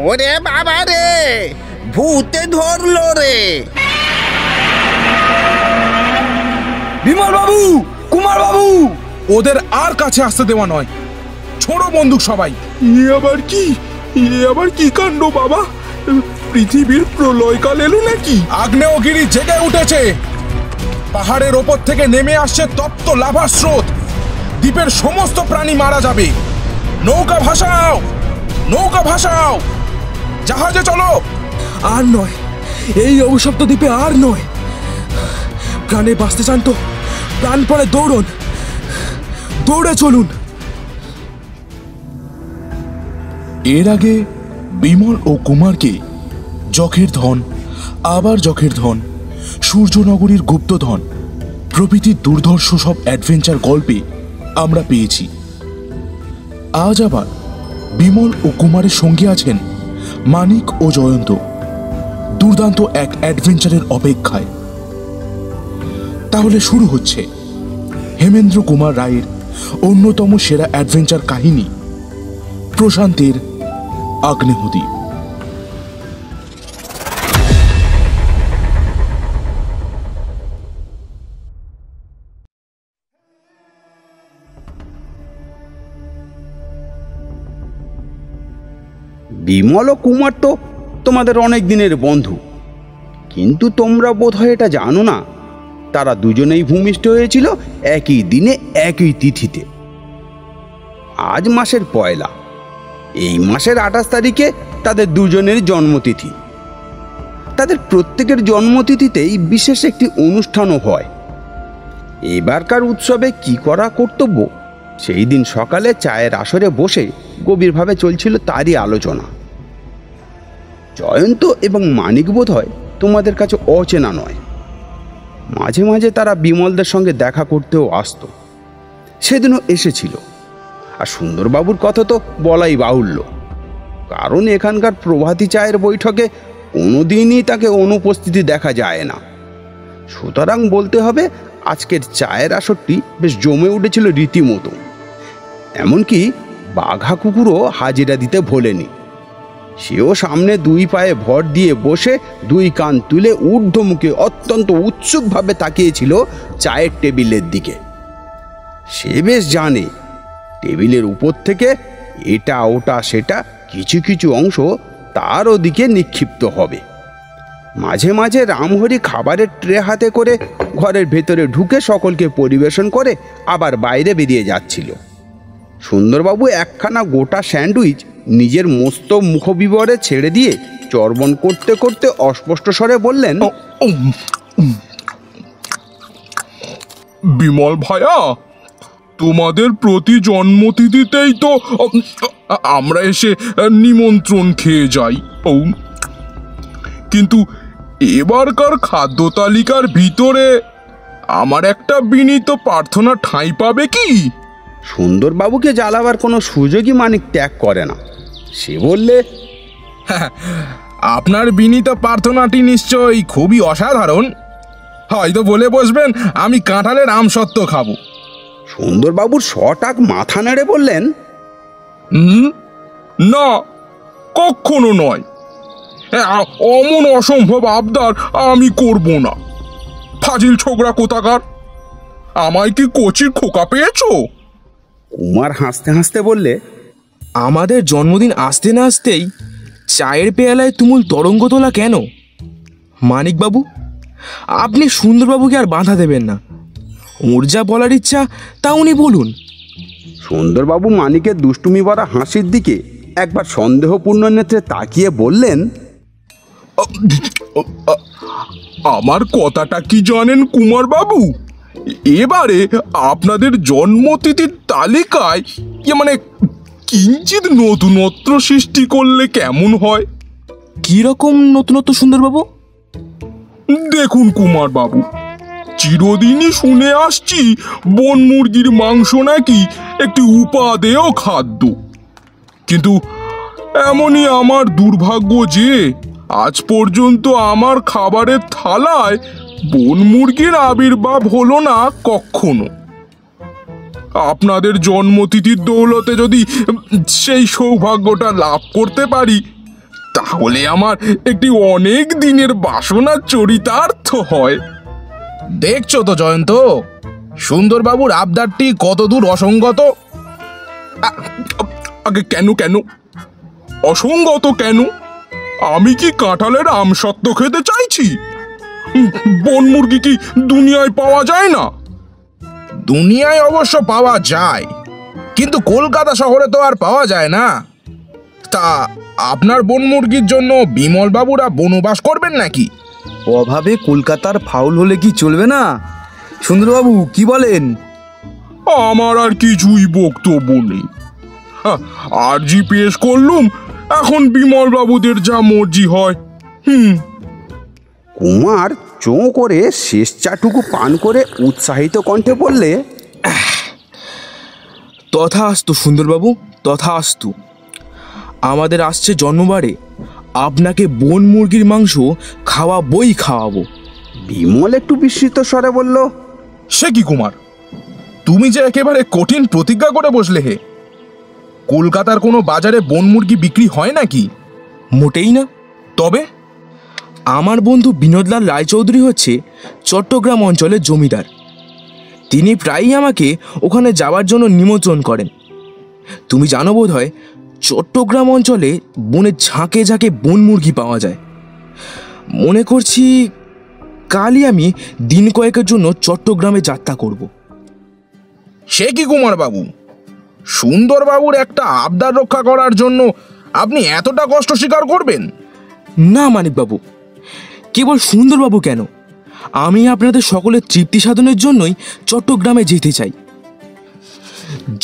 ওরে বাবা রে, ভূতে ধরলো রে। বিমল বাবু, কুমার বাবু, ওদের আর কাছে আসতে দেওয়া নয়। ছোড়ো বন্দুক সবাই। আবার কি কাণ্ড বাবা? পৃথিবীর প্রলয়কাল এলো নাকি? আগ্নেয়গিরি জেগে উঠেছে। পাহাড়ের ওপর থেকে নেমে আসছে তপ্ত লাভা স্রোত। দ্বীপের সমস্ত প্রাণী মারা যাবে। নৌকা ভাসাও, নৌকা ভাসাও, জাহাজে চলো। আর নয়, এই অভিশপ্ত দ্বীপে আর নয়। প্রাণে বাঁচতে চান তো প্রাণপণে দৌড়ুন, দৌড়ে চলুন। এর আগে বিমল ও কুমারকে যখের ধন, আবার যখের ধন, সূর্যনগরীর গুপ্তধন প্রভৃতির দুর্ধর্ষ সব অ্যাডভেঞ্চার গল্পে আমরা পেয়েছি। আজ আবার বিমল ও কুমারের সঙ্গে আছেন মানিক ও জয়ন্ত, দুর্দান্ত এক অ্যাডভেঞ্চারের অপেক্ষায়। তাহলে শুরু হচ্ছে হেমেন্দ্র কুমার রায়ের অন্যতম সেরা অ্যাডভেঞ্চার কাহিনী, প্রশান্তের আগ্নেয়দ্বীপ। বিমল ও কুমার তো তোমাদের অনেক দিনের বন্ধু, কিন্তু তোমরা বোধহয় এটা জানো না, তারা দুজনেই ভূমিষ্ঠ হয়েছিল একই দিনে একই তিথিতে। আজ মাসের পয়লা, এই মাসের 28 তারিখে তাদের দুজনের জন্মতিথি। তাদের প্রত্যেকের জন্মতিথিতেই বিশেষ একটি অনুষ্ঠানও হয়। এবারকার উৎসবে কি করা কর্তব্য, সেই দিন সকালে চায়ের আসরে বসে গভীরভাবে চলছিল তারই আলোচনা। জয়ন্ত এবং মানিক বোধহয় তোমাদের কাছে অচেনা নয়। মাঝে মাঝে তারা বিমলদের সঙ্গে দেখা করতেও আসতো, সেদিনও এসেছিল। আর সুন্দরবাবুর কথা তো বলাই বাহুল্য, কারণ এখানকার প্রভাতী চায়ের বৈঠকে কোনোদিনই তাকে অনুপস্থিতি দেখা যায় না। সুতরাং বলতে হবে আজকের চায়ের আসরটি বেশ জমে উঠেছিল রীতিমতো। এমনকি বাঘা কুকুরও হাজিরা দিতে ভোলেনি। সেও সামনে 2 পায়ে ভর দিয়ে বসে 2 কান তুলে ঊর্ধ্বমুখে অত্যন্ত উৎসুকভাবে তাকিয়েছিল চায়ের টেবিলের দিকে। সে বেশ জানে টেবিলের উপর থেকে এটা ওটা সেটা কিছু কিছু অংশ তার ওদিকে নিক্ষিপ্ত হবে। মাঝে মাঝে রামহরি খাবারের ট্রে হাতে করে ঘরের ভেতরে ঢুকে সকলকে পরিবেশন করে আবার বাইরে বেরিয়ে যাচ্ছিল। সুন্দরবাবু একখানা গোটা স্যান্ডউইচ নিজের মস্ত মুখবিবরে ছেড়ে দিয়ে চর্বণ করতে করতে অস্পষ্ট স্বরে বললেন, বিমল ভাইয়া, তোমাদের প্রতি জন্মতিথিতেই তো আমরা এসে নিমন্ত্রণ খেয়ে যাই। কিন্তু এবারকার খাদ্য তালিকার ভিতরে আমার একটা বিনীত প্রার্থনা ঠাঁই পাবে কি? সুন্দরবাবুকে জ্বালাবার কোনো সুযোগই মানিক ত্যাগ করে না। সে বললে, আপনার বিনীত প্রার্থনাটি নিশ্চয়ই খুবই অসাধারণ। হয়তো বলে বসবেন আমি কাঁঠালের আমসত্ত্ব খাবো। সুন্দরবাবুর সটাক মাথা নেড়ে বললেন, না, কখনো নয়। অমন অসম্ভব আবদার আমি করব না। ফাজিল ছোকরা কোথাকার, আমায় কি কচির খোকা পেয়েছো? কুমার হাসতে হাসতে বললে, আমাদের জন্মদিন আসতে না আসতেই চায়ের পেয়ালায় তুমুল তরঙ্গ তোলা কেন? মানিকবাবু, আপনি সুন্দরবাবুকে আর বাধা দেবেন না। ওর যা বলার ইচ্ছা তা উনি বলুন। সুন্দরবাবু মানিকের দুষ্টুমি ভরা হাসির দিকে একবার সন্দেহপূর্ণ নেত্রে তাকিয়ে বললেন, আমার কথাটা কি জানেন কুমার বাবু? এবারে আপনাদের জন্মতিথির তালিকায় মানে কিঞ্চিত নতুনত্ব সৃষ্টি করলে কেমন হয়? কি রকম নতুনত্ব সুন্দরবাবু? দেখুন কুমার বাবু, চিরদিনই শুনে আসছি বন মুরগির মাংস নাকি একটি উপাদেয় খাদ্য, কিন্তু এমনই আমার দুর্ভাগ্য যে আজ পর্যন্ত আমার খাবারের থালায় বন মুরগির আবির্ভাব হলো না কখনো। আপনাদের জন্মতিথির দৌলতে যদি সেই সৌভাগ্যটা লাভ করতে পারি তাহলে আমার একটি অনেক দিনের বাসনা চরিতার্থ হয়। দেখছো তো জয়ন্ত, সুন্দরবাবুর আবদারটি কতদূর অসঙ্গত। আগে কেন কেন অসঙ্গত কেন? আমি কি কাঁঠালের আমসত্ত্ব খেতে চাইছি? বন মুরগি কি দুনিয়ায় পাওয়া যায় না? দুনিয়ায় অবশ্য পাওয়া যায়, কিন্তু কলকাতা শহরে তো আর পাওয়া যায় না। তা আপনার বন মুরগির জন্য বিমল বাবুরা বনবাস করবেন নাকি? অভাবে কলকাতার ফাউল হলে কি চলবে না? সুন্দরবাবু কি বলেন? আমার আর কিছুই বক্তব্য নেই। আরজি পেশ করলুম, এখন বিমল বাবুদের যা মর্জি হয়। কুমার চোঁ করে শেষ চাটুকু পান করে উৎসাহিত কণ্ঠে বললে, তথাস্তু সুন্দরবাবু, তথাস্তু। আমাদের আসছে জন্মবারে, আপনাকে বন মুরগির মাংস খাওয়াবো। বিমল একটু বিস্মিত স্বরে বলল, সে কি কুমার, তুমি যে একেবারে কঠিন প্রতিজ্ঞা করে বসলে হে। কলকাতার কোনো বাজারে বন মুরগি বিক্রি হয় নাকি? মোটেই না। তবে আমার বন্ধু বিনোদলাল রায়চৌধুরী হচ্ছে চট্টগ্রাম অঞ্চলের জমিদার। তিনি প্রায়ই আমাকে ওখানে যাওয়ার জন্য নিমন্ত্রণ করেন। তুমি জানো বোধ হয়, চট্টগ্রাম অঞ্চলে বনের ঝাঁকে ঝাঁকে বন মুরগি পাওয়া যায়। মনে করছি কালই আমি দিন কয়েকের জন্য চট্টগ্রামে যাত্রা করব। সে কি কুমার বাবু, সুন্দরবাবুর একটা আবদার রক্ষা করার জন্য আপনি এতটা কষ্ট স্বীকার করবেন? না মানিকবাবু, কেবল সুন্দরবাবু কেন, আমি আপনাদের সকলের তৃপ্তি সাধনের জন্যই চট্টগ্রামে যেতে চাই।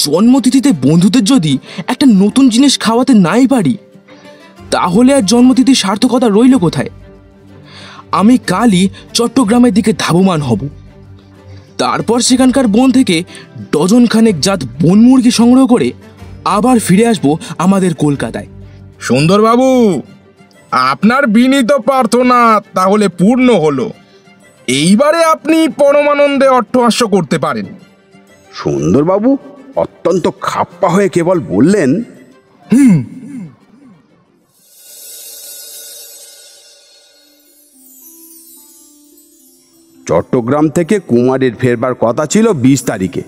জন্মতিথিতে বন্ধুদের যদি একটা নতুন জিনিস খাওয়াতে নাই পারি, তাহলে আর জন্মতিথির সার্থকতা রইল কোথায়? আমি কালই চট্টগ্রামের দিকে ধাবমান হব। তারপর সেখানকার বন থেকে ডজন খানেক জাত বন মুরগি সংগ্রহ করে আবার ফিরে আসব আমাদের কলকাতায়। সুন্দরবাবু, আপনার বিনীত প্রার্থনা তাহলে পূর্ণ হলো। এইবারে আপনি পরমানন্দে অট্টহাস্য করতে পারেন। সুন্দরবাবু অত্যন্ত খাপ্পা হয়ে কেবল বললেন, চট্টগ্রাম থেকে কুমারের ফেরবার কথা ছিল 20 তারিখে,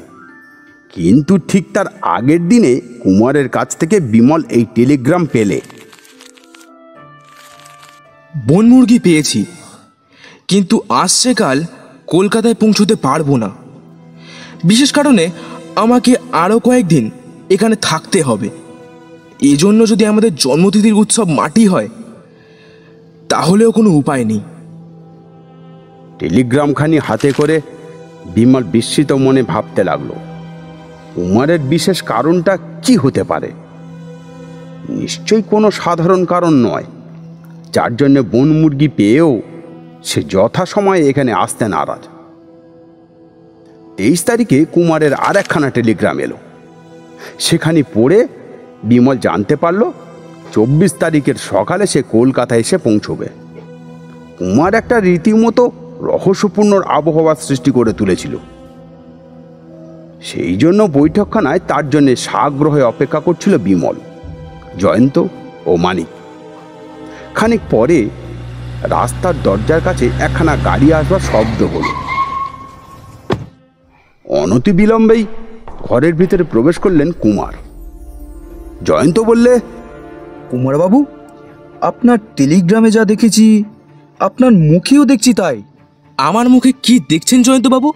কিন্তু ঠিক তার আগের দিনে কুমারের কাছ থেকে বিমল এই টেলিগ্রাম পেলে, বন মুরগি পেয়েছি, কিন্তু আসছে কাল কলকাতায় পৌঁছতে পারবো না। বিশেষ কারণে আমাকে আরও কয়েকদিন এখানে থাকতে হবে। এজন্য যদি আমাদের জন্মতিথির উৎসব মাটি হয়, তাহলেও কোনো উপায় নেই। টেলিগ্রামখানি হাতে করে বিমল বিস্মিত মনে ভাবতে লাগলো, কুমারের বিশেষ কারণটা কি হতে পারে? নিশ্চয়ই কোনো সাধারণ কারণ নয়, যার জন্য বন মুরগি পেয়েও সে যথাসময়ে এখানে আসতে নারাজ। 23 তারিখে কুমারের আর একখানা টেলিগ্রাম এলো। সেখানে পড়ে বিমল জানতে পারল 24 তারিখের সকালে সে কলকাতায় এসে পৌঁছবে। কুমার একটা রীতিমতো রহস্যপূর্ণ আবহাওয়া সৃষ্টি করে তুলেছিল। সেই জন্য বৈঠকখানায় তার জন্য সাগ্রহে অপেক্ষা করছিল বিমল, জয়ন্ত ও মানিক। খানিক পরে রাস্তার দরজার কাছে একখানা গাড়ি আসবার শব্দ হল। অনতিবিলম্বেই ঘরের ভিতরে প্রবেশ করলেন কুমার। জয়ন্ত বললে, কুমারবাবু, আপনার টেলিগ্রামে যা দেখেছি, আপনার মুখেও দেখছি তাই। আমার মুখে কি দেখছেন জয়ন্তবাবু?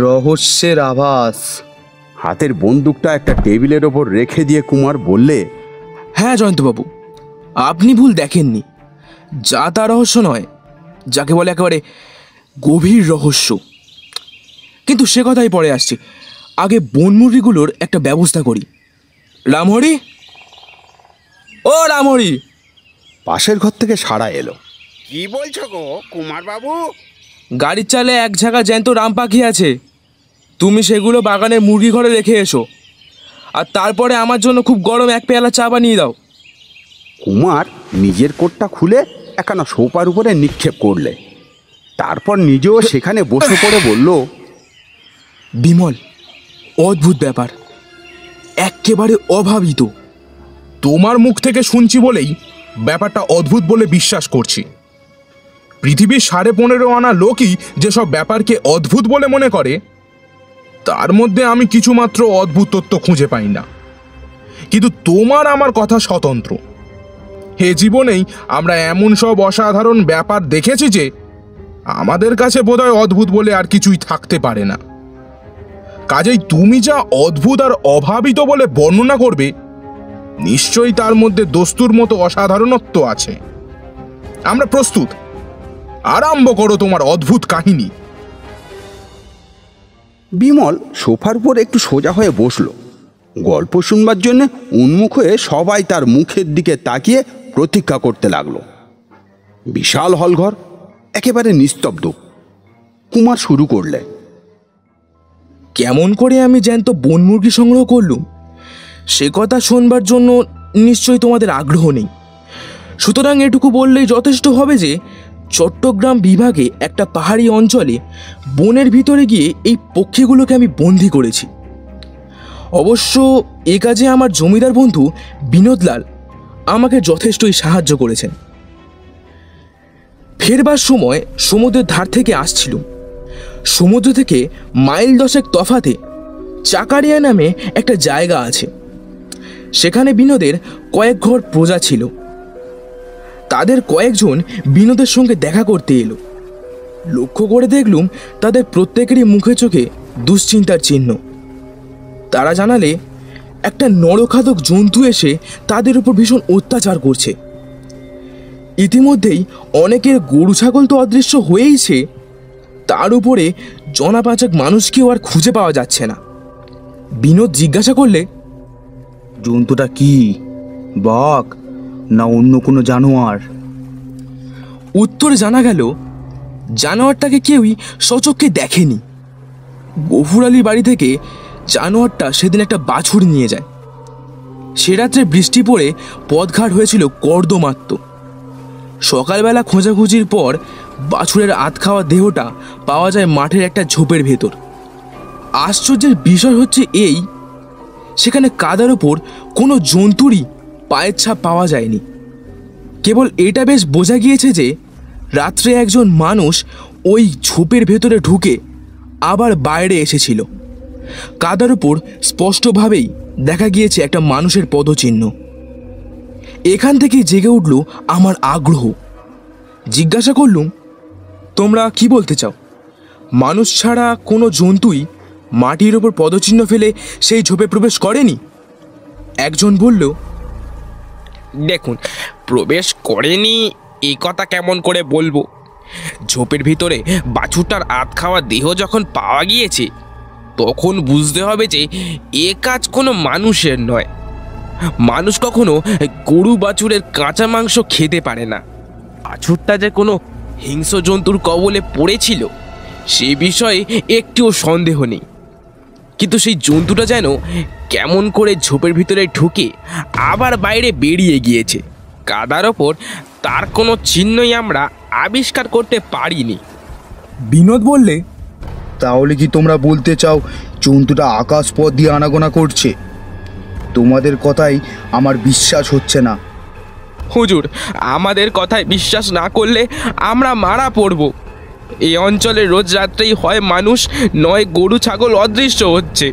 রহস্যের আভাস। হাতের বন্দুকটা একটা টেবিলের ওপর রেখে দিয়ে কুমার বললে, হ্যাঁ জয়ন্তবাবু, আপনি ভুল দেখেননি। যা তা রহস্য নয়, যাকে বলে একেবারে গভীর রহস্য। কিন্তু সে কথাই পরে আসছে, আগে বন মুরগিগুলোর একটা ব্যবস্থা করি। রামহরি, ও রামহরি! পাশের ঘর থেকে সাড়া এলো। কি বলছো গো কুমার বাবু? গাড়ির চালে এক ঝাঁকা জ্যান্ত রাম পাখি আছে, তুমি সেগুলো বাগানের মুরগি ঘরে রেখে এসো। আর তারপরে আমার জন্য খুব গরম এক পেয়ালা চা বানিয়ে দাও। কুমার নিজের কোটটা খুলে একখানা সোফার উপরে নিক্ষেপ করলে, তারপর নিজেও সেখানে বসে পড়ে বলল, বিমল, অদ্ভুত ব্যাপার, একেবারে অভাবিত। তোমার মুখ থেকে শুনছি বলেই ব্যাপারটা অদ্ভুত বলে বিশ্বাস করছি। পৃথিবীর 15.5 আনা লোকই যেসব ব্যাপারকে অদ্ভুত বলে মনে করে, তার মধ্যে আমি কিছুমাত্র অদ্ভুত তত্ত্ব খুঁজে পাই না। কিন্তু তোমার আমার কথা স্বতন্ত্র। হে জীবনেই আমরা এমন সব অসাধারণ ব্যাপার দেখেছি যে আমাদের কাছে বোধহয় অদ্ভুত বলে আর কিছুই থাকতে পারে না। কাজেই তুমি যা অদ্ভুত আর অভাবিত বলে বর্ণনা করবে, নিশ্চয়ই তার মধ্যে দস্তুর মতো অসাধারণত্ব আছে। আমরা প্রস্তুত, আরম্ভ করো তোমার অদ্ভুত কাহিনী। বিমল সোফার উপর একটু সোজা হয়ে বসল। গল্প শুনবার জন্য উন্মুখ হয়ে সবাই তার মুখের দিকে তাকিয়ে প্রতীক্ষা করতে লাগলো। বিশাল হলঘর, একেবারে নিস্তব্ধ। কুমার শুরু করলে, কেমন করে আমি জ্যান্ত বনমুরগি সংগ্রহ করলুম সে কথা শোনবার জন্য নিশ্চয়ই তোমাদের আগ্রহ নেই। সুতরাং এটুকু বললেই যথেষ্ট হবে যে চট্টগ্রাম বিভাগে একটা পাহাড়ি অঞ্চলে বনের ভিতরে গিয়ে এই পক্ষীগুলোকে আমি বন্দি করেছি। অবশ্য এ কাজে আমার জমিদার বন্ধু বিনোদলাল আমাকে যথেষ্টই সাহায্য করেছেন। ফেরবার সময় সমুদ্রের ধার থেকে আসছিল। সমুদ্র থেকে মাইল 10 তফাতে চাকারিয়া নামে একটা জায়গা আছে। সেখানে বিনোদের কয়েক ঘর প্রজা ছিল। তাদের কয়েকজন বিনোদের সঙ্গে দেখা করতে এলো। লক্ষ্য করে দেখলুম তাদের প্রত্যেকেরই মুখে চোখে দুশ্চিন্তার চিহ্ন। তারা জানালে একটা নরখাদক জন্তু এসে তাদের উপর ভীষণ অত্যাচার করছে। ইতিমধ্যেই অনেকের গরু ছাগল তো অদৃশ্য হয়েইছে, তার উপরে জনাপাঁচেক মানুষকেও আর খুঁজে পাওয়া যাচ্ছে না। বিনোদ জিজ্ঞাসা করলে, জন্তুটা কি, বাঘ না অন্য কোনো জানোয়ার? উত্তরে জানা গেল জানোয়ারটাকে কেউই সচক্ষে দেখেনি। গফুর আলীর বাড়ি থেকে জানোয়ারটা সেদিন একটা বাছুর নিয়ে যায়। সে রাত্রে বৃষ্টি পড়ে পথঘাট হয়েছিল কর্দমাক্ত। সকালবেলা খোঁজাখুঁজির পর বাছুরের আধ খাওয়া দেহটা পাওয়া যায় মাঠের একটা ঝোপের ভেতর। আশ্চর্যের বিষয় হচ্ছে এই, সেখানে কাদার ওপর কোনো জন্তুরই পায়ের ছাপ পাওয়া যায়নি। কেবল এটা বেশ বোঝা গিয়েছে যে রাত্রে একজন মানুষ ওই ঝোপের ভেতরে ঢুকে আবার বাইরে এসেছিল। কাদার উপর স্পষ্টভাবেই দেখা গিয়েছে একটা মানুষের পদচিহ্ন। এখান থেকেই জেগে উঠল আমার আগ্রহ। জিজ্ঞাসা করলুম, তোমরা কি বলতে চাও? মানুষ ছাড়া কোনো জন্তুই মাটির ওপর পদচিহ্ন ফেলে সেই ঝোপে প্রবেশ করেনি? একজন বলল, দেখুন, প্রবেশ করেনি এই কথা কেমন করে বলবো? ঝোপের ভিতরে বাছুরটার আধ খাওয়া দেহ যখন পাওয়া গিয়েছে, তখন বুঝতে হবে যে এ কাজ কোনো মানুষের নয়। মানুষ কখনো গরু বাছুরের কাঁচা মাংস খেতে পারে না। বাছুরটা যে কোনো হিংস্র জন্তুর কবলে পড়েছিল সে বিষয়ে একটুও সন্দেহ নেই। কিন্তু সেই জন্তুটা যেন কেমন করে ঝোপের ভিতরে ঢুকে আবার বাইরে বেরিয়ে গিয়েছে, কাদার ওপর তার কোনো চিহ্নই আমরা আবিষ্কার করতে পারিনি। বিনোদ বললে, তাহলে কি তোমরা বলতে চাও জন্তুটা আকাশ পথ দিয়ে আনাগোনা করছে? তোমাদের কথাই আমার বিশ্বাস হচ্ছে না। হুজুর, আমাদের কথায় বিশ্বাস না করলে আমরা মারা পড়ব। এই অঞ্চলে রোজ রাত্রেই হয় মানুষ নয় গরু ছাগল অদৃশ্য হচ্ছে।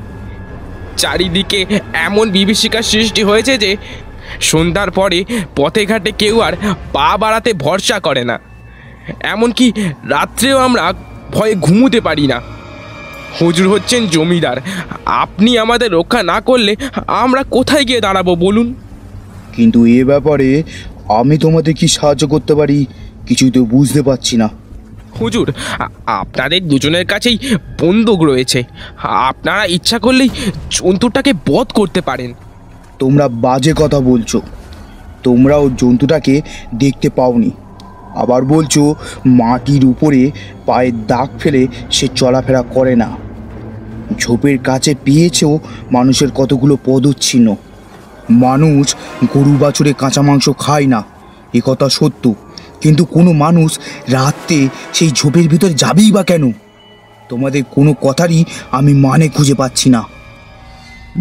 চারিদিকে এমন বিভীষিকার সৃষ্টি হয়েছে যে সন্ধ্যার পরে পথে ঘাটে কেউ আর পা বাড়াতে ভরসা করে না। এমনকি রাত্রেও আমরা ভয়ে ঘুমোতে পারি না। হুজুর হচ্ছেন জমিদার, আপনি আমাদের রক্ষা না করলে আমরা কোথায় গিয়ে দাঁড়াবো বলুন? কিন্তু এ ব্যাপারে আমি তোমাদের কি সাহায্য করতে পারি কিছুই তো বুঝতে পারছি না। হুজুর, আপনাদের দুজনের কাছেই বন্দুক রয়েছে। আপনারা ইচ্ছা করলেই জন্তুটাকে বধ করতে পারেন। তোমরা বাজে কথা বলছো। তোমরাও জন্তুটাকে দেখতে পাওনি, আবার বলছো মাটির উপরে পায়ের দাগ ফেলে সে চলাফেরা করে না। ঝোপের কাছে পেয়েছেও মানুষের কতগুলো পদচিহ্ন। মানুষ গরু বাছুরে কাঁচা মাংস খায় না, এ কথা সত্য, কিন্তু কোনো মানুষ রাত্রে সেই ঝোপের ভিতরে যাবেই বা কেন? তোমাদের কোনো কথারই আমি মানে খুঁজে পাচ্ছি না।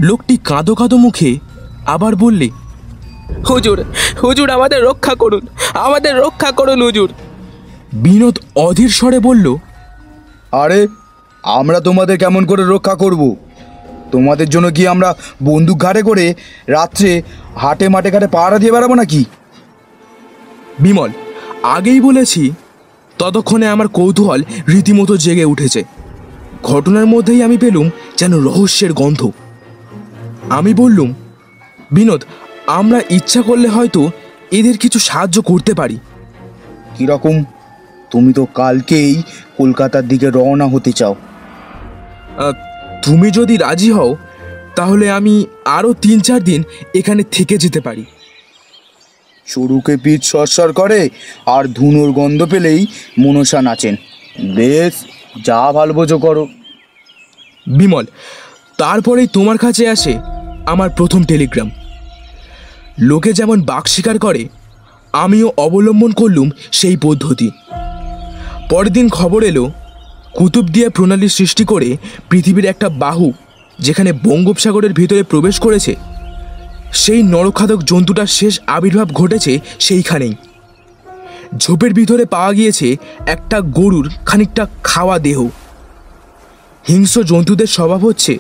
লোকটি কাঁদো কাঁদো মুখে আবার বললে, হুজুর, হুজুর আমাদের রক্ষা করুন, আমাদের রক্ষা করুন হুজুর। বিনোদ অধীর স্বরে বলল, আরে আমরা তোমাদের কেমন করে রক্ষা করব? তোমাদের জন্য কি আমরা বন্দুক ঘাড়ে করে রাত্রে হাটে মাঠে ঘাটে পাহারা দিয়ে বেড়াবো নাকি? বিমল, আগেই বলেছি ততক্ষণে আমার কৌতূহল রীতিমতো জেগে উঠেছে। ঘটনার মধ্যেই আমি পেলুম যেন রহস্যের গন্ধ। আমি বললুম, বিনোদ, আমরা ইচ্ছা করলে হয়তো এদের কিছু সাহায্য করতে পারি। কীরকম? তুমি তো কালকেই কলকাতার দিকে রওনা হতে চাও। তুমি যদি রাজি হও তাহলে আমি আরও 3-4 দিন এখানে থেকে যেতে পারি। চড়ুকে পিঠ সরসর করে আর ধুনোর গন্ধ পেলেই মনসা নাচেন। বেশ, যা ভালো বোঝো করো। বিমল, তারপরেই তোমার কাছে আসে আমার প্রথম টেলিগ্রাম। লোকে যেমন বাঘ শিকার করে, আমিও অবলম্বন করলুম সেই পদ্ধতি। পরের দিন খবর এলো, কুতুবদিয়া প্রণালী সৃষ্টি করে পৃথিবীর একটা বাহু যেখানে বঙ্গোপসাগরের ভিতরে প্রবেশ করেছে, সেই নরখাদক জন্তুটার শেষ আবির্ভাব ঘটেছে সেইখানেই। ঝোপের ভিতরে পাওয়া গিয়েছে একটা গরুর খানিকটা খাওয়া দেহ। হিংস্র জন্তুদের স্বভাব হচ্ছে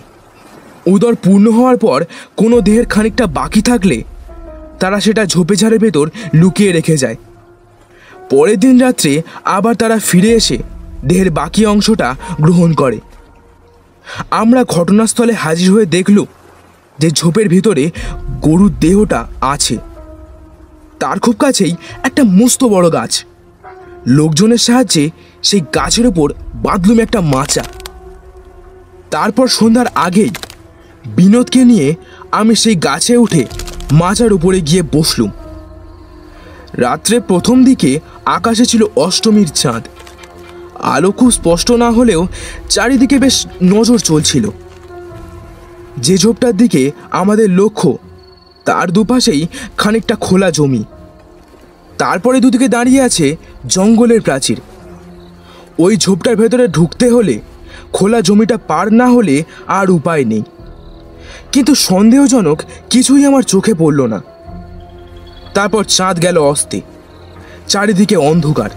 উদর পূর্ণ হওয়ার পর কোনো দেহের খানিকটা বাকি থাকলে তারা সেটা ঝোপেঝাড়ের ভেতর লুকিয়ে রেখে যায়। পরের দিন রাত্রে আবার তারা ফিরে এসে দেহের বাকি অংশটা গ্রহণ করে। আমরা ঘটনাস্থলে হাজির হয়ে দেখলুম যে ঝোপের ভিতরে গরুর দেহটা আছে। তার খুব কাছেই একটা মস্ত বড় গাছ। লোকজনের সাহায্যে সেই গাছের ওপর বাঁধলুম একটা মাচা। তারপর সন্ধ্যার আগেই বিনোদকে নিয়ে আমি সেই গাছে উঠে মাচার উপরে গিয়ে বসলুম। রাত্রে প্রথম দিকে আকাশে ছিল অষ্টমীর চাঁদ। আলো খুব স্পষ্ট না হলেও চারিদিকে বেশ নজর চলছিল। যে ঝোপটার দিকে আমাদের লক্ষ্য তার দুপাশেই খানিকটা খোলা জমি। তারপরে দুদিকে দাঁড়িয়ে আছে জঙ্গলের প্রাচীর। ওই ঝোপটার ভেতরে ঢুকতে হলে খোলা জমিটা পার না হলে আর উপায় নেই। কিন্তু সন্দেহজনক কিছুই আমার চোখে পড়ল না। তারপর চাঁদ গেল অস্তে, চারিদিকে অন্ধকার,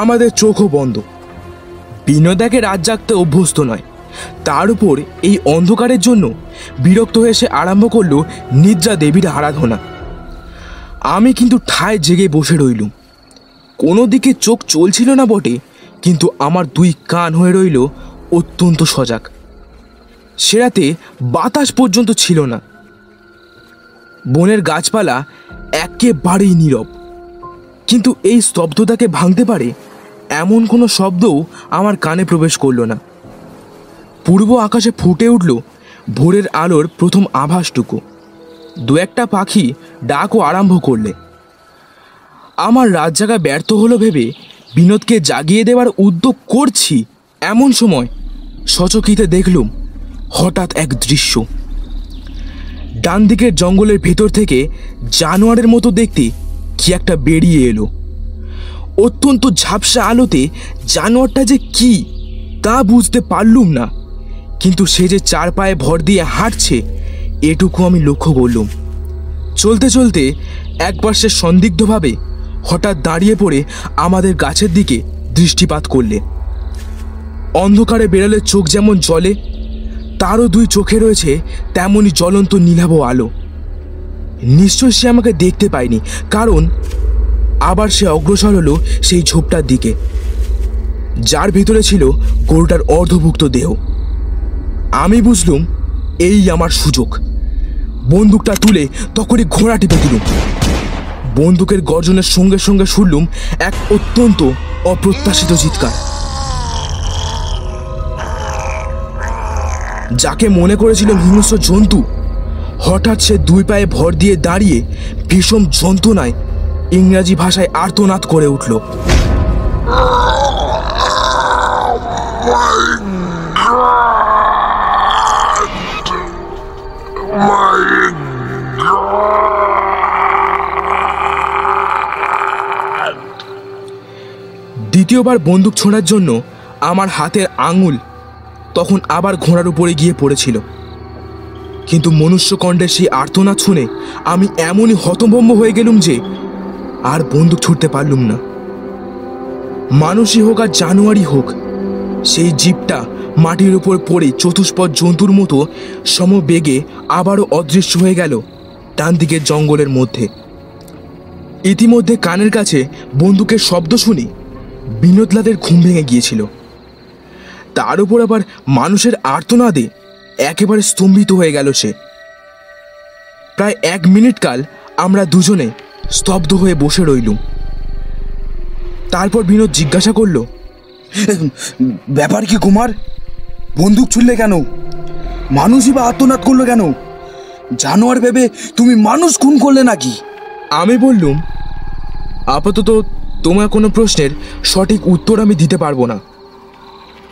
আমাদের চোখও বন্ধ। বিনোদাকে রাত জাগতে অভ্যস্ত নয়, তার উপর এই অন্ধকারের জন্য বিরক্ত হয়ে সে আরম্ভ করল নিদ্রা দেবীর আরাধনা। আমি কিন্তু ঠায় জেগে বসে রইলুম। কোনো দিকে চোখ চলছিল না বটে, কিন্তু আমার 2 কান হয়ে রইল অত্যন্ত সজাগ। সে রাতে বাতাস পর্যন্ত ছিল না। বনের গাছপালা একেবারেই নীরব, কিন্তু এই স্তব্ধতাকে ভাঙতে পারে এমন কোনো শব্দও আমার কানে প্রবেশ করল না। পূর্ব আকাশে ফুটে উঠল ভোরের আলোর প্রথম আভাসটুকু। 2-1টা পাখি ডাকও আরম্ভ করলে। আমার রাত জাগা ব্যর্থ হলো ভেবে বিনোদকে জাগিয়ে দেওয়ার উদ্যোগ করছি, এমন সময় সচকিতে দেখলুম হঠাৎ এক দৃশ্য। ডান দিকের জঙ্গলের ভেতর থেকে জানোয়ারের মতো দেখতে কি একটা বেরিয়ে এলো। অত্যন্ত ঝাপসা আলোতে জানোয়ারটা যে কি তা বুঝতে পারলুম না, কিন্তু সে যে 4 পায়ে ভর দিয়ে হাঁটছে এটুকু আমি লক্ষ্য করলুম। চলতে চলতে একবার সে সন্দিগ্ধভাবে হঠাৎ দাঁড়িয়ে পড়ে আমাদের গাছের দিকে দৃষ্টিপাত করলে। অন্ধকারে বেড়ালের চোখ যেমন জ্বলে, তারও 2 চোখে রয়েছে তেমনই জ্বলন্ত নীলাভ আলো। নিশ্চয় সে আমাকে দেখতে পায়নি, কারণ আবার সে অগ্রসর হলো সেই ঝোপটার দিকে, যার ভিতরে ছিল গরুটার অর্ধভুক্ত দেহ। আমি বুঝলুম এই আমার সুযোগ। বন্দুকটা তুলে তখনই ঘোড়া টিপে দিলুম। বন্দুকের গর্জনের সঙ্গে সঙ্গে শুনলুম এক অত্যন্ত অপ্রত্যাশিত চিৎকার। যাকে মনে করেছিলাম হিংস্র জন্তু, হঠাৎ সে 2 পায়ে ভর দিয়ে দাঁড়িয়ে ভীষণ যন্ত্রণায় ইংরাজি ভাষায় আর্তনাদ করে উঠল। দ্বিতীয়বার বন্দুক ছোঁড়ার জন্য আমার হাতের আঙুল তখন আবার ঘোড়ার উপরে গিয়ে পড়েছিল। কিন্তু মনুষ্যকণ্ঠের সেই আর্তনাদ শুনে আমি এমনই হতভম্ব হয়ে গেলুম যে আর বন্দুক ছুটতে পারলুম না। মানুষই হোক আর জানোয়ারই হোক, সেই জিপটা মাটির উপর পড়ে চতুষ্পদ জন্তুর মতো সমবেগে আবারও অদৃশ্য হয়ে গেল ডান দিকের জঙ্গলের মধ্যে। ইতিমধ্যে কানের কাছে বন্দুকের শব্দ শুনে বিনোদলালের ঘুম ভেঙে গিয়েছিল। তার উপর আবার মানুষের আর্তনাদে একেবারে স্তম্ভিত হয়ে গেল সে। প্রায় 1 মিনিট কাল আমরা দুজনে স্তব্ধ হয়ে বসে রইলুম। তারপর বিনোদ জিজ্ঞাসা করল, ব্যাপার কি কুমার? বন্দুক ছুড়লে কেন? মানুষই বা আত্মনাদ করলো কেন? জানোয়ার ভেবে তুমি মানুষ খুন করলে নাকি? আমি বললুম, আপাতত তোমার কোনো প্রশ্নের সঠিক উত্তর আমি দিতে পারবো না,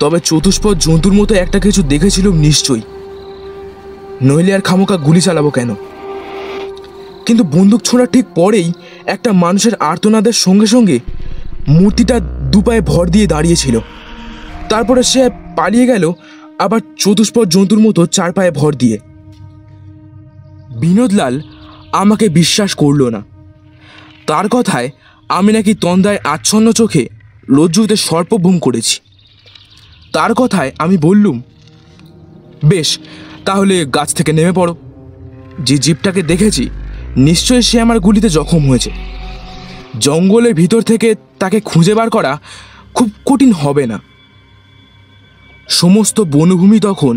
তবে চতুষ্পদ জন্তুর মতো একটা কিছু দেখেছিলাম নিশ্চয়ই, নইলে আর খামোকা গুলি চালাবো কেন? কিন্তু বন্দুক ছোড়ার ঠিক পরেই একটা মানুষের আর্তনাদের সঙ্গে সঙ্গে মূর্তিটা দুপায়ে ভর দিয়ে দাঁড়িয়েছিল। তারপরে সে পালিয়ে গেল আবার চতুষ্পদ জন্তুর মতো 4 পায়ে ভর দিয়ে। বিনোদলাল আমাকে বিশ্বাস করল না। তার কথায় আমি নাকি তন্দায় আচ্ছন্ন চোখে রজ্জুতে সর্পভূম করেছি। তার কথায় আমি বললুম, বেশ, তাহলে গাছ থেকে নেমে পড়ো। যে জিপটাকে দেখেছি নিশ্চয়ই সে আমার গুলিতে জখম হয়েছে। জঙ্গলের ভিতর থেকে তাকে খুঁজে বার করা খুব কঠিন হবে না। সমস্ত বনভূমি তখন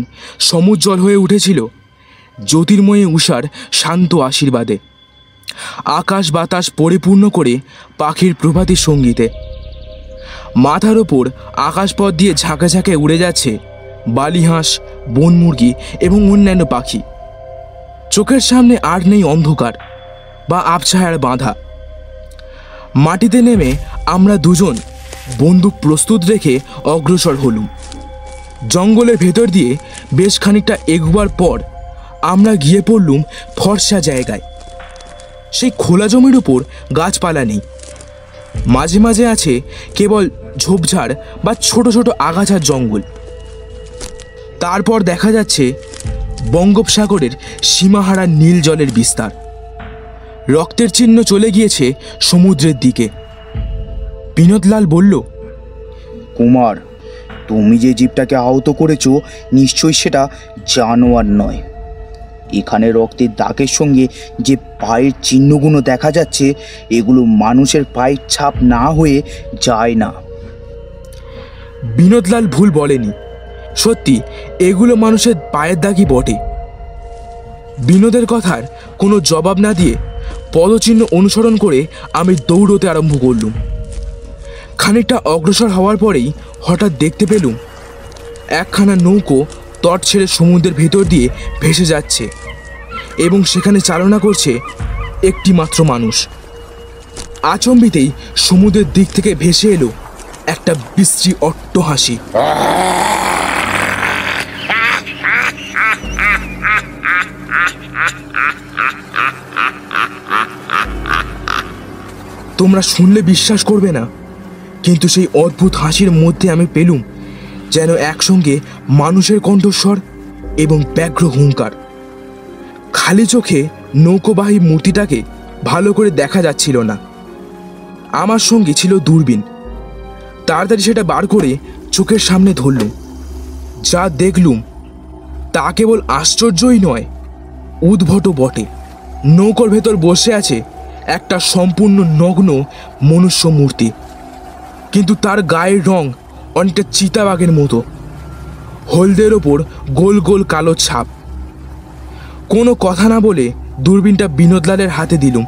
সমুজ্জ্বল হয়ে উঠেছিল জ্যোতির্ময়ী উষার শান্ত আশীর্বাদে। আকাশ বাতাস পরিপূর্ণ করে পাখির প্রভাতী সঙ্গীতে। মাথার ওপর আকাশপথ দিয়ে ঝাঁকে ঝাঁকে উড়ে যাচ্ছে বালিহাঁস, বনমুরগি এবং অন্যান্য পাখি। চোখের সামনে আর নেই অন্ধকার বা আবছায়ার বাঁধা। মাটিতে নেমে আমরা দুজন বন্দুক প্রস্তুত রেখে অগ্রসর হলুম। জঙ্গলের ভেতর দিয়ে বেশ খানিকটা এগোবার পর আমরা গিয়ে পড়লুম ফর্সা জায়গায়। সেই খোলা জমির উপর গাছপালা নেই, মাঝে মাঝে আছে কেবল ঝোপঝাড় বা ছোট ছোট আগাছার জঙ্গল। তারপর দেখা যাচ্ছে বঙ্গোপসাগরের সীমাহারা নীল জলের বিস্তার। রক্তের চিহ্ন চলে গিয়েছে সমুদ্রের দিকে। বিনোদলাল বলল, কুমার, তুমি যে জীবটাকে আহত করেছো নিশ্চয়ই সেটা জানোয়ার নয়। এখানে রক্তের দাগের সঙ্গে যে পায়ের চিহ্নগুলো দেখা যাচ্ছে এগুলো মানুষের পায়ের ছাপ না হয়ে যায় না। বিনোদলাল ভুল বলেনি, সত্যি এগুলো মানুষের পায়ের দাগই বটে। বিনোদের কথার কোনো জবাব না দিয়ে পদচিহ্ন অনুসরণ করে আমি দৌড়তে আরম্ভ করলুম। খানিকটা অগ্রসর হওয়ার পরেই হঠাৎ দেখতে পেলুম একখানা নৌকো তট ছেড়ে সমুদ্রের ভেতর দিয়ে ভেসে যাচ্ছে এবং সেখানে চালনা করছে একটি মাত্র মানুষ। আচম্বিতেই সমুদ্রের দিক থেকে ভেসে এলো একটা বিশ্রী অট্টহাসি। তোমরা শুনলে বিশ্বাস করবে না, কিন্তু সেই অদ্ভুত হাসির মধ্যে আমি পেলুম যেন একসঙ্গে মানুষের কণ্ঠস্বর এবং ব্যগ্র হুঙ্কার। খালি চোখে নৌকোবাহী মূর্তিটাকে ভালো করে দেখা যাচ্ছিল না। আমার সঙ্গে ছিল দূরবীন। তাড়াতাড়ি সেটা বার করে চোখের সামনে ধরলুম। যা দেখলুম তা কেবল আশ্চর্যই নয়, উদ্ভটও বটে। নৌকোর ভেতর বসে আছে একটা সম্পূর্ণ নগ্ন মনুষ্য মূর্তি, কিন্তু তার গায়ের রং অনেকটা চিতাবাঘের মতো। হলদের ওপর গোল গোল কালো ছাপ। কোনো কথা না বলে দূরবীনটা বিনোদলালের হাতে দিলুম।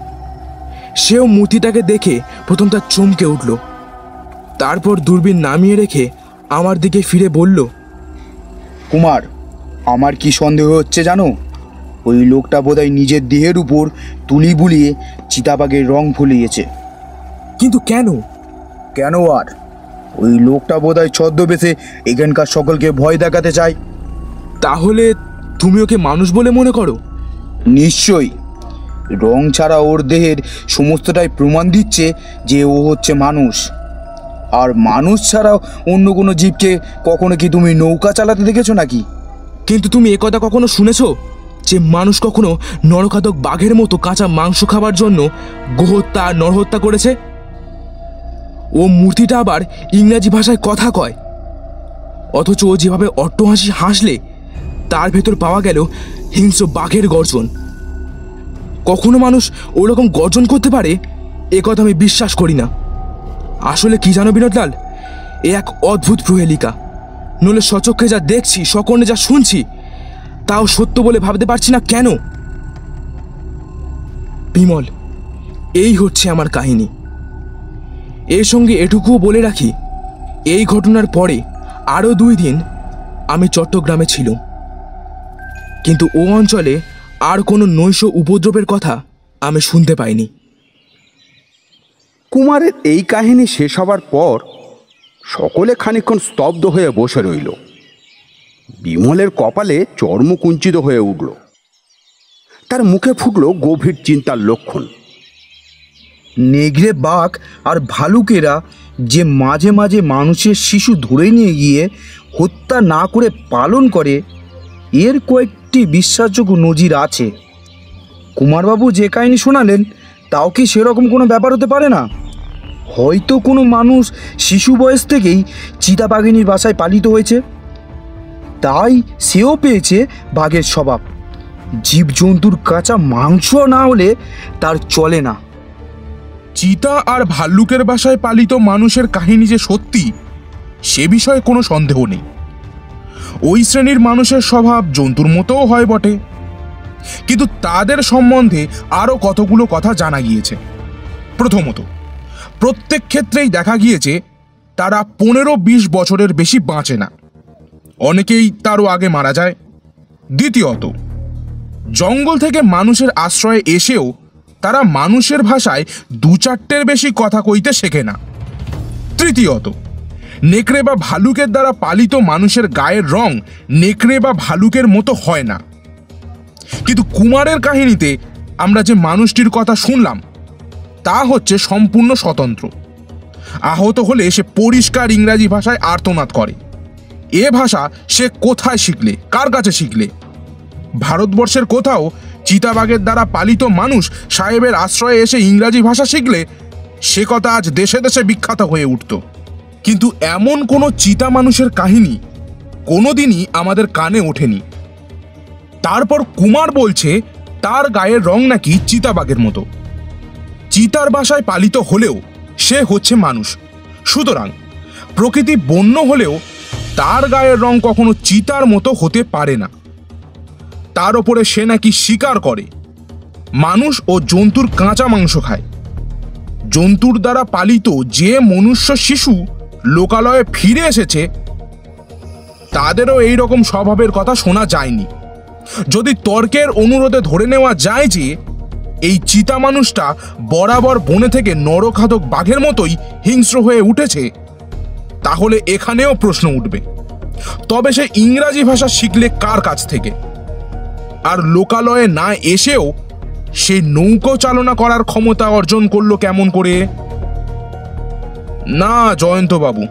সেও মূর্তিটাকে দেখে প্রথম তার চমকে উঠল। তারপর দূরবীন নামিয়ে রেখে আমার দিকে ফিরে বলল, কুমার, আমার কি সন্দেহ হচ্ছে জানো? ওই লোকটা বোধহয় নিজের দেহের উপর তুলি বুলিয়ে চিতাবাঘের রং ফুলিয়েছে। কিন্তু কেন? কেন আর? ওই লোকটা বোধহয় ছদ্মবেশে এখানকার সকলকে ভয় দেখাতে চায়। তাহলে তুমি ওকে মানুষ বলে মনে করো? নিশ্চয়ই। রং ছাড়া ওর দেহের সমস্তটাই প্রমাণ দিচ্ছে যে ও হচ্ছে মানুষ। আর মানুষ ছাড়াও অন্য কোনো জীবকে কখনো কি তুমি নৌকা চালাতে দেখেছো নাকি? কিন্তু তুমি একথা কখনো শুনেছো যে মানুষ কখনো নরখাতক বাঘের মতো কাঁচা মাংস খাবার জন্য গোহত্যা আর নরহত্যা করেছে? ও মূর্তিটা আবার ইংরাজি ভাষায় কথা কয়, অথচ ও যেভাবে অট্টহাসি হাসলে তার ভেতর পাওয়া গেল হিংস্র বাঘের গর্জন। কখনো মানুষ ওরকম গর্জন করতে পারে এ কথা আমি বিশ্বাস করি না। আসলে কি জানো বিনোদলাল, এ এক অদ্ভুত প্রহেলিকা। নইলে সচক্ষে যা দেখছি, সকর্ণে যা শুনছি, তাও সত্য বলে ভাবতে পারছি না কেন? বিমল, এই হচ্ছে আমার কাহিনী। এর সঙ্গে এটুকুও বলে রাখি, এই ঘটনার পরে আরও 2 দিন আমি চট্টগ্রামে ছিলাম, কিন্তু ও অঞ্চলে আর কোনো নৈশ উপদ্রবের কথা আমি শুনতে পাইনি। কুমারের এই কাহিনী শেষ হবার পর সকলে খানিকক্ষণ স্তব্ধ হয়ে বসে রইল। বিমলের কপালে চর্ম কুঞ্চিত হয়ে উঠল। তার মুখে ফুটল গভীর চিন্তার লক্ষণ। নেগড়ে বাঘ আর ভালুকেরা যে মাঝে মাঝে মানুষের শিশু ধরে নিয়ে গিয়ে হত্যা না করে পালন করে, এর কয়েকটি বিশ্বাসযোগ্য নজির আছে। কুমারবাবু যে কাহিনী শোনালেন তাও কি সেরকম কোনো ব্যাপার হতে পারে না? হয়তো কোনো মানুষ শিশু বয়স থেকেই চিতাবাঘিনীর বাসায় পালিত হয়েছে, তাই সেও পেয়েছে বাঘের স্বভাব। জীবজন্তুর কাঁচা মাংস না হলে তার চলে না। চিতা আর ভাল্লুকের বাসায় পালিত মানুষের কাহিনী যে সত্যি, সে বিষয়ে কোনো সন্দেহ নেই। ওই শ্রেণীর মানুষের স্বভাব জন্তুর মতোও হয় বটে, কিন্তু তাদের সম্বন্ধে আরও কতগুলো কথা জানা গিয়েছে। প্রথমত, প্রত্যেক ক্ষেত্রেই দেখা গিয়েছে তারা 15-20 বছরের বেশি বাঁচে না, অনেকেই তারও আগে মারা যায়। দ্বিতীয়ত, জঙ্গল থেকে মানুষের আশ্রয়ে এসেও তারা মানুষের ভাষায় 2-4টের বেশি কথা কইতে শেখে না। তৃতীয়ত, নেকড়ে বা ভালুকের দ্বারা পালিত মানুষের গায়ের রং নেকড়ে বা ভালুকের মতো হয় না। কিন্তু কুমারের কাহিনীতে আমরা যে মানুষটির কথা শুনলাম তা হচ্ছে সম্পূর্ণ স্বতন্ত্র। আহত হলে সে পরিষ্কার ইংরাজি ভাষায় আর্তনাদ করে। এ ভাষা সে কোথায় শিখলে, কার কাছে শিখলে? ভারতবর্ষের কোথাও চিতাবাঘের দ্বারা পালিত মানুষ সাহেবের আশ্রয়ে এসে ইংরাজি ভাষা শিখলে সে কথা আজ দেশে দেশে বিখ্যাত হয়ে উঠত। কিন্তু এমন কোনো চিতা মানুষের কাহিনী কোনোদিনই আমাদের কানে ওঠেনি। তারপর কুমার বলছে তার গায়ের রং নাকি চিতাবাঘের মতো। চিতার বাসায় পালিত হলেও সে হচ্ছে মানুষ, সুতরাং প্রকৃতি বন্য হলেও তার গায়ের রং কখনো চিতার মতো হতে পারে না। তার ওপরে সে নাকি শিকার করে, মানুষ ও জন্তুর কাঁচা মাংস খায়। জন্তুর দ্বারা পালিত যে মনুষ্য শিশু লোকালয়ে ফিরে এসেছে তাদেরও এই রকম স্বভাবের কথা শোনা যায়নি। যদি তর্কের অনুরোধে ধরে নেওয়া যায় যে এই চিতা মানুষটা বরাবর বনে থেকে নরখাতক বাঘের মতোই হিংস্র হয়ে উঠেছে, তাহলে এখানেও প্রশ্ন উঠবে, তবে সে ইংরাজি ভাষা শিখলে কার কাছ থেকে? আর লোকালয়ে না এসেও সে নৌকো চালনা করার ক্ষমতা অর্জন করলো কেমন করে? না জয়ন্তবাবু,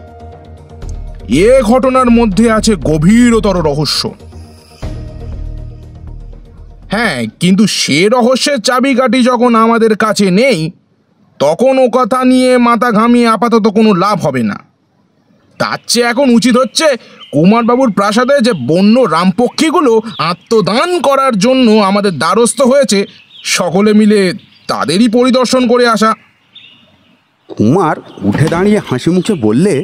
এ ঘটনার মধ্যে আছে গভীরতর রহস্য। হ্যাঁ, কিন্তু সে রহস্যের চাবিকাঠি যখন আমাদের কাছে নেই, তখন ও কথা নিয়ে মাথা ঘামিয়ে আপাতত কোনো লাভ হবে না। তার চেয়ে এখন উচিত হচ্ছে কুমারবাবুর প্রাসাদে যে বন্য রামপক্ষীগুলো আত্মদান করার জন্য আমাদের দ্বারস্থ হয়েছে, সকলে মিলে তাদেরই পরিদর্শন করে আসা। কুমার উঠে দাঁড়িয়ে হাসি মুখে বললে,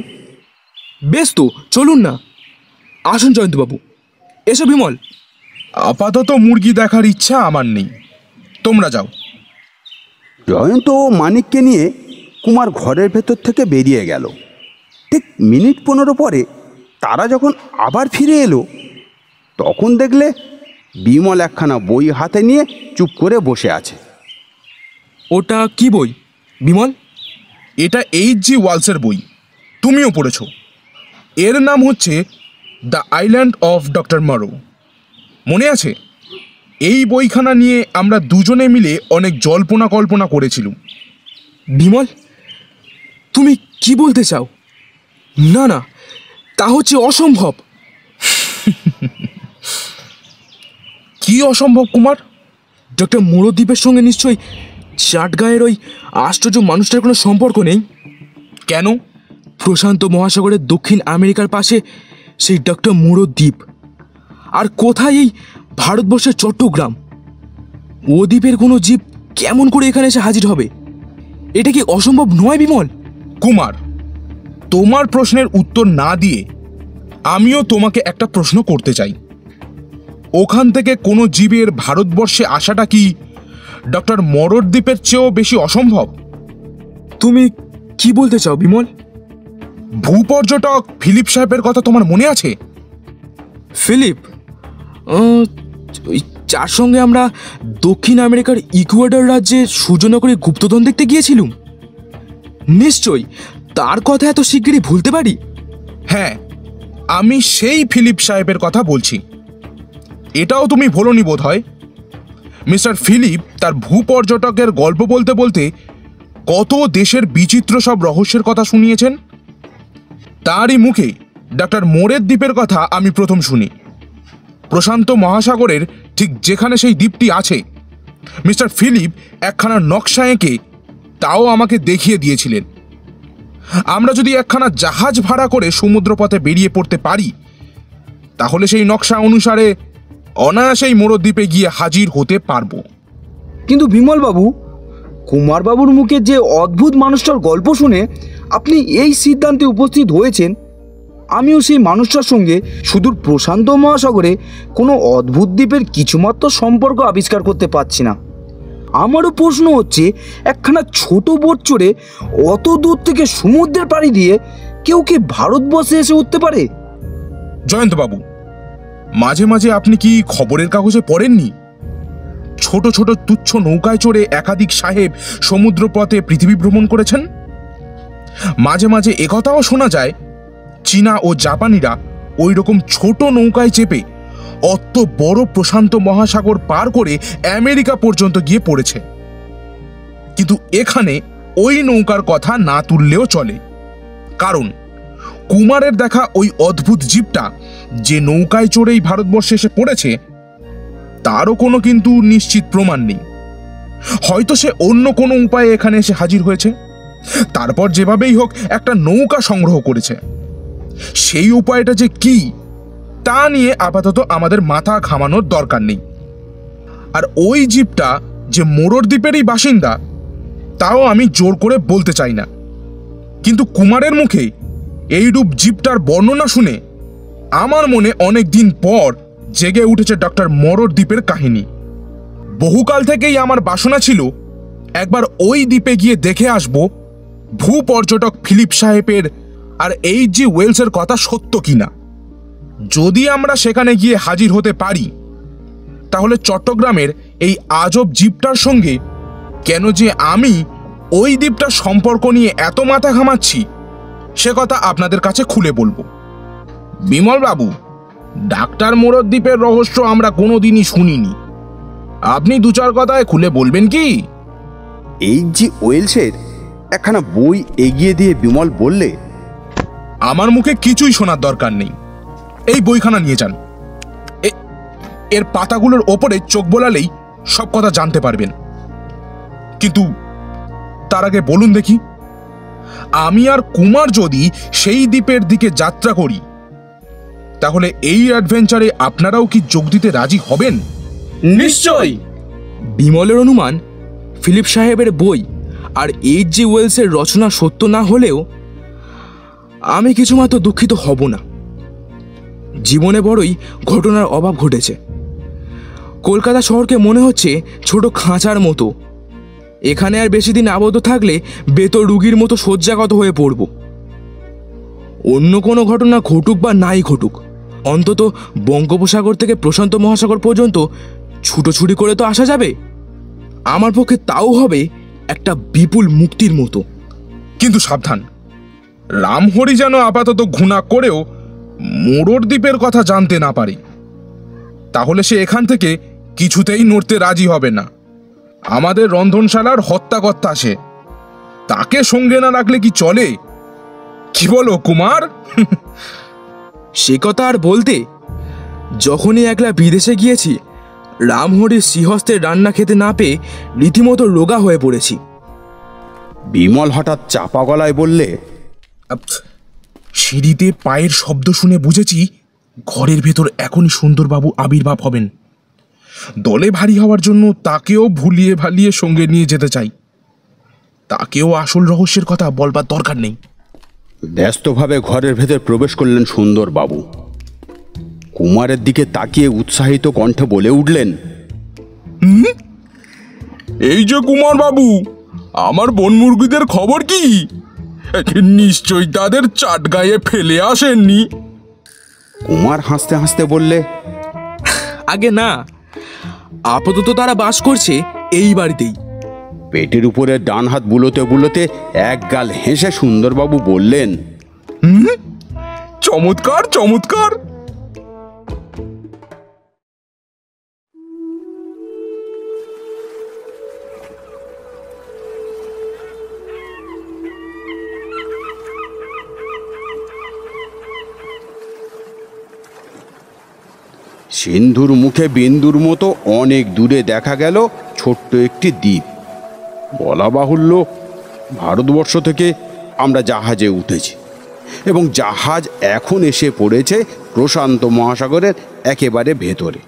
বেশ তো, চলুন না। আসুন জয়ন্তবাবু, এসো বিমল। আপাতত মুরগি দেখার ইচ্ছা আমার নেই, তোমরা যাও। জয়ন্ত ও মানিককে নিয়ে কুমার ঘরের ভেতর থেকে বেরিয়ে গেল। ঠিক মিনিট 15 পরে তারা যখন আবার ফিরে এলো, তখন দেখলে বিমল একখানা বই হাতে নিয়ে চুপ করে বসে আছে। ওটা কি বই বিমল? এটা H.G. ওয়ালসের বই, তুমিও পড়েছ। এর নাম হচ্ছে দ্য আইল্যান্ড অফ ডক্টর মরো। মনে আছে? এই বইখানা নিয়ে আমরা দুজনে মিলে অনেক জল্পনা কল্পনা করেছিলাম। বিমল, তুমি কি বলতে চাও? না না, তা হচ্ছে অসম্ভব। কি অসম্ভব কুমার? ডক্টর মোরদ্বীপের সঙ্গে নিশ্চয়ই চাটগাঁয়ের ওই আশ্চর্য মানুষটার কোনো সম্পর্ক নেই? কেন? প্রশান্ত মহাসাগরের দক্ষিণ আমেরিকার পাশে সেই ডক্টর মোরদ্বীপ, আর কোথায় এই ভারতবর্ষের চট্টগ্রাম। ও দ্বীপের কোনো জীব কেমন করে এখানে এসে হাজির হবে? এটা কি অসম্ভব নয় বিমল? কুমার, তোমার প্রশ্নের উত্তর না দিয়ে আমিও তোমাকে একটা প্রশ্ন করতে চাই। ওখান থেকে কোনো জীবের ভারতবর্ষে আসাটা কি ডক্টর মোরদ্বীপের চেয়েও বেশি অসম্ভব? তুমি কি বলতে চাও বিমল? ভূপর্যটক ফিলিপ সাহেবের কথা তোমার মনে আছে? ফিলিপ, ওই যার সঙ্গে আমরা দক্ষিণ আমেরিকার ইকুয়েডর রাজ্যে সূর্যনগরে গুপ্তধন দেখতে গিয়েছিলাম, নিশ্চয়ই তার কথা এত শিগগিরই ভুলতে পারি? হ্যাঁ, আমি সেই ফিলিপ সাহেবের কথা বলছি। এটাও তুমি ভোলনি বোধ হয়। মিস্টার ফিলিপ তার ভূপর্যটকের গল্প বলতে বলতে কত দেশের বিচিত্র সব রহস্যের কথা শুনিয়েছেন। তারই মুখে ডক্টর মোরদ্বীপের কথা আমি প্রথম শুনি। প্রশান্ত মহাসাগরের ঠিক যেখানে সেই দ্বীপটি আছে, মিস্টার ফিলিপ একখানা নকশা এঁকে তাও আমাকে দেখিয়ে দিয়েছিলেন। আমরা যদি একখানা জাহাজ ভাড়া করে সমুদ্রপথে বেরিয়ে পড়তে পারি, তাহলে সেই নকশা অনুসারে অনায়াসেই মোরদ্বীপে গিয়ে হাজির হতে পারবো। কিন্তু বিমলবাবু, কুমারবাবুর মুখে যে অদ্ভুত মানুষটার গল্প শুনে আপনি এই সিদ্ধান্তে উপস্থিত হয়েছেন, আমিও সেই মানুষটার সঙ্গে সুদূর প্রশান্ত মহাসাগরে কোনো অদ্ভুত দ্বীপের কিছুমাত্র সম্পর্ক আবিষ্কার করতে পারছি না। আমারও প্রশ্ন হচ্ছে, একখানা ছোট বোট চড়ে অত দূর থেকে সমুদ্রের পাড়ি দিয়ে কেউ কি ভারতবর্ষে এসে উঠতে পারে? জয়ন্তবাবু, মাঝে মাঝে আপনি কি খবরের কাগজে পড়েননি? ছোট ছোট তুচ্ছ নৌকায় চড়ে একাধিক সাহেব সমুদ্রপথে পৃথিবী ভ্রমণ করেছেন। মাঝে মাঝে একথাও শোনা যায়, চীনা ও জাপানিরা ওই রকম ছোট নৌকায় চেপে অত বড় প্রশান্ত মহাসাগর পার করে আমেরিকা পর্যন্ত গিয়ে পড়েছে। কিন্তু এখানে ওই নৌকার কথা না তুললেও চলে, কারণ কুমারের দেখা ওই অদ্ভুত জীবটা যে নৌকায় চড়েই ভারতবর্ষে এসে পড়েছে, তারও কোনো কিন্তু নিশ্চিত প্রমাণ নেই। হয়তো সে অন্য কোনো উপায়ে এখানে এসে হাজির হয়েছে, তারপর যেভাবেই হোক একটা নৌকা সংগ্রহ করেছে। সেই উপায়টা যে কি, তা নিয়ে আপাতত আমাদের মাথা ঘামানোর দরকার নেই। আর ওই জীবটা যে মোরদ্বীপেরই বাসিন্দা, তাও আমি জোর করে বলতে চাই না। কিন্তু কুমারের মুখে এইরূপ জীবটার বর্ণনা শুনে আমার মনে অনেক দিন পর জেগে উঠেছে ডক্টর মোরদ্বীপের কাহিনী। বহুকাল থেকেই আমার বাসনা ছিল একবার ওই দ্বীপে গিয়ে দেখে আসব ভূপর্যটক ফিলিপ সাহেবের আর এইচ.জি. ওয়েলসের কথা সত্য কিনা। যদি আমরা সেখানে গিয়ে হাজির হতে পারি, তাহলে চট্টগ্রামের এই আজব জীবটার সঙ্গে কেন যে আমি ওই দ্বীপটার সম্পর্ক নিয়ে এত মাথা ঘামাচ্ছি, সে কথা আপনাদের কাছে খুলে বলবো। বিমল বাবু, ডাক্তার মোরদ্বীপের রহস্য আমরা কোনোদিনই শুনিনি। আপনি দু চার কথায় খুলে বলবেন কি? এইচ.জি. ওয়েলসের একখানা বই এগিয়ে দিয়ে বিমল বললে, আমার মুখে কিছুই শোনার দরকার নেই, এই বইখানা নিয়ে যান। এর পাতাগুলোর ওপরে চোখ বোলালেই সব কথা জানতে পারবেন। কিন্তু তার আগে বলুন দেখি, আমি আর কুমার যদি সেই দ্বীপের দিকে যাত্রা করি, তাহলে এই অ্যাডভেঞ্চারে আপনারাও কি যোগ দিতে রাজি হবেন? নিশ্চয়ই। বিমলের অনুমান, ফিলিপ সাহেবের বই আর এইচ.জি. ওয়েলসের রচনা সত্য না হলেও আমি কিছুমাত্র দুঃখিত হব না। জীবনে বড়ই ঘটনার অভাব ঘটেছে। কলকাতা শহরকে মনে হচ্ছে ছোট খাঁচার মতো। এখানে আর বেশি দিন আবদ্ধ থাকলে বেতর রুগীর মতো শয্যাগত হয়ে পড়ব। অন্য কোনো ঘটনা ঘটুক বা নাই ঘটুক, অন্তত বঙ্গোপসাগর থেকে প্রশান্ত মহাসাগর পর্যন্ত ছুটোছুটি করে তো আসা যাবে। আমার পক্ষে তাও হবে একটা বিপুল মুক্তির মতো। কিন্তু সাবধান, রামহরি যেন আপাতত ঘুণা করেও মোরদ্বীপের কথা জানতে না পারে, তাহলে সে এখান থেকে কিছুতেই নড়তে রাজি হবে না। আমাদের রন্ধনশালার হত্যাকর্তা সে, তাকে সঙ্গে না রাখলে কি চলে? কি বলো কুমার? সে কথা আর বলতে, যখনই একলা বিদেশে গিয়েছি রামহরির শ্রীহস্তের রান্না খেতে না পেয়ে রীতিমতো রোগা হয়ে পড়েছি। বিমল হঠাৎ চাপা গলায় বললে, সিঁড়িতে পায়ের শব্দ শুনে বুঝেছি ঘরের ভেতর এখনই সুন্দরবাবু আবির্ভাব হবেন। দলে ভারী হওয়ার জন্য তাকেও ভুলিয়ে ভালিয়ে সঙ্গে নিয়ে যেতে চাই। তাকেও আসল রহস্যের কথা বলবার দরকার নেই। ব্যস্তভাবে ঘরের ভেতর প্রবেশ করলেন সুন্দরবাবু। কুমারের দিকে তাকিয়ে উৎসাহিত কণ্ঠে বলে উঠলেন, এই যে কুমার বাবু, আমার বন মুরগিদের খবর কি? নিশ্চয়ই তাদের চাটগায়ে ফেলে আসেননি। কুমার হাসতে হাসতে বললে, আগে না, আপাতত তারা বাস করছে এই বাড়িতেই। পেটের উপরে ডান হাত বুলোতে বুলোতে এক গাল হেসে সুন্দরবাবু বললেন, চমৎকার চমৎকার। সিন্ধুর মুখে বিন্দুর মতো অনেক দূরে দেখা গেল ছোট্ট একটি দ্বীপ। বলা বাহুল্য, ভারতবর্ষ থেকে আমরা জাহাজে উঠেছি এবং জাহাজ এখন এসে পড়েছে প্রশান্ত মহাসাগরের একেবারে ভেতরে,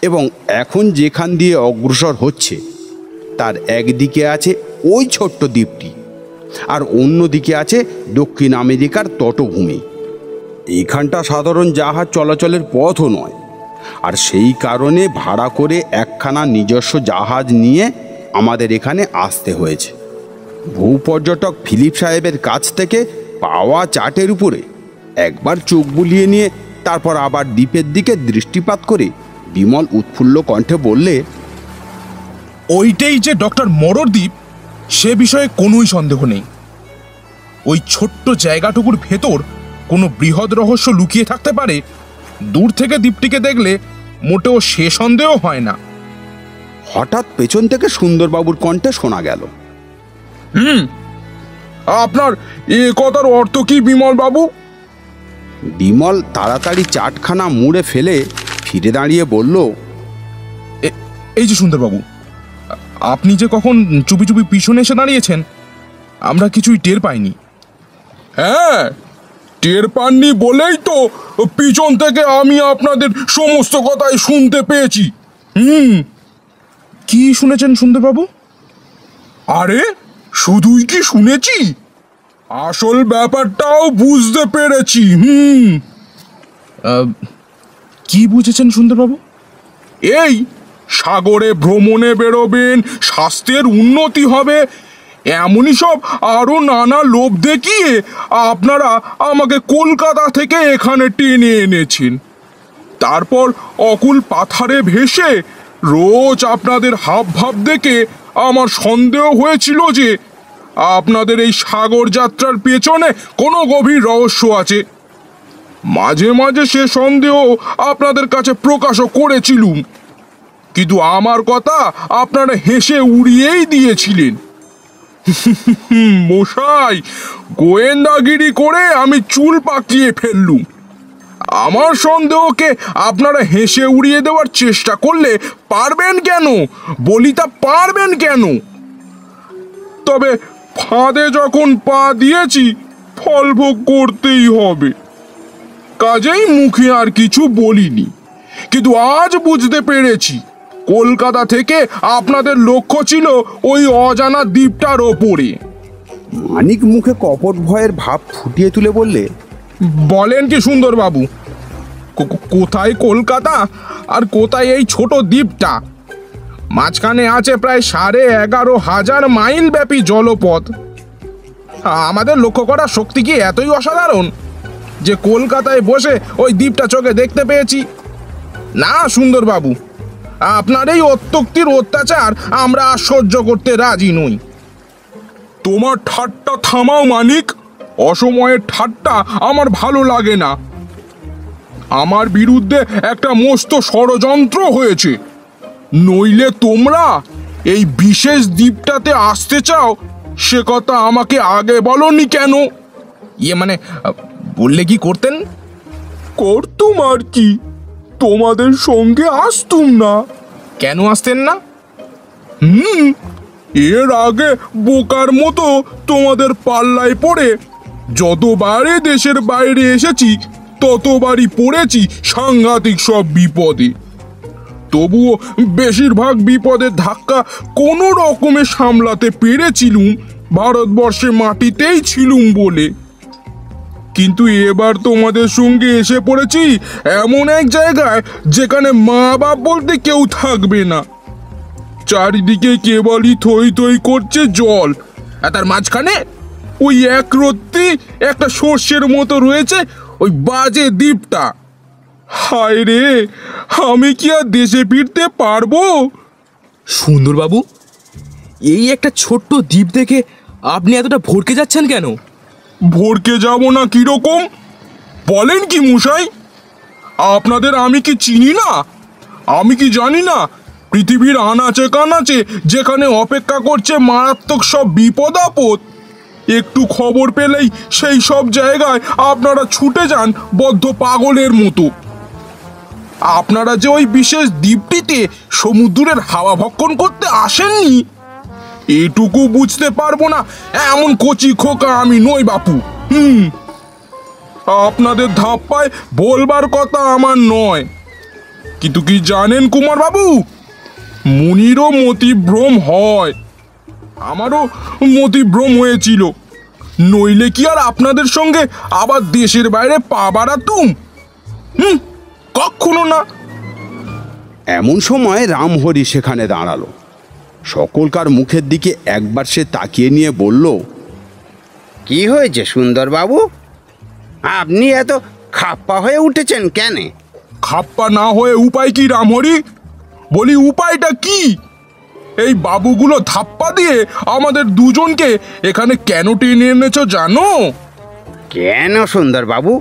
এবং এখন যেখান দিয়ে অগ্রসর হচ্ছে তার একদিকে আছে ওই ছোট্ট দ্বীপটি, আর অন্যদিকে আছে দক্ষিণ আমেরিকার তটভূমি। এইখানটা সাধারণ জাহাজ চলাচলের পথও নয়, আর সেই কারণে ভাড়া করে একখানা নিজস্ব জাহাজ নিয়ে আমাদের এখানে আসতে হয়েছে। ভূপর্যটক ফিলিপ সাহেবের কাছ থেকে পাওয়া চার্টের উপরে একবার চোখ বুলিয়ে নিয়ে তারপর আবার দ্বীপের দিকে দৃষ্টিপাত করে বিমল উৎফুল্ল কণ্ঠে বললে, ওইটাই যে ডক্টর মরর দ্বীপ, সে বিষয়ে কোনোই সন্দেহ নেই। ওই ছোট্ট জায়গাটুকুর ভেতর কোনো বৃহৎ রহস্য লুকিয়ে থাকতে পারে, দূর থেকে দ্বীপটিকে দেখলে মোটেও সে সন্দেহ হয় না। হঠাৎ পেছন থেকে সুন্দরবাবুর কণ্ঠে শোনা গেল, আপনার এ কথার অর্থ কি বিমল বাবু? বিমল তাড়াতাড়ি চাটখানা মুড়ে ফেলে ফিরে দাঁড়িয়ে বলল, এই যে সুন্দরবাবু, আপনি যে কখন চুপি চুপি পিছনে এসে দাঁড়িয়েছেন, আমরা কিছুই টের পাইনি। হ্যাঁ, টের পাননি বলেই তো পিছন থেকে আমি আপনাদের সমস্ত কথাই শুনতে পেয়েছি। কি শুনেছেন সুন্দরবাবু? আরে শুধুই কি শুনেছি, আসল ব্যাপারটাও বুঝতে পেরেছি। কি বুঝেছেন সুন্দরবাবু? এই সাগরে ভ্রমণে বেরোবেন, স্বাস্থ্যের উন্নতি হবে, এমনই সব আরো নানা লোভ দেখিয়ে আপনারা আমাকে কলকাতা থেকে এখানে টেনে এনেছেন। তারপর অকুল পাথারে ভেসে রোজ আপনাদের হাব ভাব দেখে আমার সন্দেহ হয়েছিল যে আপনাদের এই সাগর যাত্রার পেছনে কোনো গভীর রহস্য আছে। মাঝে মাঝে সে সন্দেহ আপনাদের কাছে প্রকাশও করেছিলুম, কিন্তু আমার কথা আপনারা হেসে উড়িয়েই দিয়েছিলেন। মশাই, গোয়েন্দাগিরি করে আমি চুল পাকিয়ে ফেললুম। আমার সন্দেহকে আপনারা হেসে উড়িয়ে দেওয়ার চেষ্টা করলে পারবেন কেন বলি, তা পারবেন কেন? তবে ফাঁদে যখন পা দিয়েছি ফল ভোগ করতেই হবে, কাজেই মুখে আর কিছু বলিনি। কিন্তু আজ বুঝতে পেরেছি কলকাতা থেকে আপনাদের লক্ষ্য ছিল ওই অজানা দ্বীপটার ওপরে। মানিক মুখে কপট ভয়ের ভাব ফুটিয়ে তুলে বললে, বলেন কি সুন্দরবাবু, কোথায় কলকাতা আর কোথায় এই ছোট দ্বীপটা? মাঝখানে আছে প্রায় 11,500 মাইল ব্যাপী জলপথ। আমাদের লক্ষ্য করার শক্তি কি এতই অসাধারণ যে কলকাতায় বসে ওই দ্বীপটা চোখে দেখতে পেয়েছি? না সুন্দরবাবু, আপনার এই অত্যুক্তির অত্যাচার আমরা আর সহ্য করতে রাজি নই। তোমার ঠাট্টা থামাও মানিক, অসময়ের ঠাট্টা আমার ভালো লাগে না। আমার বিরুদ্ধে একটা মস্ত ষড়যন্ত্র হয়েছে, নইলে তোমরা এই বিশেষ দ্বীপটাতে আসতে চাও সে কথা আমাকে আগে বলনি কেন? মানে বললে কি করতেন? করতুম আর কি, তোমাদের সঙ্গে আসতুম না। কেন আসতেন না? এর আগে বোকার মতো তোমাদের পাল্লায় পড়ে যতবারই দেশের বাইরে এসেছি ততবারই পড়েছি সাংঘাতিক সব বিপদে। তবুও বেশিরভাগ বিপদের ধাক্কা কোনো রকমে সামলাতে পেরেছিলুম, ভারতবর্ষে মাটিতেই ছিলুম বলে। কিন্তু এবার তোমাদের সঙ্গে এসে পড়েছি এমন এক জায়গায় যেখানে মা বাপ বলতে কেউ থাকবে না। চারিদিকে কেবলই থই থই করছে জল, আর তার মাঝখানে ওই এক রত্তি একটা সর্ষের মতো রয়েছে ওই বাজে দ্বীপটা। হায় রে, আমি কি আর দেশে ফিরতে পারবো? সুন্দরবাবু, এই একটা ছোট্ট দ্বীপ দেখে আপনি এতটা ভড়কে যাচ্ছেন কেন? ভরকে যাব না কিরকম বলেন কি মশাই? আপনাদের আমি কি চিনি না? আমি কি জানি না পৃথিবীর আনাচে কানাচে যেখানে অপেক্ষা করছে মারাত্মক সব বিপদ আপদ, একটু খবর পেলেই সেই সব জায়গায় আপনারা ছুটে যান বদ্ধ পাগলের মতো। আপনারা যে ওই বিশেষ দ্বীপটিতে সমুদ্রের হাওয়া ভক্ষণ করতে আসেননি এটুকু বুঝতে পারবো না এমন কচি খোকা আমি নই বাপু। আপনাদের ধাপ্পায় বলবার কথা আমার নয়, কিন্তু কি জানেন কুমার বাবু, মুনিরও মতিভ্রম হয়, আমারও মতিভ্রম হয়েছিল, নইলে কি আর আপনাদের সঙ্গে আবার দেশের বাইরে পা বাড়াতুম? কখনো না। এমন সময় রামহরি সেখানে দাঁড়ালো। সকলকার মুখের দিকে একবার সে তাকিয়ে নিয়ে বলল, কি হয়েছে সুন্দরবাবু? আপনি এত খাপ্পা হয়ে উঠেছেন কেন? খাপ্পা না হয়ে উপায় কি রামহরি? বলি উপায়টা কি? এই বাবুগুলো ধাপ্পা দিয়ে আমাদের দুজনকে এখানে কেন টেনে এনেছ জানো? কেন সুন্দরবাবু?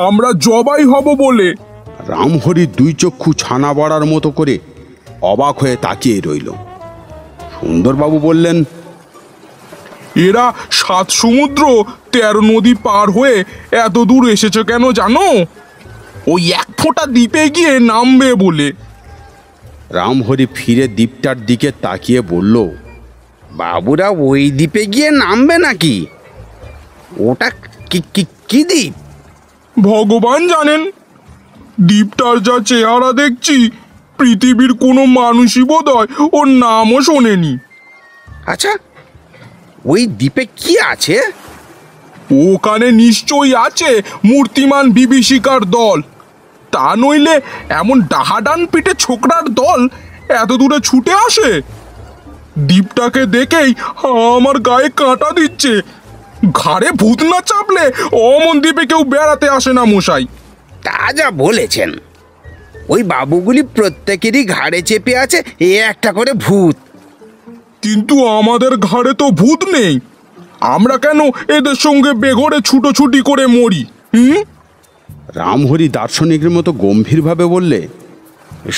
আমরা জবাই হব বলে। রামহরির দুই চক্ষু ছানা বড়ার মতো করে অবাক হয়ে তাকিয়ে রইল। সুন্দরবাবু বললেন, এরা 7 সমুদ্র 13 নদী পার হয়ে এত দূর এসেছে কেন জানো? ওই এক ফোঁটা দ্বীপে গিয়ে নামবে বলে। রামহরি ফিরে দ্বীপটার দিকে তাকিয়ে বলল, বাবুরা ওই দ্বীপে গিয়ে নামবে নাকি? ওটা কি দ্বীপ? ভগবান জানেন। দ্বীপটার যা চেহারা দেখছি পৃথিবীর কোনো মানুষই বোধহয় ওর নামও শোনেনি। আচ্ছা, ওই দ্বীপে কি আছে? ওখানে নিশ্চয়ই আছে মূর্তিমান বিভীষিকার দল, তা নইলে এমন ডাহাডান পিঠে ছোকরার দল এত দূরে ছুটে আসে? দ্বীপটাকে দেখেই আমার গায়ে কাঁটা দিচ্ছে। ঘাড়ে ভূত না চাপলে অমন দ্বীপে কেউ বেড়াতে আসে না মশাই। তা যা বলেছেন, ওই বাবুগুলি প্রত্যেকেরই ঘাড়ে চেপে আছে একটা করে ভূত। কিন্তু আমাদের ঘাড়ে তো ভূত নেই, আমরা কেন এদের সঙ্গে বেঘরে ছুটোছুটি করে মরি? রামহরি দার্শনিকের মতো গম্ভীরভাবে বললে,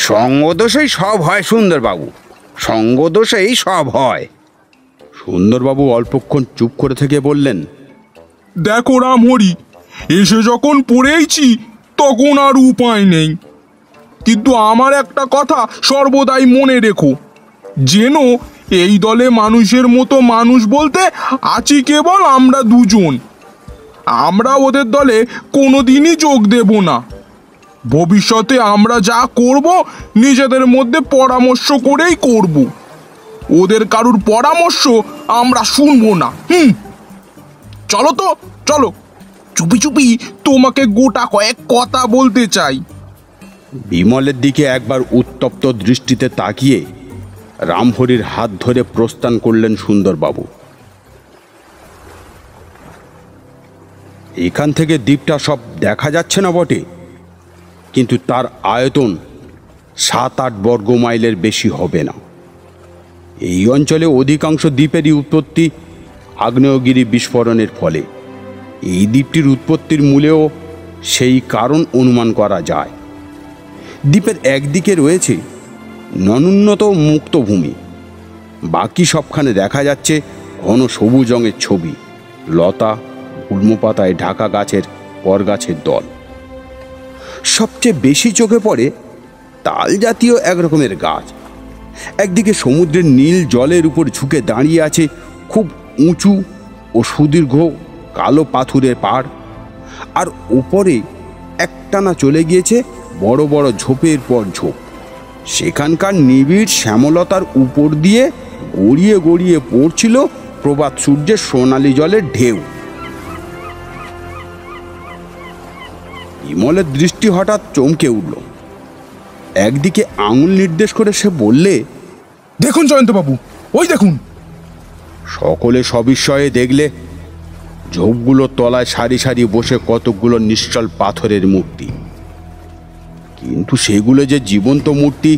সঙ্গদোষেই সব হয় সুন্দরবাবু, সঙ্গদোষেই সব হয়। সুন্দরবাবু অল্পক্ষণ চুপ করে থেকে বললেন, দেখো রামহরি, এসে যখন পড়েইছি তখন আর উপায় নেই, কিন্তু আমার একটা কথা সর্বদাই মনে রেখো, যেন এই দলে মানুষের মতো মানুষ বলতে আছি কেবল আমরা দুজন। আমরা ওদের দলে কোনোদিনই যোগ দেব না। ভবিষ্যতে আমরা যা করব নিজেদের মধ্যে পরামর্শ করেই করব, ওদের কারুর পরামর্শ আমরা শুনবো না। চলো তো, চলো, চুপি চুপি তোমাকে গোটা কয়েক কথা বলতে চাই। বিমলের দিকে একবার উত্তপ্ত দৃষ্টিতে তাকিয়ে রামহরির হাত ধরে প্রস্থান করলেন সুন্দরবাবু। এখান থেকে দ্বীপটা সব দেখা যাচ্ছে না বটে, কিন্তু তার আয়তন 7-8 বর্গ মাইলের বেশি হবে না। এই অঞ্চলে অধিকাংশ দ্বীপেরই উৎপত্তি আগ্নেয়গিরি বিস্ফোরণের ফলে। এই দ্বীপটির উৎপত্তির মূলেও সেই কারণ অনুমান করা যায়। দ্বীপের একদিকে রয়েছে ননুন্নত মুক্ত ভূমি, বাকি সবখানে দেখা যাচ্ছে ঘন সবুজ রঙের ছবি, লতা গুল্ম পাতায় ঢাকা গাছের পরগাছের দল। সবচেয়ে বেশি চোখে পড়ে তাল জাতীয় এক রকমের গাছ। একদিকে সমুদ্রের নীল জলের উপর ঝুঁকে দাঁড়িয়ে আছে খুব উঁচু ও সুদীর্ঘ কালো পাথুরের পাড়, আর উপরে একটানা চলে গিয়েছে বড় বড় ঝোপের পর ঝোপ। সেখানকার নিবিড় শ্যামলতার উপর দিয়ে গড়িয়ে গড়িয়ে পড়ছিল প্রভাত সূর্যের সোনালি জলের ঢেউ। বিমলের দৃষ্টি হঠাৎ চমকে উঠল। একদিকে আঙুল নির্দেশ করে সে বললে, দেখুন জয়ন্তবাবু, ওই দেখুন। সকলে সবিস্ময়ে দেখলে ঝোপগুলোর তলায় সারি সারি বসে কতকগুলো নিশ্চল পাথরের মূর্তি। কিন্তু সেগুলো যে জীবন্ত মূর্তি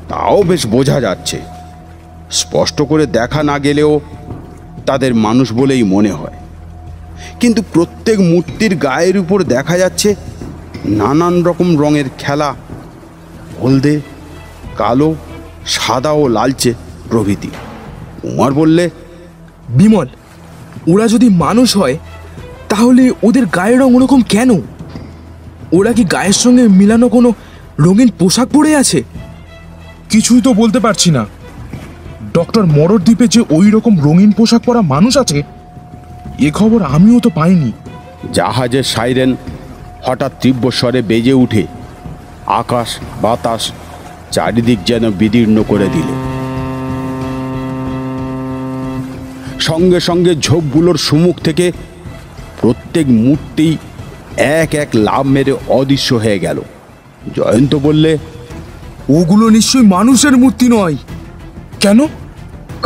তাও বেশ বোঝা যাচ্ছে। স্পষ্ট করে দেখা না গেলেও তাদের মানুষ বলেই মনে হয়। কিন্তু প্রত্যেক মূর্তির গায়ের উপর দেখা যাচ্ছে নানান রকম রঙের খেলা, হলদে, কালো, সাদা ও লালচে প্রভৃতি। কুমার বললে, বিমল, ওরা যদি মানুষ হয় তাহলে ওদের গায়ের রং ওরকম কেন? ওরা কি গায়ের সঙ্গে মিলানো কোনো রঙিন পোশাক পরে আছে? কিছুই তো বলতে পারছি না। ডক্টর মরর দ্বীপে যে ওই রকম রঙিন পোশাক পরা মানুষ আছে এ খবর আমিও তো পাইনি। জাহাজের সাইরেন হঠাৎ তীব্র স্বরে বেজে উঠে আকাশ বাতাস চারিদিক যেন বিদীর্ণ করে দিল। সঙ্গে সঙ্গে ঝোপগুলোর সম্মুখ থেকে প্রত্যেক মূর্তি এক এক লাভ মেরে অদৃশ্য হয়ে গেল। জয়ন্ত বললে, ওগুলো নিশ্চয়ই মানুষের মূর্তি নয়। কেন?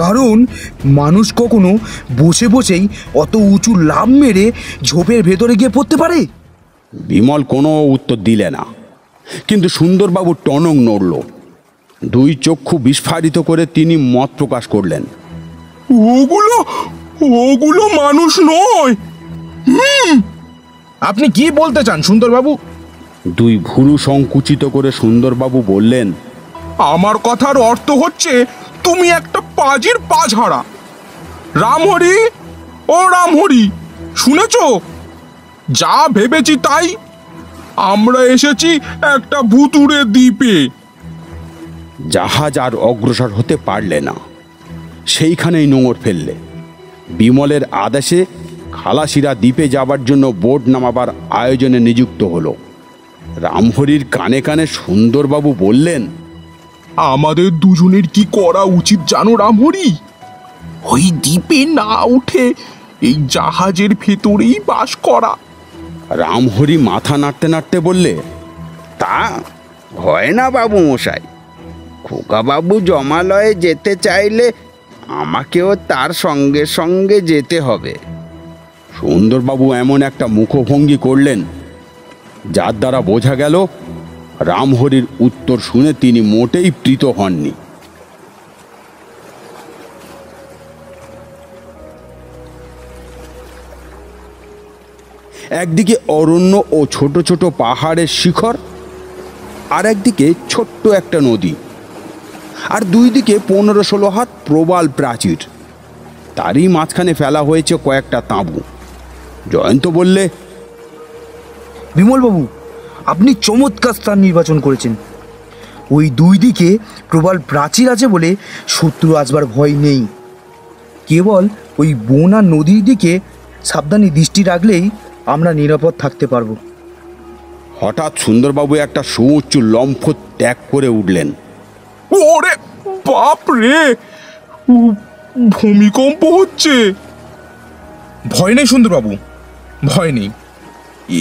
কারণ মানুষ কখনো বসে বসেই অত উঁচু লাফ মেরে ঝোপের ভেতরে গিয়ে পড়তে পারে? বিমল কোনো উত্তর দিলে না, কিন্তু সুন্দরবাবু টনক নড়ল। দুই চক্ষু বিস্ফারিত করে তিনি মত প্রকাশ করলেন, ওগুলো ওগুলো মানুষ নয়। আপনি কি বলতে চান সুন্দরবাবু? দুই ভুরু সংকুচিত করে সুন্দরবাবু বললেন, আমার কথার অর্থ হচ্ছে তুমি একটা পাজির পা ঝাড়া। রামহরি, ও রামহরি, শুনেছ? যা ভেবেছি তাই। আমরা এসেছি একটা ভুতুড়ে দ্বীপে। জাহাজ আর অগ্রসর হতে পারলে না, সেইখানেই নোঙর ফেললে। বিমলের আদেশে খালাসিরা দ্বীপে যাবার জন্য বোট নামাবার আয়োজনে নিযুক্ত হলো। রামহরির কানে কানে সুন্দরবাবু বললেন, আমাদের দুজনের কি করা উচিত জানো রামহরি? ওই দ্বীপে না উঠে এই জাহাজের ভেতরেই বাস করা। রামহরি মাথা নাড়তে নাড়তে বললে, তা হয় না বাবু মশাই। খোকাবাবু জমালয়ে যেতে চাইলে আমাকেও তার সঙ্গে সঙ্গে যেতে হবে। সুন্দরবাবু এমন একটা মুখভঙ্গি করলেন যার দ্বারা বোঝা গেল রামহরির উত্তর শুনে তিনি মোটেই প্রীত হননি। একদিকে অরণ্য ও ছোট ছোট পাহাড়ের শিখর, আর একদিকে ছোট্ট একটা নদী, আর দুই দিকে 15-16 হাত প্রবাল প্রাচীর। তারই মাঝখানে ফেলা হয়েছে কয়েকটা তাঁবু। জয়ন্ত বললে, বিমলবাবু, আপনি চমৎকার স্থান নির্বাচন করেছেন। ওই দুই দিকে প্রবল প্রাচীর আছে বলে শত্রু আসবার ভয় নেই। কেবল ওই বন আর নদীর দিকে সাবধানে দৃষ্টি রাখলেই আমরা নিরাপদ থাকতে পারবো। হঠাৎ সুন্দরবাবু একটা সুউচ্চ লম্ফ ত্যাগ করে উঠলেন। ওরে বাপ রে, ভূমিকম্প হচ্ছে। ভয় নেই সুন্দরবাবু, ভয় নেই।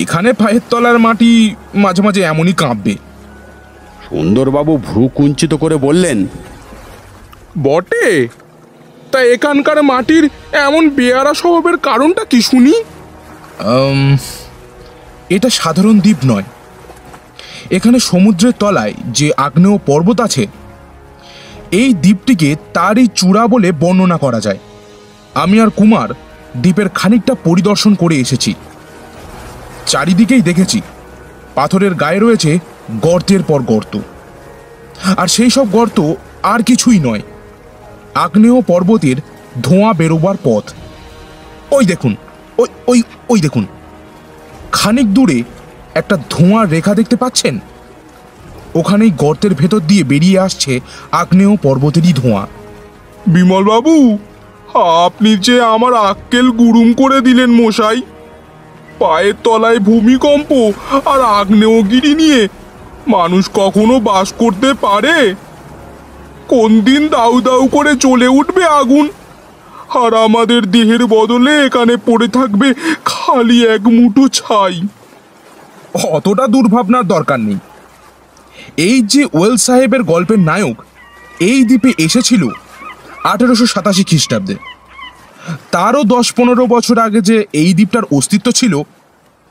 এখানে পায়ের তলার মাটি মাঝে মাঝে এমনই কাঁপবে। সুন্দরবাবু ভ্রু কুঞ্চিত করে বললেন, বটে? তা এখানকার মাটির এমন বেয়ারা স্বভাবের কারণটা কি শুনি? এটা সাধারণ দ্বীপ নয়। এখানে সমুদ্রের তলায় যে আগ্নেয় পর্বত আছে, এই দ্বীপটিকে তারই চূড়া বলে বর্ণনা করা যায়। আমি আর কুমার দ্বীপের খানিকটা পরিদর্শন করে এসেছি। চারিদিকেই দেখেছি পাথরের গায়ে রয়েছে গর্তের পর গর্ত, আর সেই সব গর্ত আর কিছুই নয়, আগ্নেয় পর্বতের ধোঁয়া বেরোবার পথ। ওই দেখুন, ওই ওই ওই দেখুন, খানিক দূরে একটা ধোঁয়ার রেখা দেখতে পাচ্ছেন? ওখানেই গর্তের ভেতর দিয়ে বেরিয়ে আসছে আগ্নেয় পর্বতেরই ধোঁয়া। বিমল বাবু, আপনি যে আমার আক্কেল গুরুম করে দিলেন মশাই। পায়ের তলায় ভূমিকম্প আর আগ্নেয়গিরি নিয়ে মানুষ কখনো বাস করতে পারে? কোন দিন দাউ দাউ করে জ্বলে উঠবে আগুন, আর আমাদের দেহের বদলে এখানে পড়ে থাকবে খালি এক মুঠো ছাই। অতটা দুর্ভাবনার দরকার নেই। এই যে ওয়েল সাহেবের গল্পের নায়ক এই দ্বীপে এসেছিল 1887 খ্রিস্টাব্দে, তারও 10-15 বছর আগে যে এই দ্বীপটার অস্তিত্ব ছিল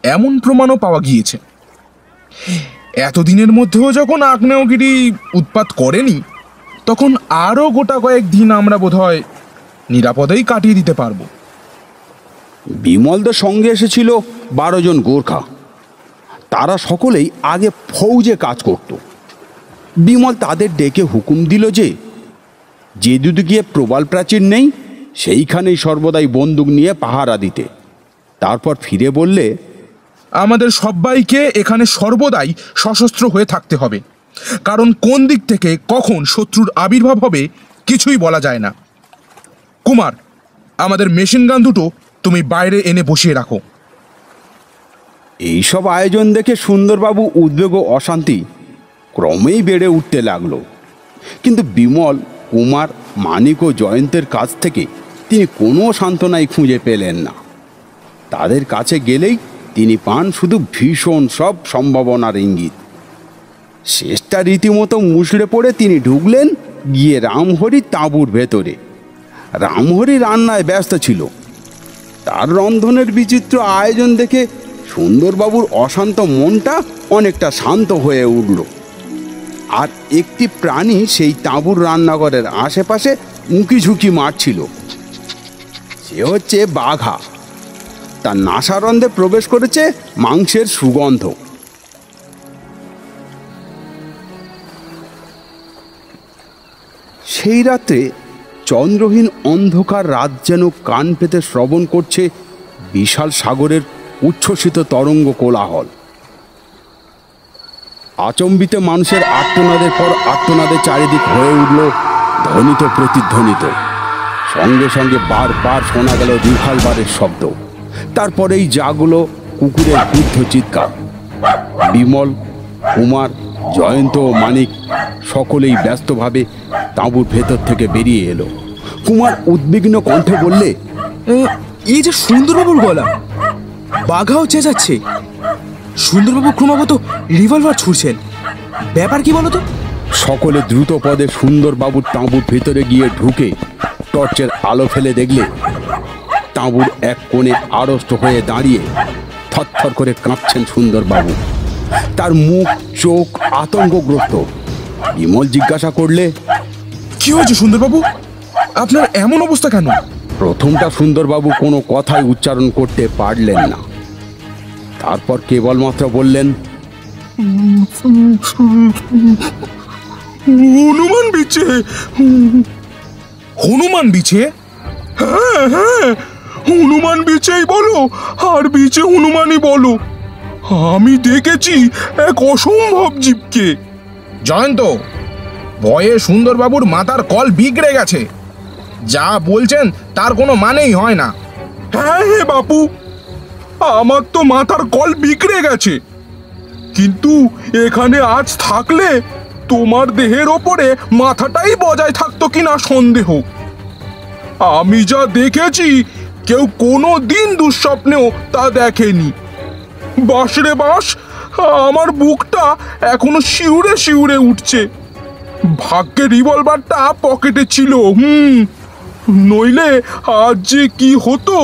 এমন প্রমাণও পাওয়া গিয়েছে। এতদিনের মধ্যেও যখন আগ্নেয়গিরি উৎপাত করেনি, তখন আরও গোটা কয়েক দিন আমরা বোধহয় নিরাপদেই কাটিয়ে দিতে পারবো। বিমলদের সঙ্গে এসেছিল 12 জন গোর্খা। তারা সকলেই আগে ফৌজে কাজ করত। বিমল তাদের ডেকে হুকুম দিল যে দুদিকে প্রবাল প্রাচীর নেই সেইখানেই সর্বদাই বন্দুক নিয়ে পাহারা দিতে। তারপর ফিরে বললে, আমাদের সবাইকে এখানে সর্বদাই সশস্ত্র হয়ে থাকতে হবে, কারণ কোন দিক থেকে কখন শত্রুর আবির্ভাব হবে কিছুই বলা যায় না। কুমার, আমাদের মেশিন গান দুটো তুমি বাইরে এনে বসিয়ে রাখো। এইসব আয়োজন দেখে সুন্দরবাবু উদ্বেগ ও অশান্তি ক্রমেই বেড়ে উঠতে লাগলো। কিন্তু বিমল, কুমার, মানিক ও জয়ন্তের কাছ থেকে তিনি কোনো সান্ত্বনাই খুঁজে পেলেন না। তাদের কাছে গেলেই তিনি পান শুধু ভীষণ সব সম্ভাবনার ইঙ্গিত। শেষটা রীতিমতো মুষড়ে পড়ে তিনি ঢুকলেন গিয়ে রামহরি তাঁবুর ভেতরে। রামহরি রান্নায় ব্যস্ত ছিল। তার রন্ধনের বিচিত্র আয়োজন দেখে সুন্দরবাবুর অশান্ত মনটা অনেকটা শান্ত হয়ে উঠল। আর একটি প্রাণী সেই তাঁবুর রান্নাঘরের আশেপাশে উঁকি ঝুঁকি মারছিল। সে হচ্ছে বাঘা। তার নাসারন্ধে প্রবেশ করেছে মাংসের সুগন্ধ। সেই রাত্রে চন্দ্রহীন অন্ধকার রাত যেন কান পেতে শ্রবণ করছে বিশাল সাগরের উচ্ছ্বসিত তরঙ্গ কোলাহল। আচম্বিতে মানুষের আর্তনাদের পর আর্তনাদের চারিদিক হয়ে উঠল ধ্বনিত প্রতিধ্বনিত। সঙ্গে সঙ্গে বারবার শোনা গেল রিভলভারের শব্দ। তারপরেই জাগলো কুকুরের ক্রুদ্ধ চিৎকার। বিমল, কুমার, জয়ন্ত ও মানিক সকলেই ব্যস্তভাবে তাঁবুর ভেতর থেকে বেরিয়ে এলো। কুমার উদ্বিগ্ন কণ্ঠে বললে, এই যে সুন্দরবাবুর গলা, বাঘাও চেঁচাচ্ছে, সুন্দরবাবু ক্রমাগত রিভলভার ছুড়ছেন, ব্যাপার কি বলতো? সকলে দ্রুত পদে সুন্দরবাবুর তাঁবুর ভেতরে গিয়ে ঢুকে টর্চের আলো ফেলে দেখলে তাঁবুর এক কোণে আড়ষ্ট হয়ে দাঁড়িয়ে থরথর করে কাঁপছেন সুন্দরবাবু। তার মুখ চোখ আতঙ্কগ্রস্ত। বিমল জিজ্ঞাসা করলে, কি হয়েছে সুন্দরবাবু, আপনার এমন অবস্থা কেন? প্রথমটা সুন্দরবাবু কোনো কথাই উচ্চারণ করতে পারলেন না। তারপর কেবলমাত্র বললেন, হনুমান বিছে। হনুমান বিছে? হ্যাঁ হ্যাঁ, হনুমান বিছেই বলো আর বিছে হনুমানই বলো, আমি দেখেছি এক অসম্ভব জীবকে। জয়ন্ত, ভয়ে সুন্দরবাবুর মাথার কল বিগড়ে গেছে। যা বলছেন তার কোনো মানেই হয় না। হ্যাঁ হে বাপু, আমার তো মাথার কল বিগড়ে গেছে, কিন্তু এখানে আজ থাকলে তোমার দেহের ওপরে মাথাটাই বজায় থাকতো কিনা সন্দেহ। আমি যা দেখেছি কেউ কোনো দিন দুঃস্বপ্নেও তা দেখেনি। বাস রে বাস, আমার বুকটা এখনো শিউরে শিউরে উঠছে। ভাগ্যে রিভলভারটা পকেটে ছিল, নইলে আজ যে কি হতো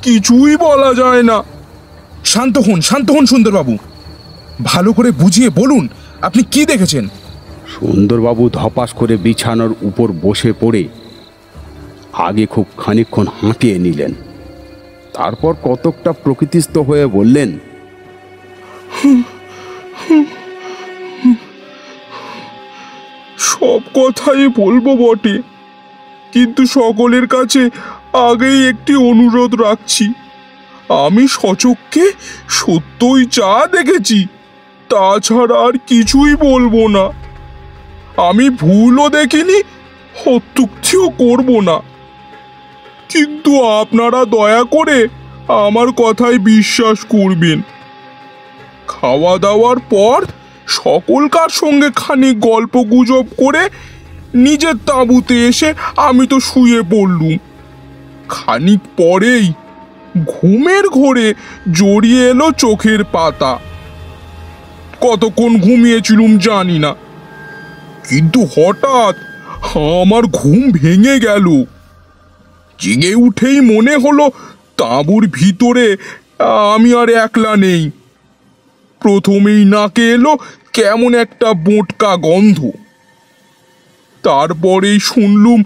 কিছুই বলা যায় না। শান্ত হন সুন্দরবাবু, ভালো করে বুঝিয়ে বলুন আপনি কি দেখেছেন। সুন্দরবাবু ধপাস করে বিছানার উপর বসে পড়ে আগে খুব খানিকক্ষণ হাঁটিয়ে নিলেন। তারপর কতকটা প্রকৃতিস্থ হয়ে বললেন, সব কথাই বলবো বটে, কিন্তু সকলের কাছে আগেই একটি অনুরোধ রাখছি। আমি সচক্ষে সত্যই যা দেখেছি তাছাড়া আর কিছুই বলবো না। আমি ভুলও দেখিনি, অত্যুক্তিও করব না। কিন্তু আপনারা দয়া করে আমার কথায় বিশ্বাস করবেন। খাওয়া দাওয়ার পর সকলকার সঙ্গে খানিক গল্প গুজব করে নিজের তাঁবুতে এসে আমি তো শুয়ে পড়লুম। খানিক পরেই ঘুমের ঘোরে জড়িয়ে এলো চোখের পাতা। কতক্ষণ ঘুমিয়েছিলুম জানি না, কিন্তু হঠাৎ আমার ঘুম ভেঙে গেল। জেগে উঠেই মনে হলো তাঁবুর ভিতরে আমি আর একলা নেই। প্রথমেই নাকে এলো কেমন একটা বোঁটকা গন্ধ। তারপরেই শুনলুম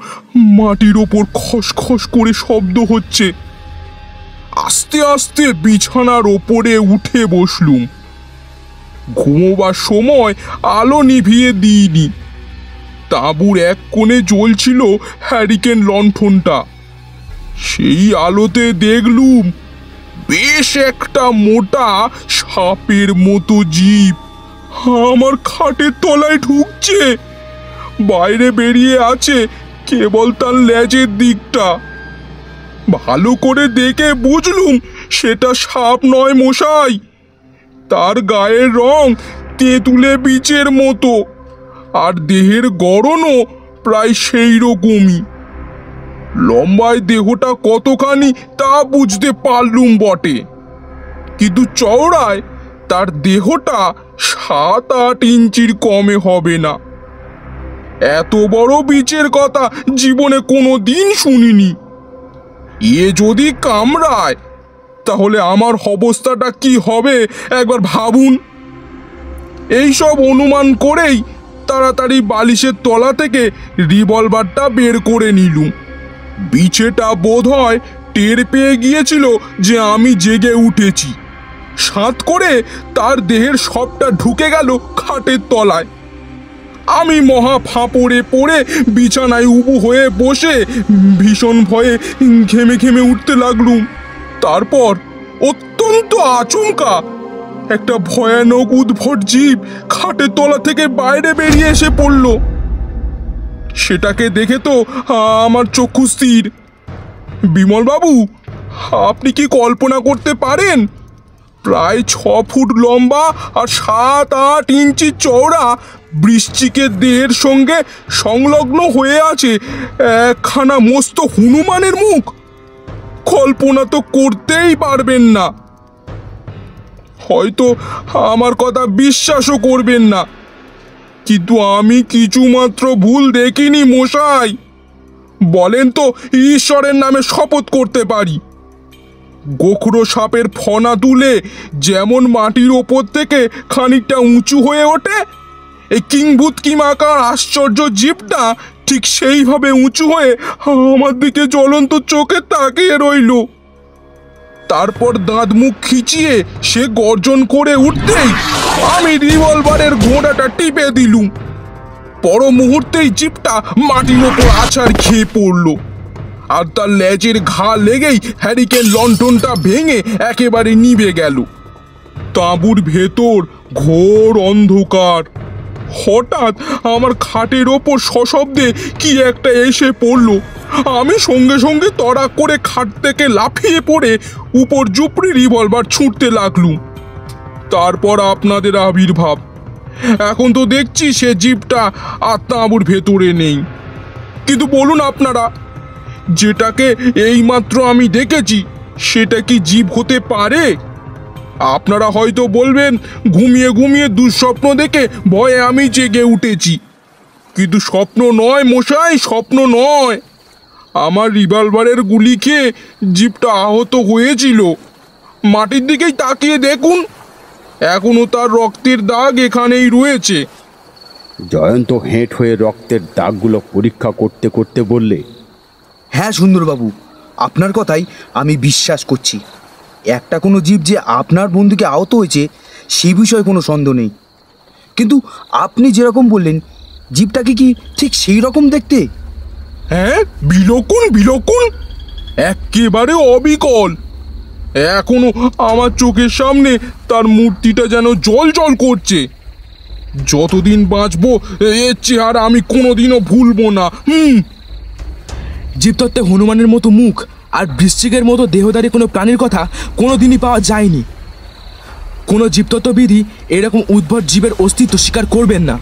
মাটির ওপর খসখস করে শব্দ হচ্ছে। আস্তে আস্তে বিছানার ওপরে উঠে বসলুম। ঘুমোবার সময় আলো নিভিয়ে দিইনি। তাঁবুর এক কোণে জ্বলছিল হ্যারিকেন লণ্ঠনটা। সেই আলোতে দেখলুম বেশ একটা মোটা সাপের মতো জীব আমার খাটের তলায় ঢুকছে। বাইরে বেরিয়ে আছে কেবল তার লেজের দিকটা। ভালো করে দেখে বুঝলুম সেটা সাপ নয় মশাই। তার গায়ের রং তেঁতুলে বীচের মতো, আর দেহের গড়নও প্রায় সেই রকমই। লম্বায় দেহটা কতখানি তা বুঝতে পারলুম বটে, কিন্তু চওড়ায় তার দেহটা 7-8 ইঞ্চির কমে হবে না। এত বড় বীচের কথা জীবনে কোনো দিন শুনিনি। এ যদি কামড়ায় তাহলে আমার অবস্থাটা কি হবে একবার ভাবুন। এইসব অনুমান করেই তাড়াতাড়ি বালিশের তলা থেকে রিভলভারটা বের করে নিলুম। বিছেটা বোধ হয় টের পেয়ে গিয়েছিল যে আমি জেগে উঠেছি। সাঁত করে তার দেহের সবটা ঢুকে গেল খাটের তলায়। আমি মহা ফাঁপড়ে পড়ে বিছানায় উবু হয়ে বসে ভীষণ ভয়ে ঘেমে ঘেমে উঠতে লাগলুম। তারপর অত্যন্ত আচমকা একটা ভয়ানক উদ্ভট জীব খাটের তলা থেকে বাইরে বেরিয়ে এসে পড়ল। সেটাকে দেখে তো আমার চক্ষু স্থির। বিমলবাবু, আপনি কি কল্পনা করতে পারেন প্রায় 6 ফুট লম্বা আর 7-8 ইঞ্চি চওড়া বৃশ্চিকের দেহের সঙ্গে সংলগ্ন হয়ে আছে একখানা মস্ত হনুমানের মুখ? কল্পনা তো করতেই পারবেন না। হয়তো আমার কথা বিশ্বাসও করবেন না, কিন্তু আমি কিছুমাত্র ভুল দেখিনি মশাই। বলেন তো ঈশ্বরের নামে শপথ করতে পারি, গোখরো সাপের ফনা তুলে যেমন মাটির ওপর থেকে খানিকটা উঁচু হয়ে ওঠে, এই কিংভূত কিমাকার আশ্চর্য জীবটা ঠিক সেইভাবে উঁচু হয়ে আমার দিকে জ্বলন্ত চোখে তাকিয়ে রইল। তারপর দাঁত মুখ খিচিয়ে সে গর্জন করে উঠতেই আমি রিভলভারের ঘোড়াটা টিপে দিলুম। পর মুহূর্তেই জিপটা মাটির ওপর আছাড় খেয়ে পড়ল, আর তার লেজের ঘা লেগেই হ্যারিকেন লণ্ঠনটা ভেঙে একেবারে নিভে গেল। তাঁবুর ভেতর ঘোর অন্ধকার। হঠাৎ আমার খাটের ওপর সশব্দে কি একটা এসে পড়ল। আমি সঙ্গে সঙ্গে তড়াক করে খাট থেকে লাফিয়ে পড়ে উপর জুপড়ি রিভলভার ছুঁড়তে লাগলুম। তারপর আপনাদের আবির্ভাব। এখন তো দেখছি সে জিপটা আর তাঁবুর ভেতরে নেই। কিন্তু বলুন আপনারা, যেটাকে এইমাত্র আমি দেখেছি সেটা কি জীব হতে পারে? আপনারা হয়তো বলবেন ঘুমিয়ে ঘুমিয়ে দুঃস্বপ্ন দেখে ভয়ে আমি জেগে উঠেছি, কিন্তু স্বপ্ন নয় মশাই, স্বপ্ন নয়। আমার রিভলভারের গুলি খেয়ে জিপটা আহত হয়েছিল। মাটির দিকেই তাকিয়ে দেখুন, এখনো তার রক্তের দাগ এখানেই রয়েছে। জয়ন্ত হেঁট হয়ে রক্তের দাগগুলো পরীক্ষা করতে করতে বললে, হ্যাঁ সুন্দরবাবু, আপনার কথাই আমি বিশ্বাস করছি। একটা কোনো জীব যে আপনার বন্ধুকে আহত হয়েছে সেই বিষয়ে কোনো সন্দেহ নেই। কিন্তু আপনি যেরকম বললেন, জীবটাকে কি ঠিক সেই রকম দেখতে? হ্যাঁ, বিলকুল বিলকুল, একেবারে অবিকল। এখনো আমার চোখের সামনে তার মূর্তিটা যেন জল জল করছে। যতদিন বাঁচবো এর চেহারা আমি কোনোদিনও ভুলবো না। জীবতত্ত্বে হনুমানের মতো মুখ আর বৃশ্চিকের মতো দেহধারী কোনো প্রাণীর কথা কোনোদিনই পাওয়া যায়নি। কোনো জীবতত্ত্ববিধি এরকম উদ্ভট জীবের অস্তিত্ব স্বীকার করবেন না।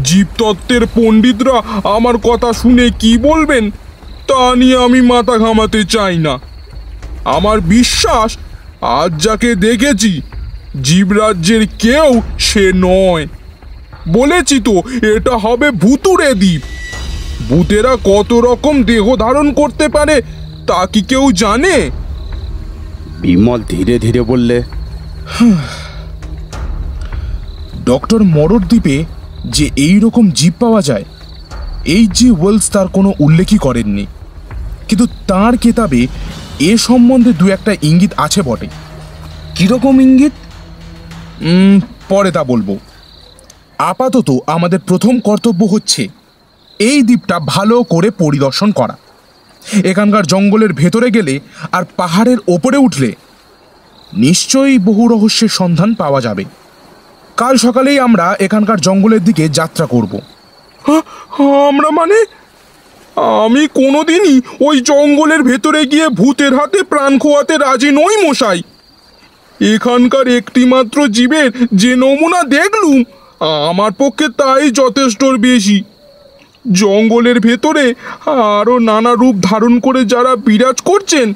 জীবতত্ত্বের পণ্ডিতরা আমার কথা শুনে কি বলবেন তা নিয়ে আমি মাথা ঘামাতে চাই না। আমার বিশ্বাস আজ যাকে দেখেছি জীবরাজ্যের কেউ সে নয়। বলেছি তো এটা হবে ভুতুড়ে দ্বীপ। ভূতেরা কত রকম দেহ ধারণ করতে পারে তা কি কেউ জানে? বিমল ধীরে ধীরে বললে, ডক্টর মরর দ্বীপে যে এই রকম জীব পাওয়া যায় এই জি ওয়েলস তার কোনো উল্লেখই করেননি, কিন্তু তার কেতাবে এ সম্বন্ধে দু একটা ইঙ্গিত আছে বটে। কিরকম ইঙ্গিত? পরে তা বলবো। আপাতত আমাদের প্রথম কর্তব্য হচ্ছে এই দ্বীপটা ভালো করে পরিদর্শন করা। এখানকার জঙ্গলের ভেতরে গেলে আর পাহাড়ের ওপরে উঠলে নিশ্চয়ই বহু রহস্যের সন্ধান পাওয়া যাবে। কাল সকালেই আমরা এখানকার জঙ্গলের দিকে যাত্রা করব। আমরা মানে? আমি কোনোদিনই ওই জঙ্গলের ভেতরে গিয়ে ভূতের হাতে প্রাণ খোয়াতে রাজি নই মশাই। এখানকার একটিমাত্র জীবের যে নমুনা দেখলুম আমার পক্ষে তাই যথেষ্টর বেশি। জঙ্গলের ভেতরে আরও নানা রূপ ধারণ করে যারা বিরাজ করছেন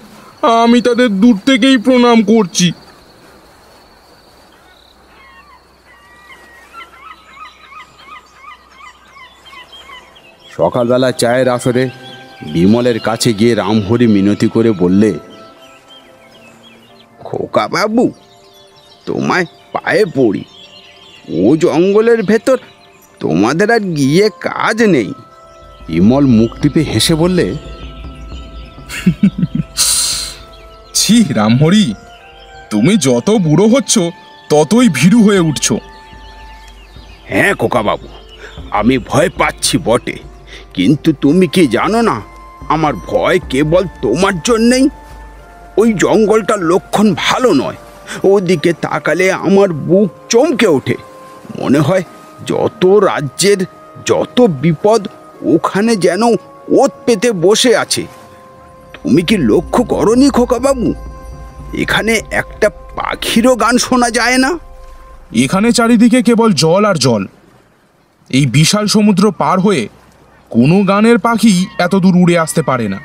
আমি তাদের দূর থেকেই প্রণাম করছি। সকালবেলা চায়ের আসরে বিমলের কাছে গিয়ে রামহরি মিনতি করে বললে, খোকা বাবু, তোমায় পায়ে পড়ি। ও জঙ্গলের ভেতর তোমাদের আর গিয়ে কাজ নেই। বিমল মুখ টিপে হেসে বললে, ছি রামহরি, তুমি যত বুড়ো হচ্ছ ততই ভীরু হয়ে উঠছ। হ্যাঁ খোকা বাবু, আমি ভয় পাচ্ছি বটে, কিন্তু তুমি কি জানো না আমার ভয় কেবল তোমার জন্যেই। ওই জঙ্গলটার লক্ষণ ভালো নয়। ওদিকে তাকালে আমার বুক চমকে ওঠে। মনে হয় যত রাজ্যের যত বিপদ ওখানে যেন ওত পেতে বসে আছে। তুমি কি লক্ষ্য করনি খোকা বাবু, এখানে একটা পাখিরও গান শোনা যায় না? এখানে চারিদিকে কেবল জল আর জল। এই বিশাল সমুদ্র পার হয়ে কোনো গানের পাখি এত দূর উড়ে আসতে পারে না।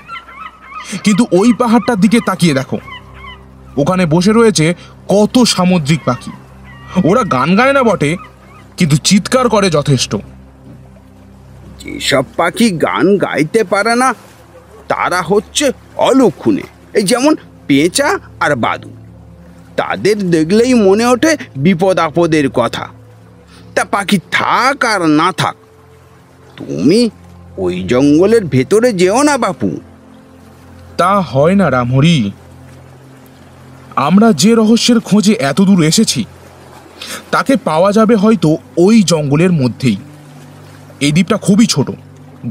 কিন্তু ওই পাহাড়টার দিকে তাকিয়ে দেখো, ওখানে বসে রয়েছে কত সামুদ্রিক পাখি। ওরা গান গায় না বটে, কিন্তু চিৎকার করে যথেষ্ট। যেসব পাখি গান গাইতে পারে না তারা হচ্ছে অলক্ষণে, এই যেমন পেঁচা আর বাদু। তাদের দেখলেই মনে ওঠে বিপদ আপদের কথা। তা পাখি থাক আর না থাক, তুমি ওই জঙ্গলের ভেতরে যেও না বাপু। তা হয় না রামহরি। আমরা যে রহস্যের খোঁজে এত দূর এসেছি তাকে পাওয়া যাবে হয়তো ওই জঙ্গলের মধ্যেই। এই দ্বীপটা খুবই ছোট,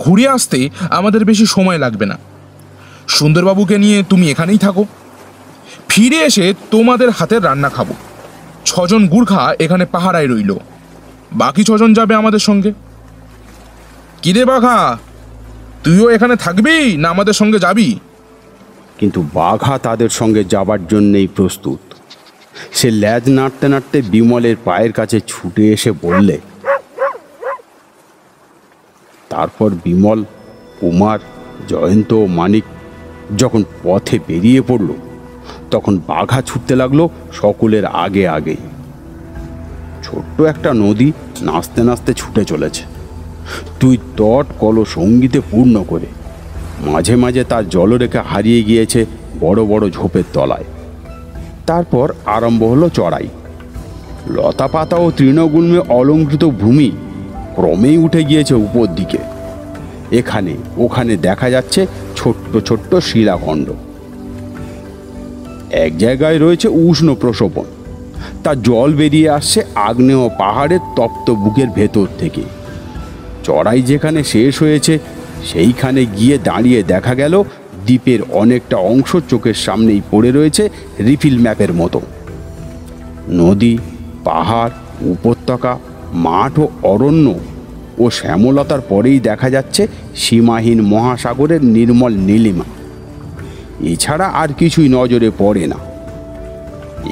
ঘুরে আসতে আমাদের বেশি সময় লাগবে না। সুন্দরবাবুকে নিয়ে তুমি এখানেই থাকো, ফিরে এসে তোমাদের হাতের রান্না খাবো। 6 জন গুর্খা এখানে পাহারায় রইল, বাকি 6 জন যাবে আমাদের সঙ্গে। কিরে বাঘা, তুইও এখানে থাকবি না আমাদের সঙ্গে যাবি? কিন্তু বাঘা তাদের সঙ্গে যাবার জন্যেই প্রস্তুত। সে ল্যাজ নাড়তে নাড়তে বিমলের পায়ের কাছে ছুটে এসে বললে। তারপর বিমল, কুমার, জয়ন্ত ও মানিক যখন পথে বেরিয়ে পড়ল তখন বাঘা ছুটতে লাগলো সকলের আগে আগেই। ছোট্ট একটা নদী নাচতে নাচতে ছুটে চলেছে, দুই তট কল সঙ্গীতে পূর্ণ করে। মাঝে মাঝে তার জলরেখা হারিয়ে গিয়েছে বড় বড় ঝোপের তলায়। তারপর আরম্ভ হলো চড়াই। লতা পাতা ও তৃণগুল্মে অলঙ্কৃত ভূমি ক্রমেই উঠে গিয়েছে উপর দিকে। এখানে ওখানে দেখা যাচ্ছে ছোট্ট ছোট্ট শিলাখণ্ড। এক জায়গায় রয়েছে উষ্ণ প্রসবন, তার জল বেরিয়ে আসছে আগ্নেয় পাহাড়ের তপ্ত বুকের ভেতর থেকে। চড়াই যেখানে শেষ হয়েছে সেইখানে গিয়ে দাঁড়িয়ে দেখা গেল দ্বীপের অনেকটা অংশ চোখের সামনেই পড়ে রয়েছে রিফিল ম্যাপের মতো। নদী, পাহাড়, উপত্যকা, মাঠ ও অরণ্য ও শ্যামলতার পরেই দেখা যাচ্ছে সীমাহীন মহাসাগরের নির্মল নীলিমা। এছাড়া আর কিছুই নজরে পড়ে না।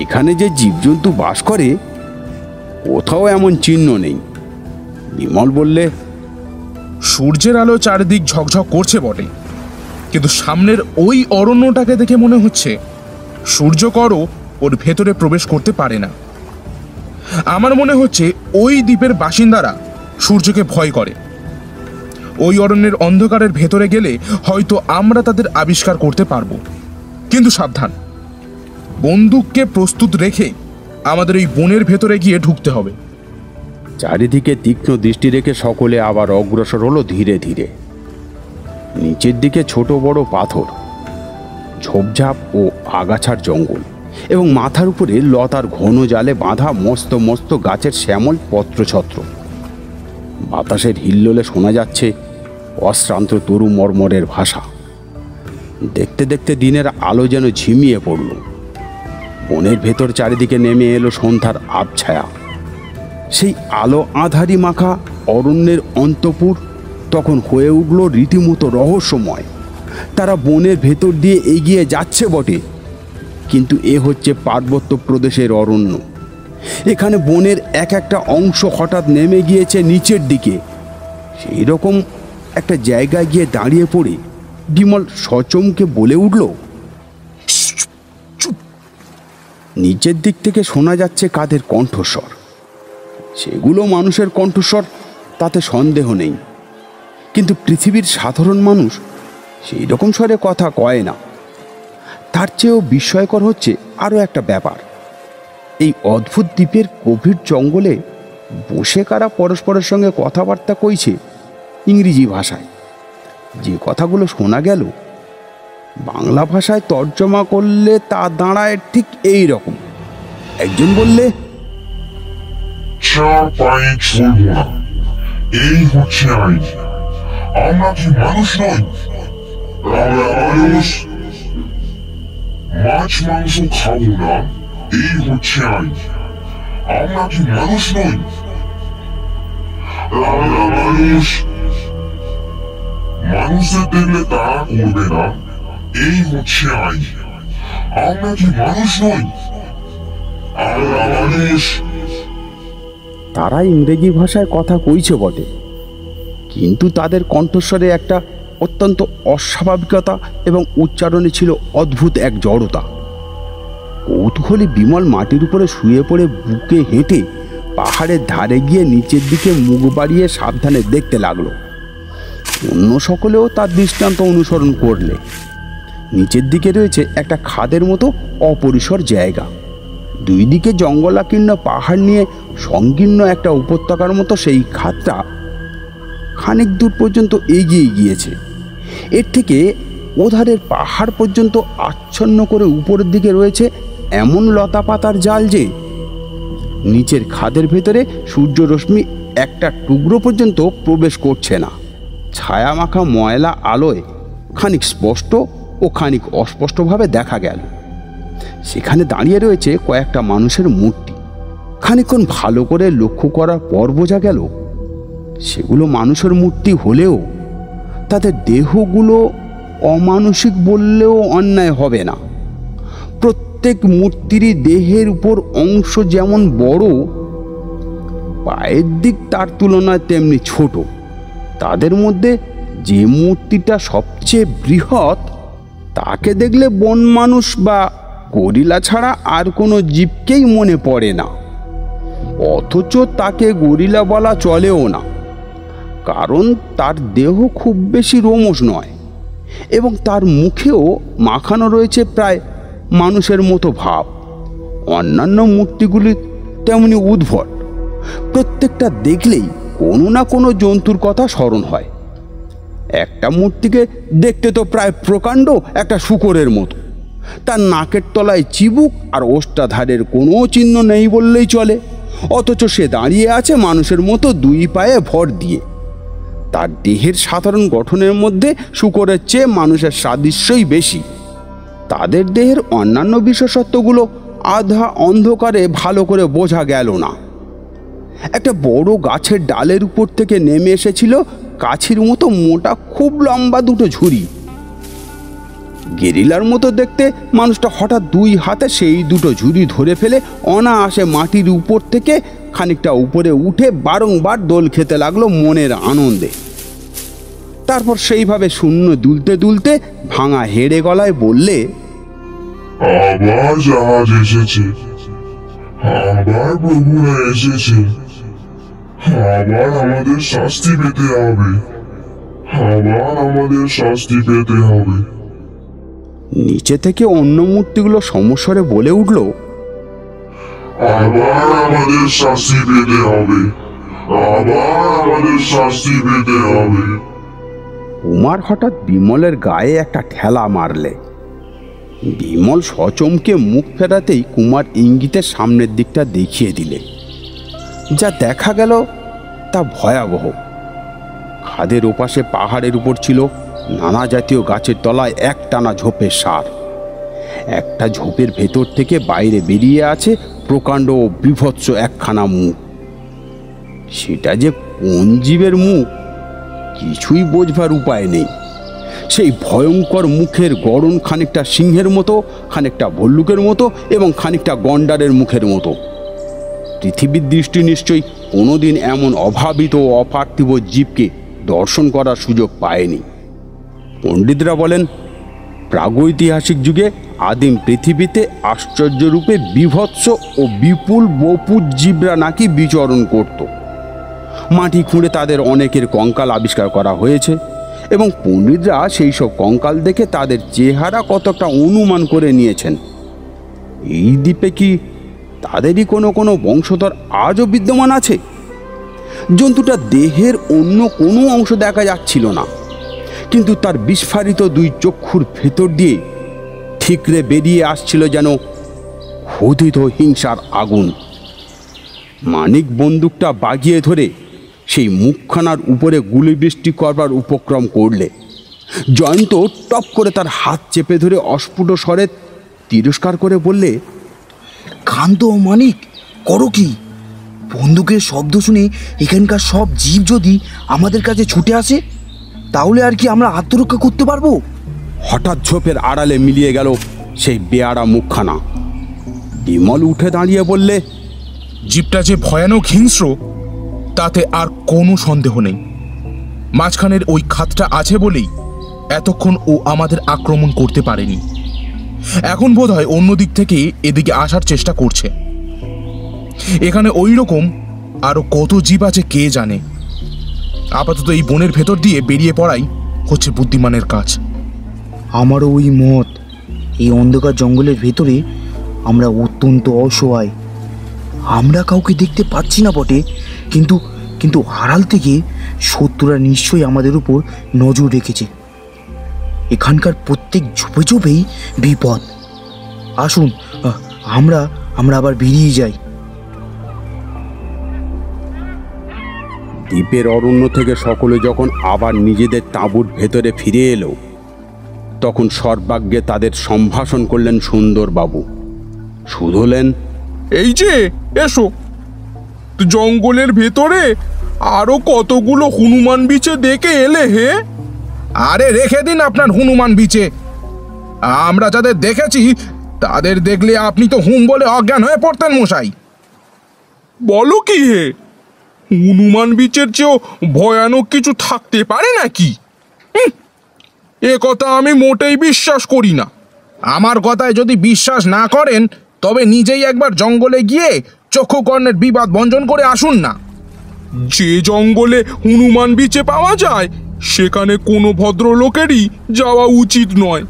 এখানে যে জীবজন্তু বাস করে কোথাও এমন চিহ্ন নেই। বিমল বললে, সূর্যের আলো চারিদিক ঝকঝক করছে বটে, কিন্তু সামনের ওই অরণ্যটাকে দেখে মনে হচ্ছে সূর্যকরও ওর ভেতরে প্রবেশ করতে পারে না। আমার মনে হচ্ছে ওই দ্বীপের বাসিন্দারা সূর্যকে ভয় করে। ওই অরণ্যের অন্ধকারের ভেতরে গেলে হয়তো আমরা তাদের আবিষ্কার করতে পারবো, কিন্তু সাবধান, বন্দুককে প্রস্তুত রেখে আমাদের ওই বনের ভেতরে গিয়ে ঢুকতে হবে। চারিদিকে তীক্ষ্ণ দৃষ্টি রেখে সকলে আবার অগ্রসর হলো ধীরে ধীরে। নিচের দিকে ছোট বড় পাথর, ঝোপঝাপ ও আগাছার জঙ্গল এবং মাথার উপরে লতার ঘন জালে বাঁধা মস্ত মস্ত গাছের শ্যামল পত্রছত্র। বাতাসের হিল্লোলে শোনা যাচ্ছে অশ্রান্ত তরু মর্মরের ভাষা। দেখতে দেখতে দিনের আলো যেন ঝিমিয়ে পড়ল। বনের ভেতর চারিদিকে নেমে এলো সন্ধ্যার আবছায়া। সেই আলো আঁধারি মাখা অরণ্যের অন্তপুর তখন হয়ে উঠল রীতিমতো রহস্যময়। তারা বনের ভেতর দিয়ে এগিয়ে যাচ্ছে বটে, কিন্তু এ হচ্ছে পার্বত্য প্রদেশের অরণ্য। এখানে বনের এক একটা অংশ হঠাৎ নেমে গিয়েছে নিচের দিকে। সেই রকম একটা জায়গায় গিয়ে দাঁড়িয়ে পড়ে বিমল সচমকে বলে উঠল, নিচের দিক থেকে শোনা যাচ্ছে কাদের কণ্ঠস্বর। সেগুলো মানুষের কণ্ঠস্বর, তাতে সন্দেহ নেই, কিন্তু পৃথিবীর সাধারণ মানুষ সেই রকম স্বরে কথা কয় না। তার চেয়েও বিস্ময়কর হচ্ছে আরও একটা ব্যাপার। এই অদ্ভুত দ্বীপের গভীর জঙ্গলে বসে কারা পরস্পরের সঙ্গে কথাবার্তা কইছে ইংরেজি ভাষায়। যে কথাগুলো শোনা গেল বাংলা ভাষায় তর্জমা করলে তা দাঁড়ায় ঠিক এই রকম। একজন বললে, চার পায়ে চলবো না, এই হচ্ছে আইন। আমরা কি মানুষ নই? আমরা মানুষ। মাছ মাংস খাবো না, এই হচ্ছে আইন। আমরা কি মানুষ নই? আমরা মানুষ। মানুষদের দেখলে তারা করবে না, এই হচ্ছে আইন। আমরা কি মানুষ নই? আমরা মানুষ। তারা ইংরেজি ভাষায় কথা কইছে বটে, কিন্তু তাদের কণ্ঠস্বরে একটা অত্যন্ত অস্বাভাবিকতা এবং উচ্চারণে ছিল অদ্ভুত এক জড়তা। কৌতূহলী বিমল মাটির উপরে শুয়ে পড়ে বুকে হেঁটে পাহাড়ের ধারে গিয়ে নিচের দিকে মুখ বাড়িয়ে সাবধানে দেখতে লাগলো। অন্য সকলেও তার দৃষ্টান্ত অনুসরণ করলে। নিচের দিকে রয়েছে একটা খাদের মতো অপরিসর জায়গা। দুই দিকে জঙ্গলাকীর্ণ পাহাড় নিয়ে সংকীর্ণ একটা উপত্যকার মতো সেই খাদটা খানিক দূর পর্যন্ত এগিয়ে গিয়েছে। এর থেকে ওধারের পাহাড় পর্যন্ত আচ্ছন্ন করে উপরের দিকে রয়েছে এমন লতা পাতার জাল যে নিচের খাদের ভেতরে সূর্যরশ্মি একটা টুকরো পর্যন্ত প্রবেশ করছে না। ছায়া মাখা ময়লা আলোয় খানিক স্পষ্ট ও খানিক অস্পষ্টভাবে দেখা গেল সেখানে দাঁড়িয়ে রয়েছে কয়েকটা মানুষের মূর্তি। খানিকক্ষণ ভালো করে লক্ষ্য করার পর বোঝা গেল সেগুলো মানুষের মূর্তি হলেও তাদের দেহগুলো অমানুষিক বললেও অন্যায় হবে না। প্রত্যেক মূর্তিরই দেহের উপর অংশ যেমন বড়, পায়ের দিক তার তুলনায় তেমনি ছোট। তাদের মধ্যে যে মূর্তিটা সবচেয়ে বৃহৎ তাকে দেখলে বন মানুষ বা গরিলা ছাড়া আর কোনো জীবকেই মনে পড়ে না, অথচ তাকে গরিলা বলা চলেও না, কারণ তার দেহ খুব বেশি রোমশ নয় এবং তার মুখেও মাখানো রয়েছে প্রায় মানুষের মতো ভাব। অন্যান্য মূর্তিগুলি তেমনি উদ্ভট, প্রত্যেকটা দেখলেই কোনো না কোনো জন্তুর কথা স্মরণ হয়। একটা মূর্তিকে দেখতে তো প্রায় প্রকাণ্ড একটা শূকরের মতো, তার নাকের তলায় চিবুক আর ওষ্ঠাধারের কোনো চিহ্ন নেই বললেই চলে, অথচ সে দাঁড়িয়ে আছে মানুষের মতো দুই পায়ে ভর দিয়ে। তার দেহের সাধারণ গঠনের মধ্যে শূকরের চেয়ে মানুষের সাদৃশ্যই বেশি। তাদের দেহের অন্যান্য বিশেষত্বগুলো আধা অন্ধকারে ভালো করে বোঝা গেল না। একটা বড় গাছের ডালের উপর থেকে নেমে এসেছিল কাছির মতো মোটা খুব লম্বা দুটো ঝুড়ি। গেরিলার মতো দেখতে মানুষটা হঠাৎ দুই হাতে সেই দুটো ঝুড়ি ধরে ফেলে অনায়াসে মাটির উপর থেকে খানিকটা উপরে উঠে বারংবার দোল খেতে লাগলো মনের আনন্দে। তারপর সেইভাবে শূন্য দুলতে দুলতে ভাঙা হেড়ে গলায় বললে, আবার জাহাজ এসেছে, আবার প্রভুরা এসেছে, আবার আমাদের শাস্তি পেতে হবে, আবার আমাদের শাস্তি পেতে হবে। নিচে থেকে অন্য মূর্তিগুলো সমস্বরে বলে উঠল, আবার আমাদের শাস্তি পেতে হবে, আবার আমাদের শাস্তি পেতে হবে। কুমার হঠাৎ বিমলের গায়ে একটা ঠেলা মারলে। বিমল সচমকে মুখ ফেরাতেই কুমার ইঙ্গিতের সামনের দিকটা দেখিয়ে দিলে। যা দেখা গেল তা ভয়াবহ। খাদের ওপাশে পাহাড়ের উপর ছিল নানা জাতীয় গাছের তলায় একটানা ঝোপের সার। একটা ঝোপের ভেতর থেকে বাইরে বেরিয়ে আছে প্রকাণ্ড ও বিভৎস একখানা মুখ। সেটা যে কোন জীবের মুখ কিছুই বোঝবার উপায় নেই। সেই ভয়ঙ্কর মুখের গড়ন খানিকটা সিংহের মতো, খানিকটা ভল্লুকের মতো এবং খানিকটা গন্ডারের মুখের মতো। পৃথিবীর দৃষ্টি নিশ্চয়ই কোনোদিন এমন অভাবিত ও অপার্থিব জীবকে দর্শন করার সুযোগ পায়নি। পণ্ডিতরা বলেন, প্রাগৈতিহাসিক যুগে আদিম পৃথিবীতে আশ্চর্যরূপে বিভৎস ও বিপুল বপুর জীবরা নাকি বিচরণ করত। মাটি খুঁড়ে তাদের অনেকের কঙ্কাল আবিষ্কার করা হয়েছে এবং পণ্ডিতরা সেই সব কঙ্কাল দেখে তাদের চেহারা কতটা অনুমান করে নিয়েছেন। এই দ্বীপে কি তাদেরই কোনো কোনো বংশধর আজও বিদ্যমান আছে? জন্তুটা দেহের অন্য কোনো অংশ দেখা যাচ্ছিল না, কিন্তু তার বিস্ফারিত দুই চক্ষুর ভেতর দিয়ে ঠিকরে বেরিয়ে আসছিল যেন ক্ষুধিত হিংসার আগুন। মানিক বন্দুকটা বাগিয়ে ধরে সেই মুখখানার উপরে গুলি বৃষ্টি করবার উপক্রম করলে জয়ন্ত টপ করে তার হাত চেপে ধরে অস্ফুট স্বরে তিরস্কার করে বললে, ক্ষান্ত মানিক, করো কি? বন্দুকের শব্দ শুনে এখানকার সব জীব যদি আমাদের কাছে ছুটে আসে তাহলে আর কি আমরা আত্মরক্ষা করতে পারবো? হঠাৎ ঝোপের আড়ালে মিলিয়ে গেল সেই বেয়ারা মুখখানা। বিমল উঠে দাঁড়িয়ে বললে, জীবটা যে ভয়ানক হিংস্র তাতে আর কোনো সন্দেহ নেই। মাঝখানের ওই খাতটা আছে বলেই এতক্ষণ ও আমাদের আক্রমণ করতে পারেনি। এখন বোধহয় অন্য দিক থেকে এদিকে আসার চেষ্টা করছে। এখানে ওই রকম আরো কত জীব আছে কে জানে। আপাতত এই বনের ভেতর দিয়ে বেরিয়ে পড়াই হচ্ছে বুদ্ধিমানের কাজ। আমারও ওই মত। এই অন্ধকার জঙ্গলের ভেতরে আমরা অত্যন্ত অসহায়। আমরা কাউকে দেখতে পাচ্ছি না বটে, কিন্তু কিন্তু আড়াল থেকে শত্রুরা নিশ্চয়ই আমাদের উপর নজর রেখেছে। এখানকার প্রত্যেক ঝোপে ঝোপেই বিপদ। আসুন আমরা আবার বেরিয়ে যাই। দ্বীপের অরণ্য থেকে সকলে যখন আবার নিজেদের তাঁবুর ভেতরে ফিরে এলো তখন সর্বাগ্যে তাদের সম্ভাষণ করলেন সুন্দরবাবু। শুধলেন, এই যে এসো, জঙ্গলের ভেতরে আরো কতগুলো হনুমান বিচে দেখে এলে হে? আরে রেখে দিন আপনার হনুমান বিচে। আমরা যাদের দেখেছি তাদের দেখলে আপনি তো হুম বলে অজ্ঞান হয়ে পড়তেন মশাই। বলো কি হে? হনুমান বিচের চেয়েও ভয়ানক কিছু থাকতে পারে নাকি? এ কথা আমি মোটেই বিশ্বাস করি না। আমার কথায় যদি বিশ্বাস না করেন তবে নিজেই একবার জঙ্গলে গিয়ে চক্ষুকর্ণের বিবাদ ভঞ্জন করে আসুন না। যে জঙ্গলে হনুমান বিচে পাওয়া যায় সেখানে কোনো ভদ্রলোকেরই যাওয়া উচিত নয়।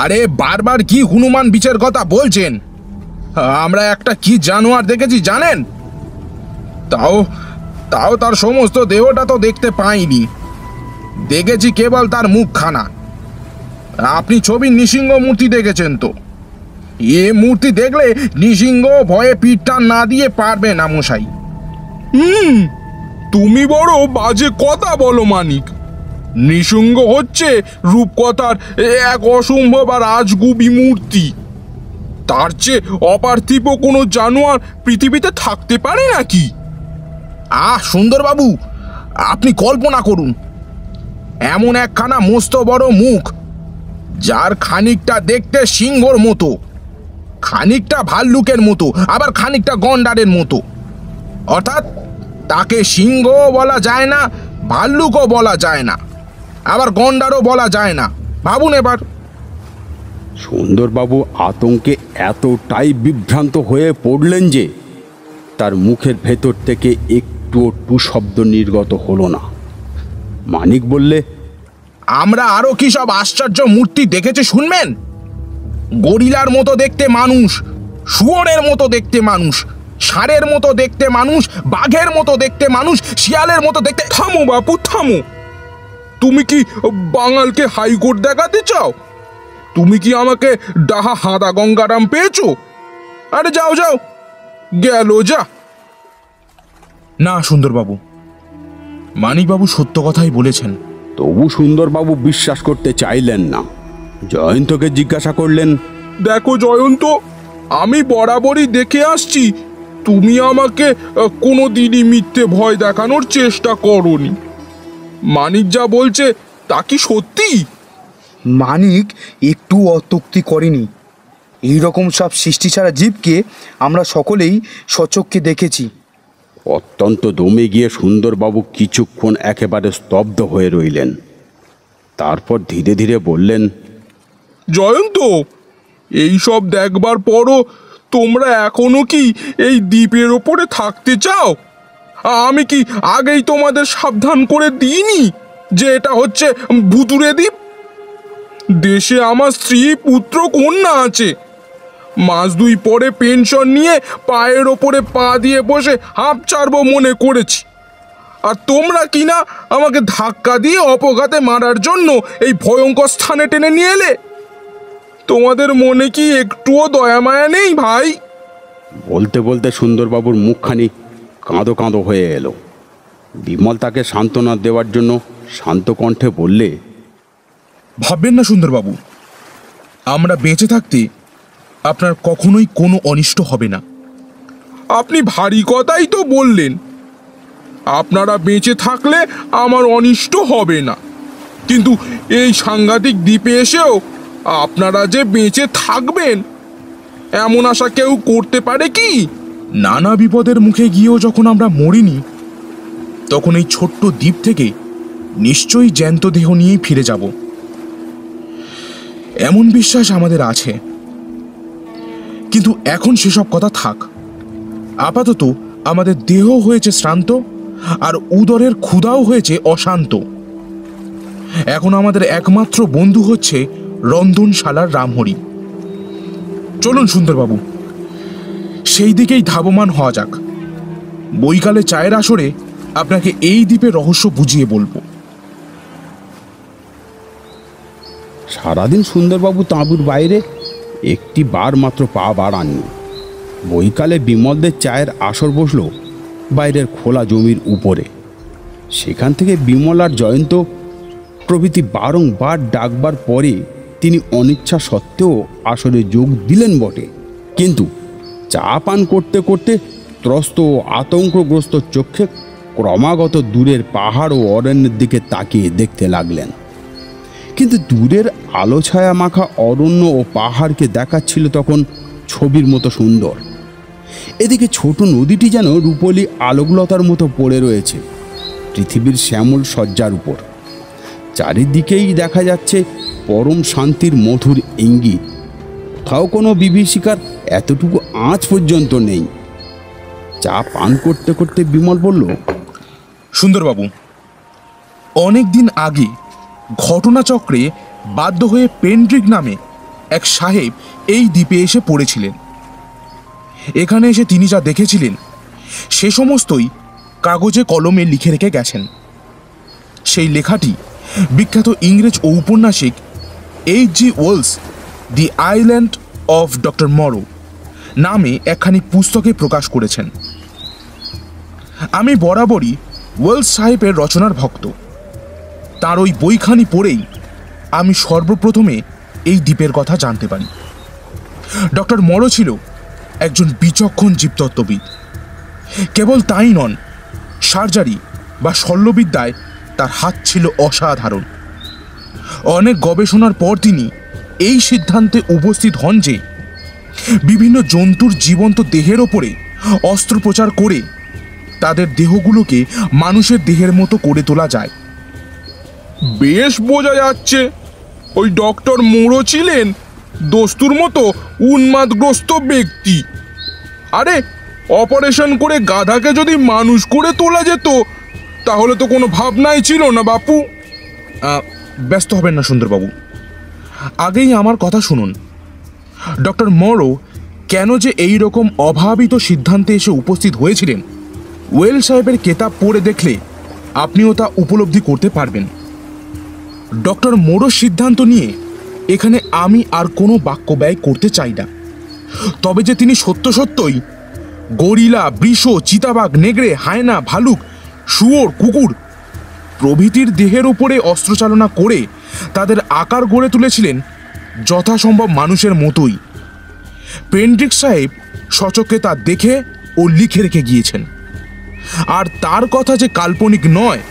আরে বারবার কি হনুমান বিচের কথা বলছেন? আমরা একটা কি জানোয়ার দেখেছি জানেন? তাও তার সমস্ত দেহটা তো দেখতে পাইনি, দেখেছি কেবল তার মুখখানা। আপনি ছবির নৃসিংহ মূর্তি দেখেছেন তো? এ মূর্তি দেখলে নৃসিংহ ভয়ে পিঠ টান না দিয়ে পারবে না মশাই। তুমি বড় বাজে কথা বলো মানিক। নৃসিংহ হচ্ছে রূপকথার এক অসম্ভব আর আজগুবি মূর্তি। তার চেয়ে অপার্থিব কোনো জানোয়ার পৃথিবীতে থাকতে পারে নাকি? সুন্দরবাবু, আপনি কল্পনা করুন, এমন একখানা মস্ত বড় মুখ, যার খানিকটা দেখতে সিংহর মতো, খানিকটা ভাল্লুকের মতো, আবার খানিকটা গন্ডারের মতো। অর্থাৎ তাকে সিংহ বলা যায় না, ভাল্লুকও বলা যায় না, আবার গন্ডারও বলা যায় না। ভাবুন এবার। সুন্দরবাবু আতঙ্কে এতটাই বিভ্রান্ত হয়ে পড়লেন যে তার মুখের ভেতর থেকে একটু টু শব্দ নির্গত হলো না। মানিক বললে, আমরা আরো কি সব আশ্চর্য মূর্তি দেখেছি শুনবেন? গরিলার মতো দেখতে মানুষ, শুয়োরের মতো দেখতে মানুষ, ষাঁড়ের মতো দেখতে মানুষ, বাঘের মতো দেখতে মানুষ, শিয়ালের মতো দেখতে। থামো বাপু, থামো। তুমি কি বাঙালকে হাইকোর্ট দেখাতে চাও? তুমি কি আমাকে ডাহা হাদা গঙ্গারাম পেয়েছো? আরে যাও যাও, গেল যা। না সুন্দরবাবু, মানিকবাবু সত্য কথাই বলেছেন। তবু সুন্দরবাবু বিশ্বাস করতে চাইলেন না। জয়ন্তকে জিজ্ঞাসা করলেন, দেখো জয়ন্ত, আমি বরাবরই দেখে আসছি তুমি আমাকে কোনো দিনই মিথ্যে ভয় দেখানোর চেষ্টা করোনি। মানিক যা বলছে তা কি সত্যি? মানিক একটু অত্যুক্তি করেনি। এইরকম সব সৃষ্টি ছাড়া জীবকে আমরা সকলেই সচক্ষে দেখেছি। অত্যন্ত দমে গিয়ে সুন্দরবাবু কিছুক্ষণ একেবারে স্তব্ধ হয়ে রইলেন। তারপর ধীরে ধীরে বললেন, জয়ন্ত, এই সব দেখবার পরও তোমরা এখনো কি এই দ্বীপের ওপরে থাকতে চাও? আমি কি আগেই তোমাদের সাবধান করে দিইনি যে এটা হচ্ছে ভুতুড়ে দ্বীপ? দেশে আমার স্ত্রী, পুত্র, কন্যা আছে। মাস দুই পরে পেনশন নিয়ে পায়ের ওপরে পা দিয়ে বসে হাঁপ ছাড়বো মনে করেছি, আর তোমরা কিনা আমাকে ধাক্কা দিয়ে অপঘাতে মারার জন্য এই ভয়ঙ্কর স্থানে টেনে নিয়ে এলে। তোমাদের মনে কি একটুও দয়া মায়া নেই ভাই? বলতে বলতে সুন্দরবাবুর মুখখানি কাঁদো কাঁদো হয়ে এলো। বিমল তাকে সান্ত্বনা দেওয়ার জন্য শান্ত কণ্ঠে বললে, ভাববেন না সুন্দরবাবু, আমরা বেঁচে থাকতে আপনার কখনোই কোনো অনিষ্ট হবে না। আপনি ভারী কথাই তো বললেন, আপনারা বেঁচে থাকলে আমার অনিষ্ট হবে না, কিন্তু এই সাংঘাতিক দ্বীপে এসেও আপনারা যে বেঁচে থাকবেন এমন আশা কেউ করতে পারে কি? নানা বিপদের মুখে গিয়েও যখন আমরা মরিনি, তখন এই ছোট্ট দ্বীপ থেকে নিশ্চয়ই জ্যান্ত দেহ নিয়েই ফিরে যাব, এমন বিশ্বাস আমাদের আছে। কিন্তু এখন সেসব কথা থাক। আপাতত আমাদের দেহ হয়েছে শ্রান্ত, আর উদরের ক্ষুধাও হয়েছে অশান্ত। এখন আমাদের একমাত্র বন্ধু হচ্ছে রন্ধনশালার রামহরি। চলুন সুন্দরবাবু, সেই দিকেই ধাবমান হওয়া যাক। বৈকালে চায়ের আসরে আপনাকে এই দ্বীপের রহস্য বুঝিয়ে বলবো। সারাদিন সুন্দরবাবু তাঁবুর বাইরে একটি বার মাত্র পা বাড়াননি। বৈকালে বিমলদের চায়ের আসর বসল বাইরের খোলা জমির উপরে। সেখান থেকে বিমল আর জয়ন্ত প্রভৃতি বারংবার ডাকবার পরে তিনি অনিচ্ছা সত্ত্বেও আসরে যোগ দিলেন বটে, কিন্তু চা পান করতে করতে ত্রস্ত ও আতঙ্কগ্রস্ত চোখে ক্রমাগত দূরের পাহাড় ও অরণ্যের দিকে তাকিয়ে দেখতে লাগলেন। কিন্তু দূরের আলো ছায়া মাখা অরণ্য ও পাহাড়কে দেখাচ্ছিল তখন ছবির মতো সুন্দর। এদিকে ছোট নদীটি যেন রূপলি আলোকলতার মতো পড়ে রয়েছে পৃথিবীর শ্যামল সজ্জার উপর। চারিদিকেই দেখা যাচ্ছে পরম শান্তির মধুর ইঙ্গিত। কোথাও কোনো বিভীষিকার এতটুকু আঁচ পর্যন্ত নেই। চা পান করতে করতে বিমল বলল, সুন্দরবাবু, অনেক দিন আগে ঘটনাচক্রে বাধ্য হয়ে পেন্ড্রিক নামে এক সাহেব এই দ্বীপে এসে পড়েছিলেন। এখানে এসে তিনি যা দেখেছিলেন সে সমস্তই কাগজে কলমে লিখে রেখে গেছেন। সেই লেখাটি বিখ্যাত ইংরেজ ঔপন্যাসিক H.G. Wells the island of doctor Moreau নামে একখানি পুস্তকে প্রকাশ করেছেন। আমি বরাবরই ওয়েলস সাহেবের রচনার ভক্ত। তার ওই বইখানি পড়েই আমি সর্বপ্রথমে এই দ্বীপের কথা জানতে পারি। ডক্টর মরো ছিল একজন বিচক্ষণ জীবতত্ত্ববিদ। কেবল তাই নন, সার্জারি বা শল্যবিদ্যায় তার হাত ছিল অসাধারণ। অনেক গবেষণার পর তিনি এই সিদ্ধান্তে উপস্থিত হন যে বিভিন্ন জন্তুর জীবন্ত দেহের ওপরে অস্ত্রোপচার করে তাদের দেহগুলোকে মানুষের দেহের মতো করে তোলা যায়। বেশ বোঝা যাচ্ছে ওই ডক্টর মোড়ো ছিলেন দস্তুর মতো উন্মাদগ্রস্ত ব্যক্তি। আরে, অপারেশন করে গাধাকে যদি মানুষ করে তোলা যেত তাহলে তো কোনো ভাবনাই ছিল না বাপু। ব্যস্ত হবেন না সুন্দরবাবু, আগেই আমার কথা শুনুন। ডক্টর মরো কেন যে এই রকম অভাবিত সিদ্ধান্তে এসে উপস্থিত হয়েছিলেন, ওয়েল সাহেবের কেতাব পড়ে দেখলে আপনিও তা উপলব্ধি করতে পারবেন। ডক্টর মোরোর সিদ্ধান্ত নিয়ে এখানে আমি আর কোনো বাক্য ব্যয় করতে চাই না। তবে যে তিনি সত্য সত্যই গরিলা, বৃষ, চিতাবাঘ, নেগড়ে, হায়না, ভালুক, শুয়োর, কুকুর প্রভৃতির দেহের উপরে অস্ত্রচালনা করে তাদের আকার গড়ে তুলেছিলেন যথাসম্ভব মানুষের মতোই, পেন্ড্রিক সাহেব সচক্ষে তা দেখে ও লিখে রেখে গিয়েছেন। আর তার কথা যে কাল্পনিক নয়,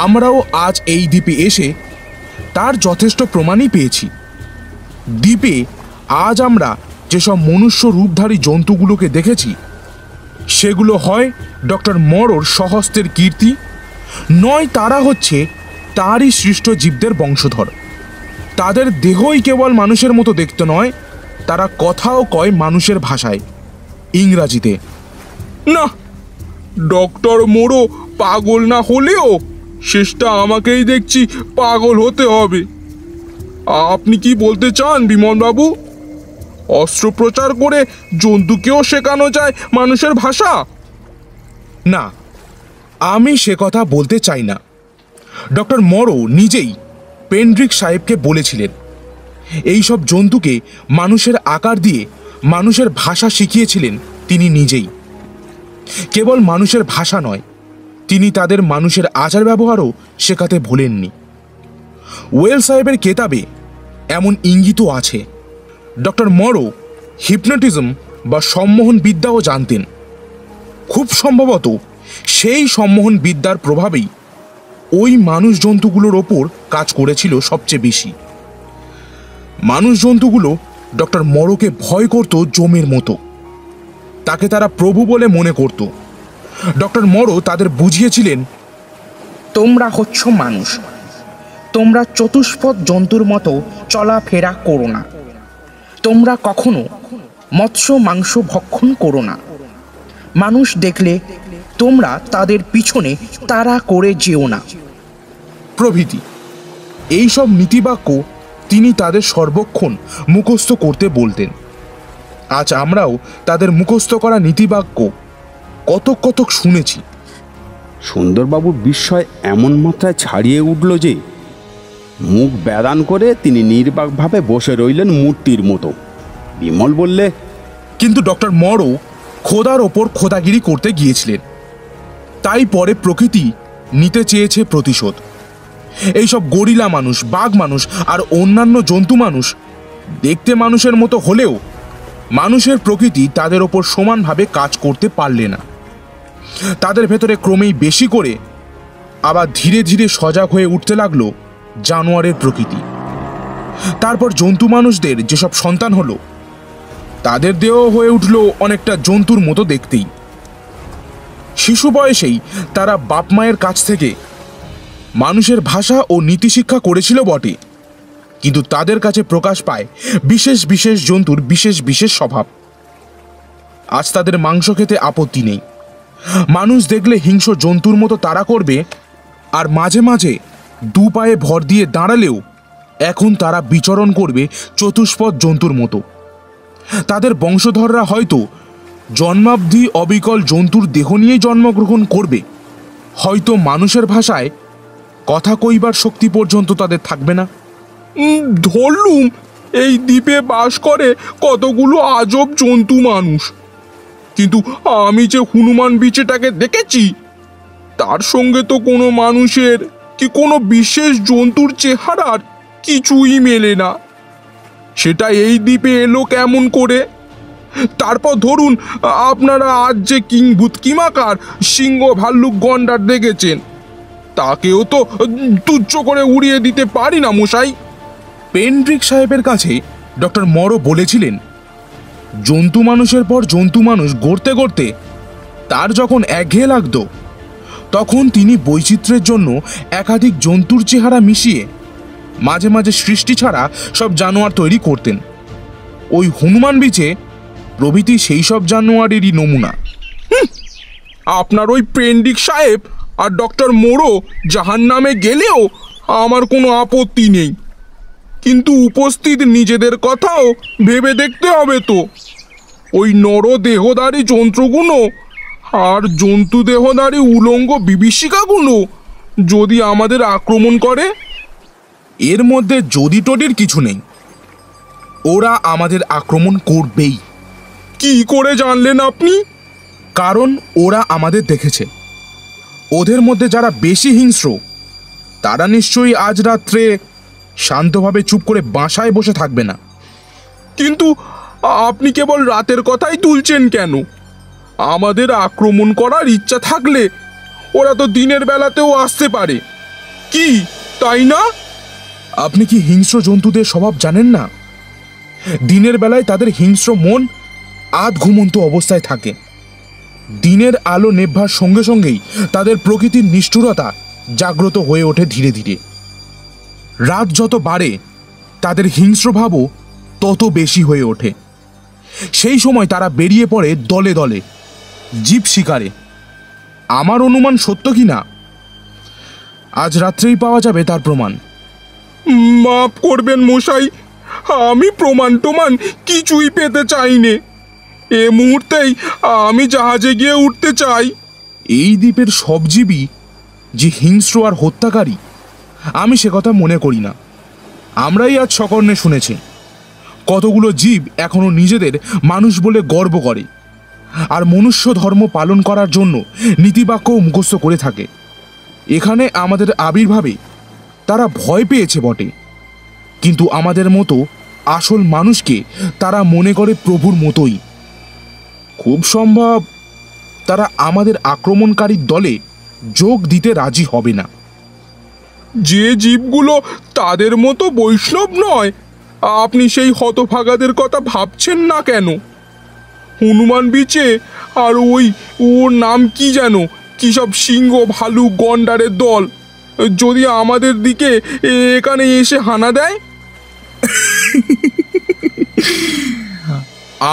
আমরাও আজ এই দ্বীপে এসে তার যথেষ্ট প্রমাণই পেয়েছি। দ্বীপে আজ আমরা যেসব মনুষ্য রূপধারী জন্তুগুলোকে দেখেছি সেগুলো হয় ডক্টর মরোর স্বহস্তের কীর্তি, নয় তারা হচ্ছে তারই সৃষ্ট জীবদের বংশধর। তাদের দেহই কেবল মানুষের মতো দেখতে নয়, তারা কথাও কয় মানুষের ভাষায়, ইংরাজিতে। না, ডক্টর মোড়ো পাগল না হলেও শেষটা আমাকেই দেখছি পাগল হতে হবে। আপনি কি বলতে চান বিমলবাবু? অস্ত্রোপচার করে জন্তুকেও শেখানো যায় মানুষের ভাষা? না, আমি সে কথা বলতে চাই না। ডক্টর মরো নিজেই পেন্ড্রিক সাহেবকে বলেছিলেন এইসব জন্তুকে মানুষের আকার দিয়ে মানুষের ভাষা শিখিয়েছিলেন তিনি নিজেই। কেবল মানুষের ভাষা নয়, তিনি তাদের মানুষের আচার ব্যবহারও শেখাতে ভোলেননি। ওয়েল সাহেবের কেতাবে এমন ইঙ্গিতও আছে। ডক্টর মরো হিপনোটিজম বা সম্মোহন বিদ্যাও জানতেন। খুব সম্ভবত সেই সম্মোহন বিদ্যার প্রভাবেই ওই মানুষ জন্তুগুলোর ওপর কাজ করেছিল সবচেয়ে বেশি। মানুষ জন্তুগুলো ডক্টর মরোকে ভয় করত জমের মতো। তাকে তারা প্রভু বলে মনে করত। ডক্টর মরো তাদের বুঝিয়েছিলেন, তোমরা হচ্ছ মানুষ, তোমরা চতুষ্পদ জন্তুর মতো চলাফেরা করো না, তোমরা কখনো মৎস্য মাংস ভক্ষণ করো না, মানুষ দেখলে তোমরা তাদের পিছনে তাড়া করে যেও না, প্রভৃতি। এইসব নীতিবাক্য তিনি তাদের সর্বক্ষণ মুখস্থ করতে বলতেন। আজ আমরাও তাদের মুখস্থ করা নীতিবাক্য কতক কতক শুনেছি। সুন্দরবাবুর বিস্ময় এমন মাত্রায় ছাড়িয়ে উঠল যে মুখ ব্যাদান করে তিনি নির্বাকভাবে বসে রইলেন মূর্তির মতো। বিমল বললে, কিন্তু ডক্টর মরো খোদার ওপর খোদাগিরি করতে গিয়েছিলেন, তাই পরে প্রকৃতি নিতে চেয়েছে প্রতিশোধ। এইসব গরিলা মানুষ, বাঘ মানুষ আর অন্যান্য জন্তু মানুষ দেখতে মানুষের মতো হলেও মানুষের প্রকৃতি তাদের ওপর সমানভাবে কাজ করতে পারলে না। তাদের ভেতরে ক্রমেই বেশি করে আবার ধীরে ধীরে সজাগ হয়ে উঠতে লাগলো জানোয়ারের প্রকৃতি। তারপর জন্তু মানুষদের যেসব সন্তান হলো তাদের দেহ হয়ে উঠল অনেকটা জন্তুর মতো দেখতেই। শিশু বয়সেই তারা বাপ মায়ের কাছ থেকে মানুষের ভাষা ও নীতিশিক্ষা করেছিল বটে, কিন্তু তাদের কাছে প্রকাশ পায় বিশেষ বিশেষ জন্তুর বিশেষ বিশেষ স্বভাব। আজ তাদের মাংস খেতে আপত্তি নেই, মানুষ দেখলে হিংস্র জন্তুর মতো তাড়া করবে, আর মাঝে মাঝে দু পায়ে ভর দিয়ে দাঁড়ালেও এখন তারা বিচরণ করবে চতুষ্পদ জন্তুর মতো। তাদের বংশধররা হয়তো জন্মাবধি অবিকল জন্তুর দেহ নিয়ে জন্মগ্রহণ করবে, হয়তো মানুষের ভাষায় কথা কইবার শক্তি পর্যন্ত তাদের থাকবে না। ধরলুম এই দ্বীপে বাস করে কতগুলো আজব জন্তু মানুষ, কিন্তু আমি যে হনুমান বিচেটাকে দেখেছি তার সঙ্গে তো কোনো মানুষের কি কোনো বিশেষ জন্তুর চেহারার কিছুই মেলে না। সেটা এই দ্বীপে এলো কেমন করে? তারপর ধরুন, আপনারা আজ যে কিংভূত কিমাকার সিংহ ভাল্লুক গন্ডার দেখেছেন, তাকেও তো তুচ্ছ করে উড়িয়ে দিতে পারি না মশাই। পেন্ড্রিক সাহেবের কাছে ডক্টর মরো বলেছিলেন, জন্তু মানুষের পর জন্তু মানুষ গড়তে গড়তে তার যখন একঘেয়ে লাগতো, তখন তিনি বৈচিত্র্যের জন্য একাধিক জন্তুর চেহারা মিশিয়ে মাঝে মাঝে সৃষ্টি ছাড়া সব জানোয়ার তৈরি করতেন। ওই হনুমান বিচে প্রভৃতি সেই সব জানোয়ারেরই নমুনা। আপনার ওই পেন্ডিক সাহেব আর ডক্টর মোরো জাহান্নামে গেলেও আমার কোনো আপত্তি নেই, কিন্তু উপস্থিত নিজেদের কথাও ভেবে দেখতে হবে তো। ওই নরদেহধারী যন্ত্রগুলো আর জন্তু দেহধারী উলঙ্গ বিভীষিকাগুলো যদি আমাদের আক্রমণ করে। এর মধ্যে যদি টডির কিছু নেই, ওরা আমাদের আক্রমণ করবেই। কি করে জানলেন আপনি? কারণ ওরা আমাদের দেখেছে। ওদের মধ্যে যারা বেশি হিংস্র, তারা নিশ্চয়ই আজ রাত্রে শান্তভাবে চুপ করে বাসায় বসে থাকবে না। কিন্তু আপনি কেবল রাতের কথাই তুলছেন কেন? আমাদের আক্রমণ করার ইচ্ছা থাকলে ওরা তো দিনের বেলাতেও আসতে পারে, কি তাই না? আপনি কি হিংস্র জন্তুদের স্বভাব জানেন না? দিনের বেলায় তাদের হিংস্র মন আধ ঘুমন্ত অবস্থায় থাকে। দিনের আলো নেভার সঙ্গে সঙ্গেই তাদের প্রকৃতির নিষ্ঠুরতা জাগ্রত হয়ে ওঠে ধীরে ধীরে। রাত যত বাড়ে তাদের হিংস্রভাবও তত বেশি হয়ে ওঠে। সেই সময় তারা বেরিয়ে পড়ে দলে দলে জীব শিকারে। আমার অনুমান সত্য কি না, আজ রাত্রেই পাওয়া যাবে তার প্রমাণ। মাফ করবেন মশাই, আমি প্রমাণ কিছুই পেতে চাইনে। এ মুহূর্তেই আমি জাহাজে গিয়ে উঠতে চাই। এই দ্বীপের সব জীবই যে হিংস্র আর হত্যাকারী, আমি সে কথা মনে করি না। আমরাই আজ সকর্ণে শুনেছি কতগুলো জীব এখনো নিজেদের মানুষ বলে গর্ব করে আর মনুষ্য ধর্ম পালন করার জন্য নীতিবাক্য মুখস্থ করে থাকে। এখানে আমাদের আবির্ভাবে তারা ভয় পেয়েছে বটে, কিন্তু আমাদের মতো আসল মানুষকে তারা মনে করে প্রভুর মতোই। খুব সম্ভব তারা আমাদের আক্রমণকারীর দলে যোগ দিতে রাজি হবে না। যে জীবগুলো তাদের মতো বৈষ্ণব নয়, আপনি সেই হতভাগাদের কথা ভাবছেন না কেন? হনুমান বিচে আর ওর নাম কি যেন, কি সব সিংহ ভালু গন্ডারের দল যদি আমাদের দিকে এখানে এসে হানা দেয়,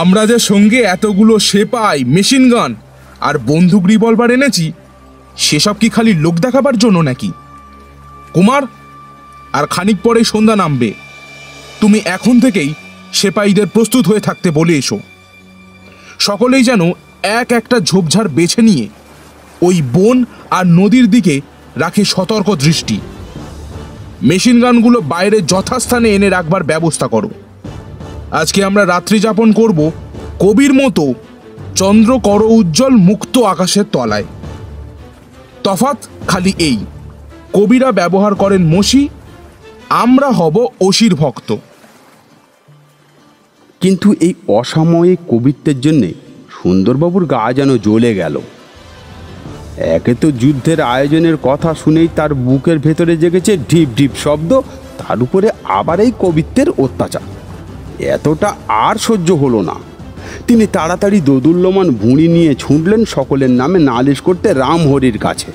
আমরা যে সঙ্গে এতগুলো সেপাই, মেশিন গান আর বন্দুক রিভলভার এনেছি, সেসব কি খালি লোক দেখাবার জন্য নাকি? কুমার, আর খানিক পরেই সন্ধ্যা নামবে। তুমি এখন থেকেই সেপাইদের প্রস্তুত হয়ে থাকতে বলে এসো। সকলেই যেন এক একটা ঝোপঝাড় বেছে নিয়ে ওই বন আর নদীর দিকে রাখে সতর্ক দৃষ্টি। মেশিন গানগুলো বাইরে যথাস্থানে এনে রাখবার ব্যবস্থা করো। আজকে আমরা রাত্রি যাপন করব কবির মতো চন্দ্র কর উজ্জ্বল মুক্ত আকাশের তলায়। তফাৎ খালি এই, কবিরা ব্যবহার করেন মসি, আমরা হব অসির ভক্ত। কিন্তু এই অসাময়িক কবিত্বের জন্যে সুন্দরবাবুর গা যেন জ্বলে গেল। একে তো যুদ্ধের আয়োজনের কথা শুনেই তার বুকের ভেতরে জেগেছে ঢিপ ঢিপ শব্দ, তার উপরে আবার এই কবিত্বের অত্যাচার। এতটা আর সহ্য হলো না। তিনি তাড়াতাড়ি দোদুল্যমান ভুঁড়ি নিয়ে ছুটলেন সকলের নামে নালিশ করতে রামহরির কাছে।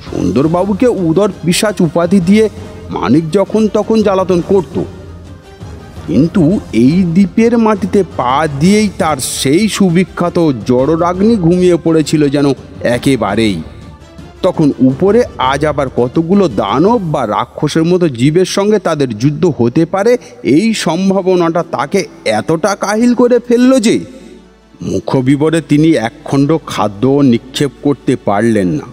সুন্দরবাবুকে উদর পিশাচ উপাধি দিয়ে মানিক যখন তখন জ্বালাতন করত, কিন্তু এই দ্বীপের মাটিতে পা দিয়েই তার সেই সুবিখ্যাত জড়রাগ্নি ঘুমিয়ে পড়েছিল যেন একেবারেই। তখন উপরে আজ আবার কতগুলো দানব বা রাক্ষসের মতো জীবের সঙ্গে তাদের যুদ্ধ হতে পারে, এই সম্ভাবনাটা তাকে এতটা কাহিল করে ফেলল যে মুখবিবরে তিনি একখণ্ড খাদ্যও নিক্ষেপ করতে পারলেন না।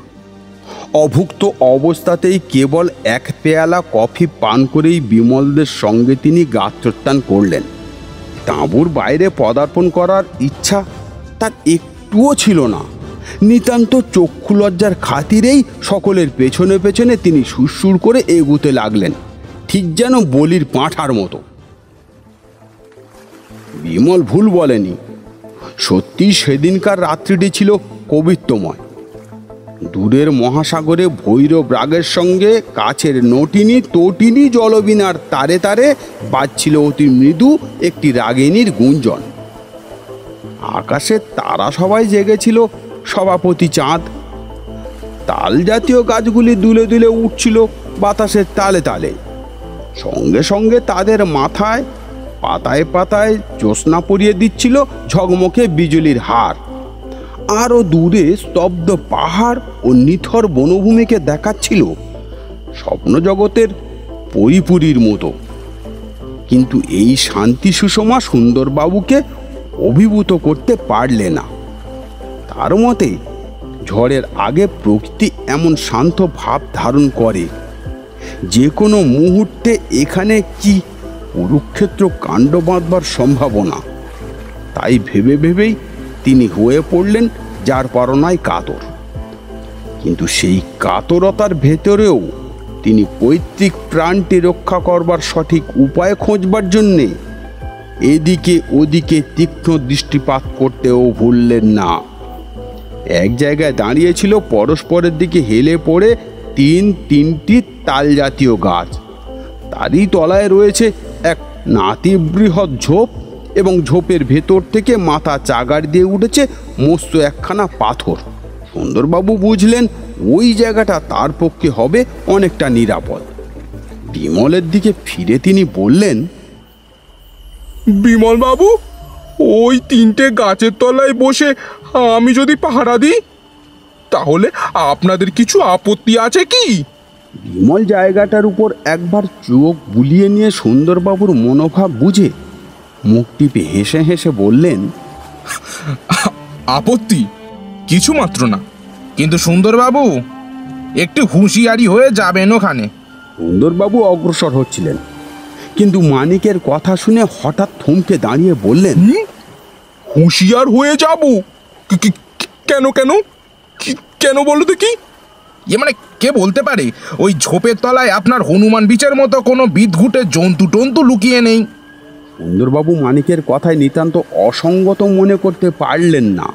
অভুক্ত অবস্থাতেই কেবল এক পেয়ালা কফি পান করেই বিমলদের সঙ্গে তিনি গাত্রোত্থান করলেন। তাঁবুর বাইরে পদার্পণ করার ইচ্ছা তার একটুও ছিল না, নিতান্ত চক্ষু লজ্জার খাতিরেই সকলের পেছনে পেছনে তিনি সুরসুর করে এগুতে লাগলেন, ঠিক যেন বলির পাঁঠার মতো। বিমল ভুল বলেনি, সত্যি সেদিনকার রাত্রিটি ছিল কবিত্বময়। দূরের মহাসাগরে ভৈরব রাগের সঙ্গে কাছের নটিনী তটিনী জলবিনার তারে তারে বাজছিল অতি মৃদু একটি রাগিনীর গুঞ্জন। আকাশে তারা সবাই জেগেছিল সভাপতি চাঁদ। তাল জাতীয় গাছগুলি দুলে দুলে উঠছিল বাতাসের তালে তালে। সঙ্গে সঙ্গে তাদের মাথায় পাতায় পাতায় জ্যোৎস্না পরিয়ে দিচ্ছিল ঝকমকে বিজুলির হার। আরও দূরে স্তব্ধ পাহাড় ও নিথর বনভূমিকে দেখাচ্ছিল স্বপ্নজগতের পরিপুরীর মতো। কিন্তু এই শান্তি সুষমা সুন্দরবাবুকে অভিভূত করতে পারলে না। তার মতে ঝড়ের আগে প্রকৃতি এমন শান্ত ভাব ধারণ করে, যে কোনো মুহূর্তে এখানে কি কুরুক্ষেত্র কাণ্ড বাঁধবার সম্ভাবনা। তাই ভেবে ভেবেই তিনি হয়ে পড়লেন যার পারনায় কাতর। কিন্তু সেই কাতরতার ভেতরেও তিনি পৈতৃক প্রাণটি রক্ষা করবার সঠিক উপায় খোঁজবার জন্যে এদিকে ওদিকে তীক্ষ্ণ দৃষ্টিপাত করতেও ভুললেন না। এক জায়গায় দাঁড়িয়েছিল পরস্পরের দিকে হেলে পড়ে তিনটি তাল জাতীয় গাছ। তারই তলায় রয়েছে এক নাতিবৃহৎ ঝোপ, এবং ঝোপের ভেতর থেকে মাথা চাগাড় দিয়ে উঠেছে মস্ত একখানা পাথর। সুন্দরবাবু বুঝলেন ওই জায়গাটা তার পক্ষে হবে অনেকটা নিরাপদ। বিমলের দিকে ফিরে তিনি বললেন, বিমল বাবু, ওই 3টে গাছের তলায় বসে আমি যদি পাহারা দিই, তাহলে আপনাদের কিছু আপত্তি আছে কি? বিমল জায়গাটার উপর একবার চোখ বুলিয়ে নিয়ে সুন্দরবাবুর মনোভাব বুঝে মুখ টিপে হেসে হেসে বললেন, আপত্তি কিছু মাত্র না, কিন্তু সুন্দরবাবু একটু হুঁশিয়ারি হয়ে যাবেন ওখানে। সুন্দরবাবু অগ্রসর হচ্ছিলেন, কিন্তু মানিকের কথা শুনে হঠাৎ থমকে দাঁড়িয়ে বললেন, হুঁশিয়ার হয়ে যাব? কেন কেন কেন বলো তো? কি মানে কে বলতে পারে ওই ঝোপের তলায় আপনার হনুমান বীচের মতো কোনো বিদঘুটে জন্তু টন্তু লুকিয়ে নেই? সুন্দরবাবু মানিকের কথায় নিতান্ত অসঙ্গত মনে করতে পারলেন না।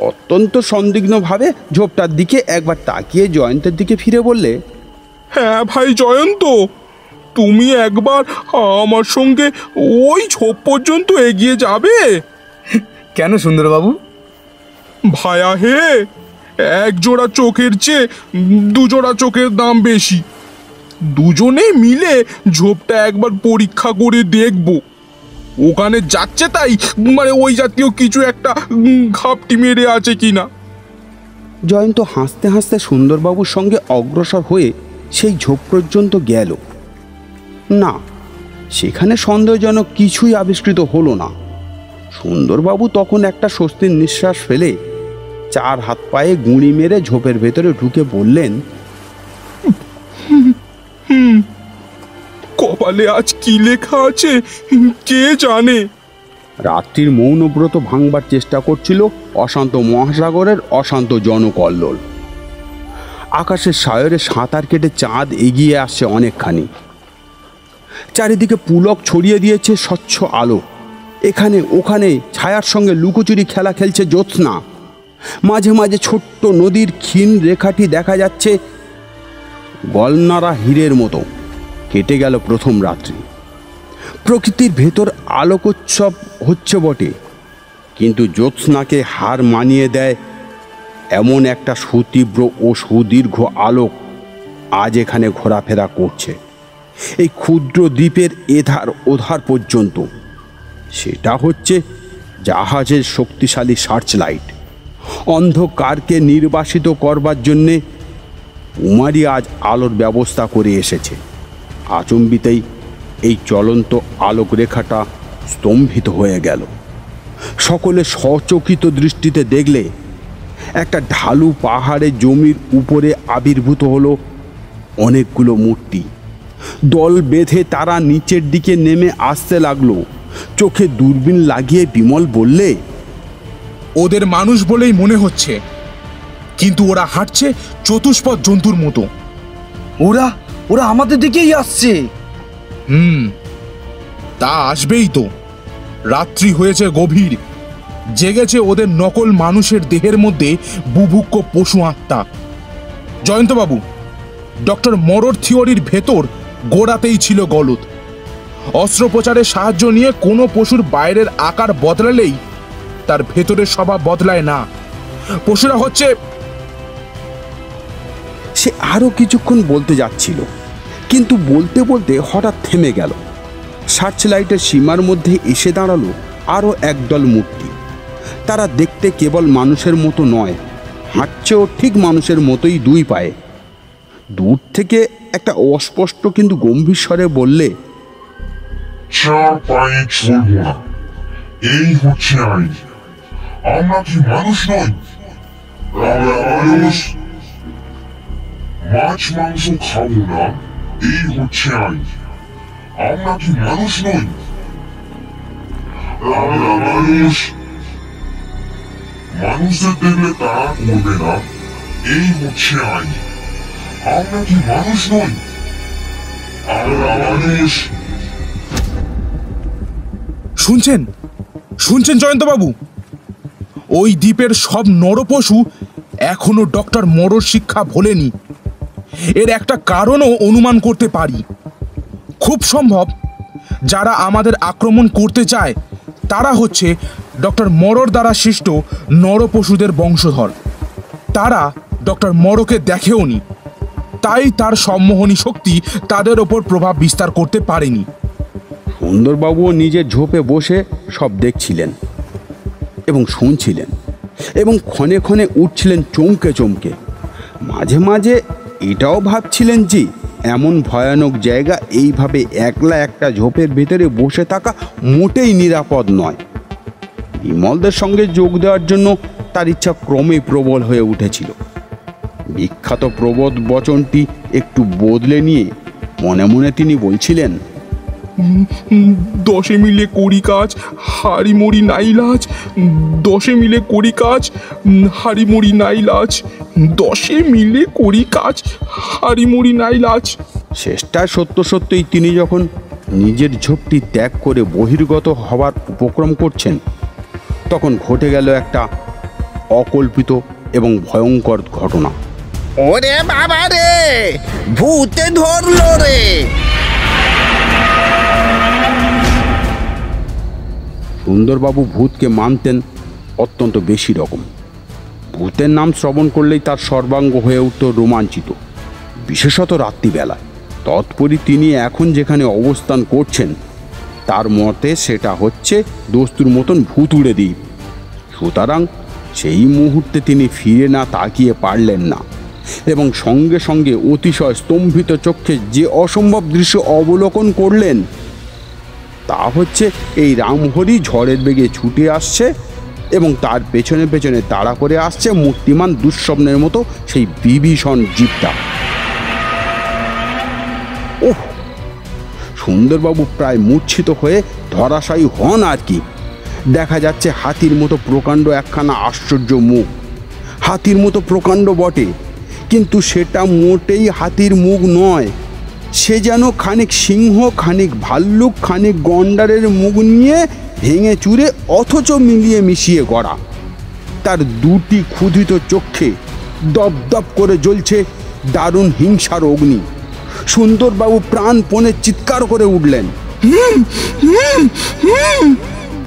অত্যন্ত সন্দিগ্ধভাবে ঝোপটার দিকে একবার তাকিয়ে জয়ন্তের দিকে ফিরে বললে, হ্যাঁ ভাই জয়ন্ত, তুমি একবার আমার সঙ্গে ওই ঝোপ পর্যন্ত এগিয়ে যাবে? কেন সুন্দরবাবু? ভায়া হে, এক জোড়া চোখের চেয়ে 2 জোড়া চোখের দাম বেশি। দুজনে মিলে ঝোপটা একবার পরীক্ষা করে দেখব ওখানে যাচ্ছে তাই মানে ওই জাতীয় কিছু একটা ঘাপটি মেরে আছে কিনা। জয়ন্ত হাসতে হাসতে সুন্দরবাবুর সঙ্গে অগ্রসর হয়ে সেই ঝোপ পর্যন্ত গেল। না, সেখানে সন্দেহজনক কিছুই আবিষ্কৃত হলো না। সুন্দরবাবু তখন একটা স্বস্তির নিঃশ্বাস ফেলে 4 হাত পায়ে গুঁড়ি মেরে ঝোপের ভেতরে ঢুকে বললেন, কপালে আজ কি লেখা আছে কে জানে। রাত্রির মৌনব্রত ভাঙবার চেষ্টা করছিল অশান্ত মহাসাগরের অশান্ত জনকল্লোল। আকাশের সায়রে সাঁতার কেটে চাঁদ এগিয়ে আসছে অনেকখানি। চারিদিকে পুলক ছড়িয়ে দিয়েছে স্বচ্ছ আলো। এখানে ওখানে ছায়ার সঙ্গে লুকোচুরি খেলা খেলছে জ্যোৎস্না। মাঝে মাঝে ছোট্ট নদীর ক্ষীণ রেখাটি দেখা যাচ্ছে গলনারা হীরের মতো। কেটে গেল প্রথম রাত্রি। প্রকৃতির ভেতর আলোকোৎসব হচ্ছে বটে, কিন্তু জ্যোৎস্নাকে হার মানিয়ে দেয় এমন একটা সুতীব্র ও সুদীর্ঘ আলোক আজ এখানে ঘোরাফেরা করছে, এই ক্ষুদ্র দ্বীপের এধার ওধার পর্যন্ত। সেটা হচ্ছে জাহাজের শক্তিশালী সার্চ লাইট। অন্ধকারকে নির্বাসিত করবার জন্যে কুমারী আজ আলোর ব্যবস্থা করে এসেছে। আচম্বিতেই এই চলন্ত আলোক রেখাটা স্তম্ভিত হয়ে গেল। সকলে সচকিত দৃষ্টিতে দেখলে একটা ঢালু পাহাড়ে জমির উপরে আবির্ভূত হলো অনেকগুলো মূর্তি। দল বেঁধে তারা নিচের দিকে নেমে আসতে লাগলো। চোখে দূরবীন লাগিয়ে বিমল বললে, ওদের মানুষ বলেই মনে হচ্ছে, কিন্তু ওরা হাঁটছে চতুষ্পদ জন্তুর মতো। ওরা ওরা আমাদের দিকেই আসছে। তা আসবেই তো। রাত্রি হয়েছে গভীর, জেগেছে ওদের নকল মানুষের দেহের মধ্যে বুভুক্ষ পশু আত্মা। জয়ন্তবাবু, ডক্টর মরর থিওরির ভেতর গোড়াতেই ছিল গলদ। অস্ত্রোপচারের সাহায্য নিয়ে কোনো পশুর বাইরের আকার বদলালেই তার ভেতরের স্বভাব বদলায় না। পশুরা হচ্ছে। সে আরও কিছুক্ষণ বলতে যাচ্ছিল, কিন্তু বলতে বলতে হঠাৎ থেমে গেল। সার্চ লাইটের সীমার মধ্যে এসে দাঁড়ালো আরও একদল মূর্তি। তারা দেখতে কেবল মানুষের মতো নয়, হাঁটছেও ঠিক মানুষের মতোই দুই পায়ে। দূর থেকে একটা অস্পষ্ট কিন্তু গম্ভীর স্বরে বললে, 4 পায়ে চলবো না, এই হচ্ছে আইন। আমরা কি মানুষ নই? আমরা মানুষ। মাছ মাংস খাবো না, এই হচ্ছে আইন। আমরা কি মানুষ নই? আমরা মানুষ। মানুষদের দেখলে তারা করবে না, এই হচ্ছে আইন। আমরা কি মানুষ নই? আমরা মানুষ। শুনছেন শুনছেন জয়ন্তবাবু? ওই দ্বীপের সব নরপশু এখনো ডক্টর মরর শিক্ষা ভোলেনি। এর একটা কারণও অনুমান করতে পারি। খুব সম্ভব যারা আমাদের আক্রমণ করতে চায় তারা হচ্ছে ডক্টর মরর দ্বারা সৃষ্ট নরপশুদের বংশধর। তারা ডক্টর মরকে দেখেওনি, তাই তার সম্মোহনী শক্তি তাদের ওপর প্রভাব বিস্তার করতে পারেনি। সুন্দরবাবুও নিজের ঝোপে বসে সব দেখছিলেন এবং শুনছিলেন, এবং ক্ষণে ক্ষণে উঠছিলেন চমকে চমকে। মাঝে মাঝে এটাও ভাবছিলেন যে এমন ভয়ানক জায়গা এইভাবে একলা একটা ঝোপের ভেতরে বসে থাকা মোটেই নিরাপদ নয়। বিমলদের সঙ্গে যোগ দেওয়ার জন্য তার ইচ্ছা ক্রমেই প্রবল হয়ে উঠেছিল। বিখ্যাত প্রবোধ বচনটি একটু বদলে নিয়ে মনে মনে তিনি বলছিলেন, 10 মিলে করি কাজ, হাড়ি মরি নাই লাজ। 10 মিলে করি কাজ, হাড়ি মরি নাই লাজ। 10 মিলে করি কাজ, হাড়ি মরি নাই লাজ। শেষটায় সত্য সত্যই তিনি যখন নিজের ঝোপটি ত্যাগ করে বহির্গত হবার উপক্রম করছেন, তখন ঘটে গেল একটা অকল্পিত এবং ভয়ঙ্কর ঘটনা। ওরে বাবা রে, ভূতে ধরলো রে! সুন্দরবাবু ভূতকে মানতেন অত্যন্ত বেশি রকম। ভূতের নাম শ্রবণ করলেই তার সর্বাঙ্গ হয়ে উঠত রোমাঞ্চিত, বিশেষত রাত্রিবেলায়। তৎপরই তিনি এখন যেখানে অবস্থান করছেন তার মতে সেটা হচ্ছে দস্তুর মতন ভুতুড়ে দ্বীপ। সুতরাং সেই মুহূর্তে তিনি ফিরে না তাকিয়ে পারলেন না, এবং সঙ্গে সঙ্গে অতিশয় স্তম্ভিত চক্ষে যে অসম্ভব দৃশ্য অবলোকন করলেন তা হচ্ছে এই রামহরি ঝড়ের বেগে ছুটে আসছে এবং তার পেছনে পেছনে তাড়া করে আসছে মূর্তিমান দুঃস্বপ্নের মতো সেই বিভীষণ জীবটা। ওহ! সুন্দরবাবু প্রায় মূর্ছিত হয়ে ধরাশায়ী হন আর কি। দেখা যাচ্ছে হাতির মতো প্রকাণ্ড একখানা আশ্চর্য মুখ। হাতির মতো প্রকাণ্ড বটে, কিন্তু সেটা মোটেই হাতির মুখ নয়। সে যেন খানিক সিংহ, খানিক ভাল্লুক, খানিক গন্ডারের মুখ নিয়ে ভেঙে চুরে অথচ মিলিয়ে মিশিয়ে গড়া। তার দুটি ক্ষুধিত চক্ষে দপদপ করে জ্বলছে দারুণ হিংসার অগ্নি। সুন্দরবাবু প্রাণপণে চিৎকার করে উঠলেন।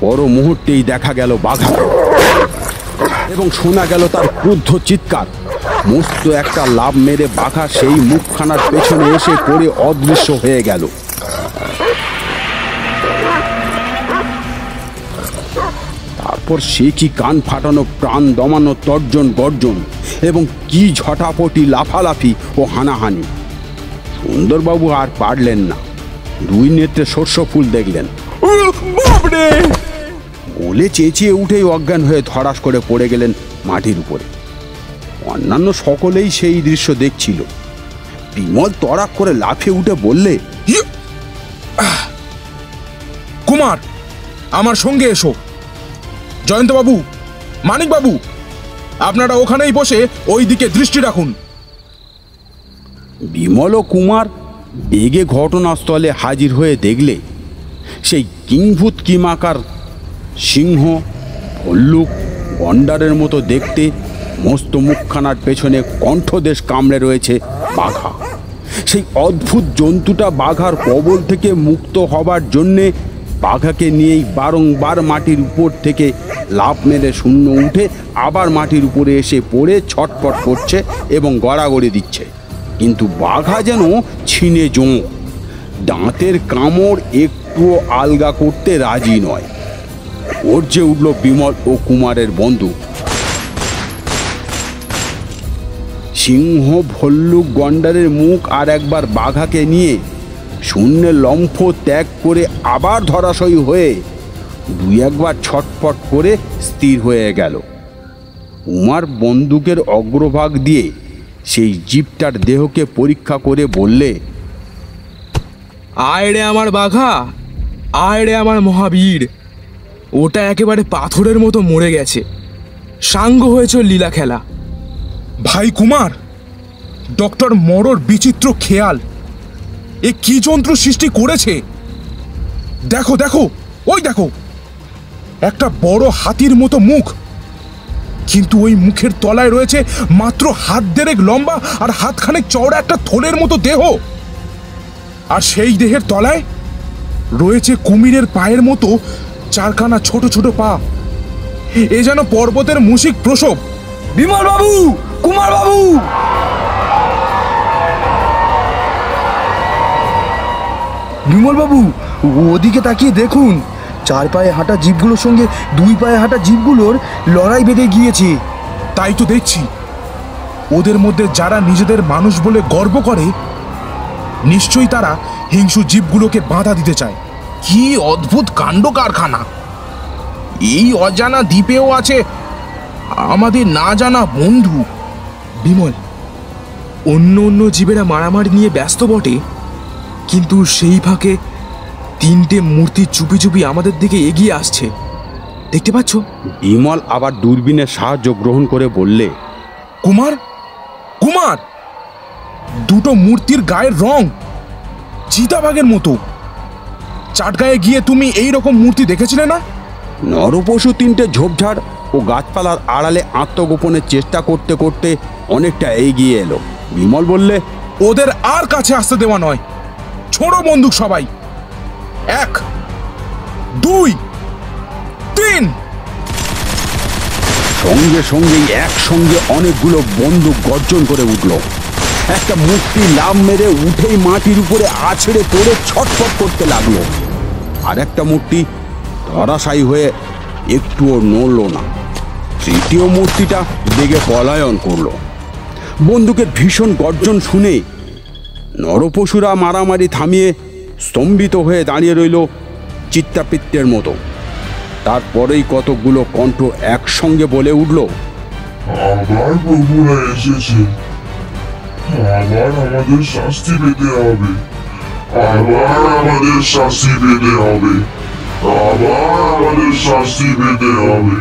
পর মুহূর্তেই দেখা গেল বাঘা, এবং শোনা গেল তার ক্রুদ্ধ চিৎকার। মস্ত একটা লাভ মেরে বাঘা সেই মুখখানার পেছনে এসে পড়ে অদৃশ্য হয়ে গেল। তারপর সে কি কান ফাটানো, প্রাণ দমানো তর্জন গর্জন, এবং কি ঝটাপটি, লাফালাফি ও হানাহানি! সুন্দরবাবু আর পারলেন না, দুই নেত্রে শস্য ফুল দেখলেন। বলে চেঁচিয়ে উঠেই অজ্ঞান হয়ে ধরাস করে পড়ে গেলেন মাটির উপরে। অন্যান্য সকলেই সেই দৃশ্য দেখছিল। বিমল তড়াক করে লাফিয়ে উঠে বললে, কুমার, আমার সঙ্গে এসো। জয়ন্তবাবু, মানিকবাবু, আপনারা ওখানেই বসে ওই দিকে দৃষ্টি রাখুন। বিমল ও কুমার বেগে ঘটনাস্থলে হাজির হয়ে দেখলে সেই কিংভূত কিমাকার সিংহ, ভল্লুক, গন্ডারের মতো দেখতে মস্ত মুখখানার পেছনে কণ্ঠদেশ কামড়ে রয়েছে বাঘা। সেই অদ্ভুত জন্তুটা বাঘার কবল থেকে মুক্ত হবার জন্যে বাঘাকে নিয়েই বারংবার মাটির উপর থেকে লাফ মেরে শূন্য উঠে আবার মাটির উপরে এসে পড়ে ছটপট করছে এবং গড়াগড়ি দিচ্ছে। কিন্তু বাঘা যেন ছিনে জোঁক, দাঁতের কামড় একটুও আলগা করতে রাজি নয়। গর্জে উঠল বিমল ও কুমারের বন্দুক। সিংহ, ভল্লুক, গন্ডারের মুখ আর একবার বাঘাকে নিয়ে শূন্যে লম্ফ ত্যাগ করে আবার ধরাশয়ী হয়ে দুই একবার ছটপট করে স্থির হয়ে গেল। কুমার বন্দুকের অগ্রভাগ দিয়ে সেই জীবটার দেহকে পরীক্ষা করে বললে, আয় রে আমার বাঘা, আয় রে আমার মহাবীর। ওটা একেবারে পাথরের মতো মরে গেছে, সাঙ্গ হয়েছে লীলা খেলা। ভাই কুমার, ডক্টর মরোর বিচিত্র খেয়াল এ কি যন্ত্র সৃষ্টি করেছে। দেখো দেখো, ওই দেখো, একটা বড় হাতির মতো মুখ, কিন্তু ওই মুখের তলায় রয়েছে মাত্র হাত দেড়েক লম্বা আর হাতখানেক চওড়া একটা থলের মতো দেহ। আর সেই দেহের তলায় রয়েছে কুমিরের পায়ের মতো চারখানা ছোট ছোট পা। এ যেন পর্বতের মুশিক প্রসব। বিমল বাবু, কুমার বাবু! বিমল বাবু, ওদিকে তাকিয়ে দেখুন, চার পায়ে হাঁটা জীবগুলোর সঙ্গে দুই পায়ে হাঁটা জীবগুলোর লড়াই বেঁধে গিয়েছে। তাই তো দেখছি, ওদের মধ্যে যারা নিজেদের মানুষ বলে গর্ব করে, নিশ্চয়ই তারা হিংস্র জীবগুলোকে বাধা দিতে চায়। কি অদ্ভুত কাণ্ড কারখানা! এই অজানা দ্বীপেও আছে আমাদের না জানা বন্ধু। বিমল, অন্য অন্য জীবেরা মারামারি নিয়ে ব্যস্ত বটে, কিন্তু সেই ফাঁকে তিনটে মূর্তি চুপি চুপি আমাদের দিকে এগিয়ে আসছে, দেখতে পাচ্ছ? বিমল আবার দূরবীনের সাহায্য গ্রহণ করে বললে, কুমার, কুমার, দুটো মূর্তির গায়ের রং চিতাবাঘের মতো। চাটগাঁয়ে গিয়ে তুমি এই রকম মূর্তি দেখেছিলে না? নরপশু তিনটে ঝোপঝাড় ও গাছপালার আড়ালে আত্মগোপনের চেষ্টা করতে করতে অনেকটা এগিয়ে এলো। বিমল বললে, ওদের আর কাছে আসতে দেওয়া নয়। ছোড়ো বন্দুক সবাই। 1, 2, 3। সঙ্গে সঙ্গেই একসঙ্গে অনেকগুলো বন্দুক গর্জন করে উঠল। একটা মূর্তি লাফ মেরে উঠেই মাটির উপরে আছড়ে পড়ে ছটফট করতে লাগলো। আর একটা মূর্তি ধরাশায়ী হয়ে একটুও নড়ল না। তৃতীয় মূর্তিটা বেগে পলায়ন করলো। বন্দুকের ভীষণ গর্জন শুনে নরপশুরা মারামারি থামিয়ে স্তম্ভিত হয়ে দাঁড়িয়ে রইল চিত্তাপিত্তের মতো। তারপরেই কতকগুলো কণ্ঠ একসঙ্গে বলে উঠল, আবার প্রভুরা এসেছে, আবার আমাদের শাস্তি পেতে হবে, আবার আমাদের শাস্তি পেতে হবে, আবার আমাদের শাস্তি পেতে হবে।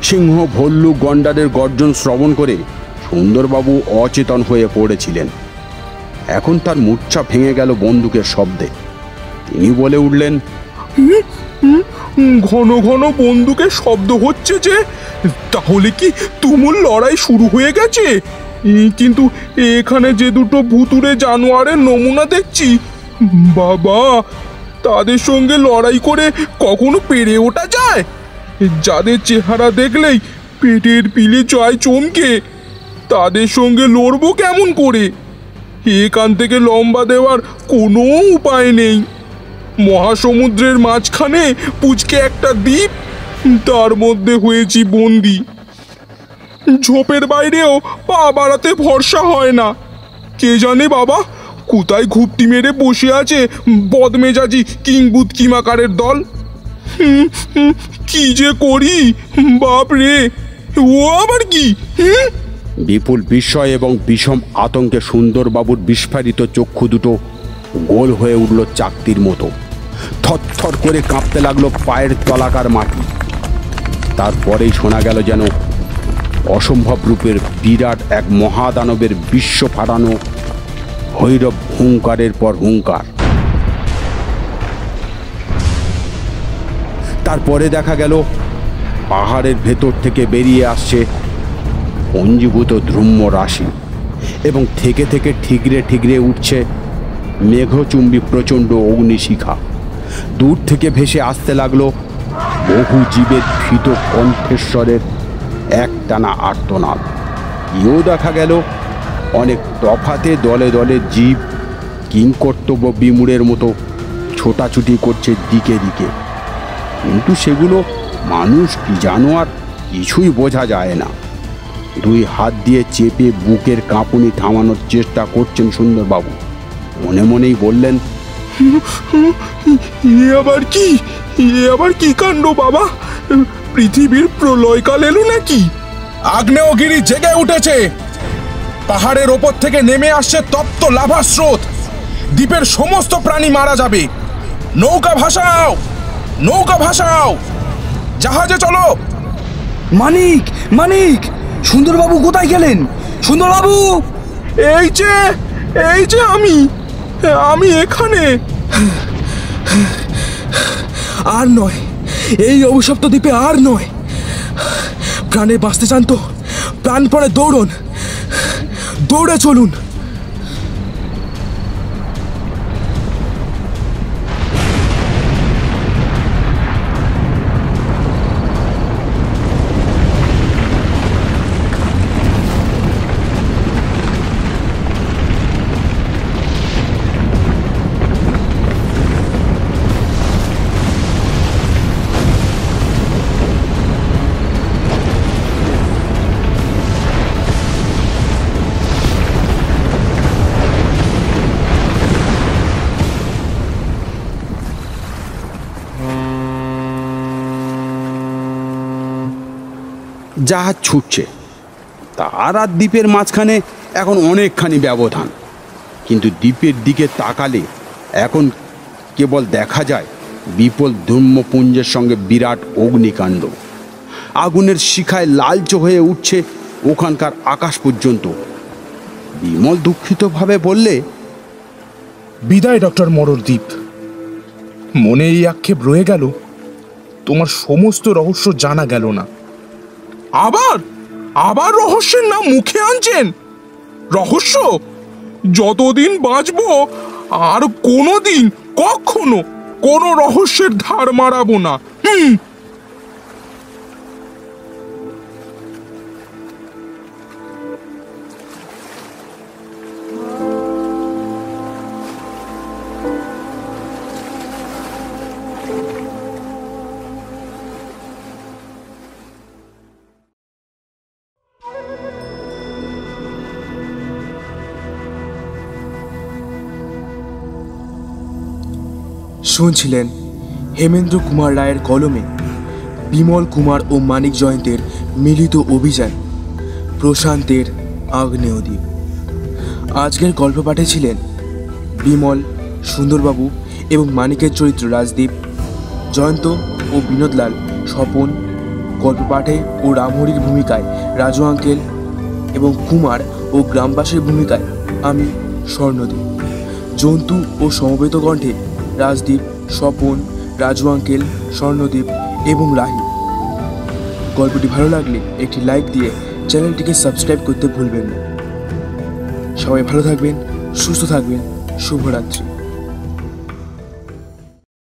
সিংহ, ভল্লুক, গন্ডারের গর্জন শ্রবণ করে সুন্দরবাবু অচেতন হয়ে পড়েছিলেন। এখন তার মূর্ছা ভেঙে গেল বন্দুকের শব্দে। তিনি বলে উঠলেন, ঘন ঘন বন্দুকের শব্দ হচ্ছে যে, তাহলে কি তুমুল লড়াই শুরু হয়ে গেছে? কিন্তু এখানে যে দুটো ভুতুড়ে জানোয়ারের নমুনা দেখছি, বাবা, তাদের সঙ্গে লড়াই করে কখনো পেরে ওঠা যায়? যাদের চেহারা দেখলেই পেটের পিলে জয় চমকে, তাদের সঙ্গে লড়বো কেমন করে? এখান থেকে লম্বা দেওয়ার কোনো উপায় নেই। মহাসমুদ্রের মাঝখানে পুচকে একটা দ্বীপ, তার মধ্যে হয়েছি বন্দি। ঝোপের বাইরেও পা বাড়াতে ভরসা হয় না। কে জানে বাবা, কোথায় ঘুপটি মেরে বসে আছে বদমেজাজি কিংবুত কিমাকারের দল। কি যে করি বাপ রে! ও আবার কি? বিপুল বিস্ময় এবং বিষম আতঙ্কে সুন্দরবাবুর বিস্ফারিত চক্ষু দুটো গোল হয়ে উঠল চাকতির মতো। থরথর করে কাঁপতে লাগলো পায়ের তলাকার মাটি। তারপরেই শোনা গেল যেন অসম্ভব রূপের বিরাট এক মহাদানবের বিশ্ব ফাটানো ভৈরব হুঙ্কারের পর হুঙ্কার। তারপরে দেখা গেল পাহাড়ের ভেতর থেকে বেরিয়ে আসছে পঞ্জীভূত ধ্রুম্য রাশি এবং থেকে থেকে ঠিকরে ঠিকরে উঠছে মেঘচুম্বী প্রচণ্ড অগ্নিশিখা। দূর থেকে ভেসে আসতে লাগলো বহু জীবের ভীত কণ্ঠেশ্বরের একটানা আর্তনাদ। এও দেখা গেল অনেক তফাতে দলে দলে জীব কিংকর্তব্য বিমূঢ়ের মতো ছোটাছুটি করছে দিকে দিকে, কিন্তু সেগুলো মানুষ কি জানোয়ার কিছুই বোঝা যায় না। দুই হাত দিয়ে চেপে বুকের কাঁপুনি থামানোর চেষ্টা করছেন সুন্দরবাবু। মনে মনেই বললেন, আবার কি কাণ্ড বাবা? পৃথিবীর প্রলয়কাল এলো নাকি? আগ্নেয়গিরি জেগে উঠেছে, পাহাড়ের ওপর থেকে নেমে আসছে তপ্ত লাভা স্রোত। দ্বীপের সমস্ত প্রাণী মারা যাবে। নৌকা ভাসাও, নৌকা ভাসাও, জাহাজে চলো। মানিক, মানিক, সুন্দরবাবু কোথায় গেলেন? সুন্দরবাবু! এই যে আমি এখানে। আর নয়, এই অভিশপ্ত দ্বীপে আর নয়। প্রাণে বাঁচতে চান তো প্রাণপণে দৌড়ুন, দৌড়ে চলুন। জাহাজ ছুটছে, তার আর দ্বীপের মাঝখানে এখন অনেকখানি ব্যবধান, কিন্তু দ্বীপের দিকে তাকালে এখন কেবল দেখা যায় বিপুল ধূম্রপুঞ্জের সঙ্গে বিরাট অগ্নিকাণ্ড। আগুনের শিখায় লালচে হয়ে উঠছে ওখানকার আকাশ পর্যন্ত। বিমল দুঃখিতভাবে বললে, বিদায় ডক্টর মররদ্বীপ। মনে এই আক্ষেপ রয়ে গেল, তোমার সমস্ত রহস্য জানা গেল না। আবার রহস্যের নাম মুখে আনছেন? রহস্য? যতদিন বাঁচবো আর কোনোদিন কখনো কোনো রহস্যের ধার মারাবো না। শুনছিলেন হেমেন্দ্র কুমার রায়ের কলমে বিমল কুমার ও মানিক জয়ন্তের মিলিত অভিযান প্রশান্তের আগ্নেয়দ্বীপ। আজকের গল্প পাঠে ছিলেন বিমল, সুন্দরবাবু এবং মানিকের চরিত্র রাজদীপ, জয়ন্ত ও বিনোদলাল স্বপন, গল্প পাঠে ও রামহরির ভূমিকায় রাজু আঙ্কেল এবং কুমার ও গ্রামবাসীর ভূমিকায় আমি স্বর্ণদীপ। জন্তু ও সমবেত কণ্ঠে রাজদীপ, স্বপন, রাজু আঙ্কেল, স্বর্ণদীপ এবং রাহি। গল্পটি ভালো লাগলে একটি লাইক দিয়ে চ্যানেলটিকে সাবস্ক্রাইব করতে ভুলবেন না। সবাই ভালো থাকবেন, সুস্থ থাকবেন। শুভরাত্রি।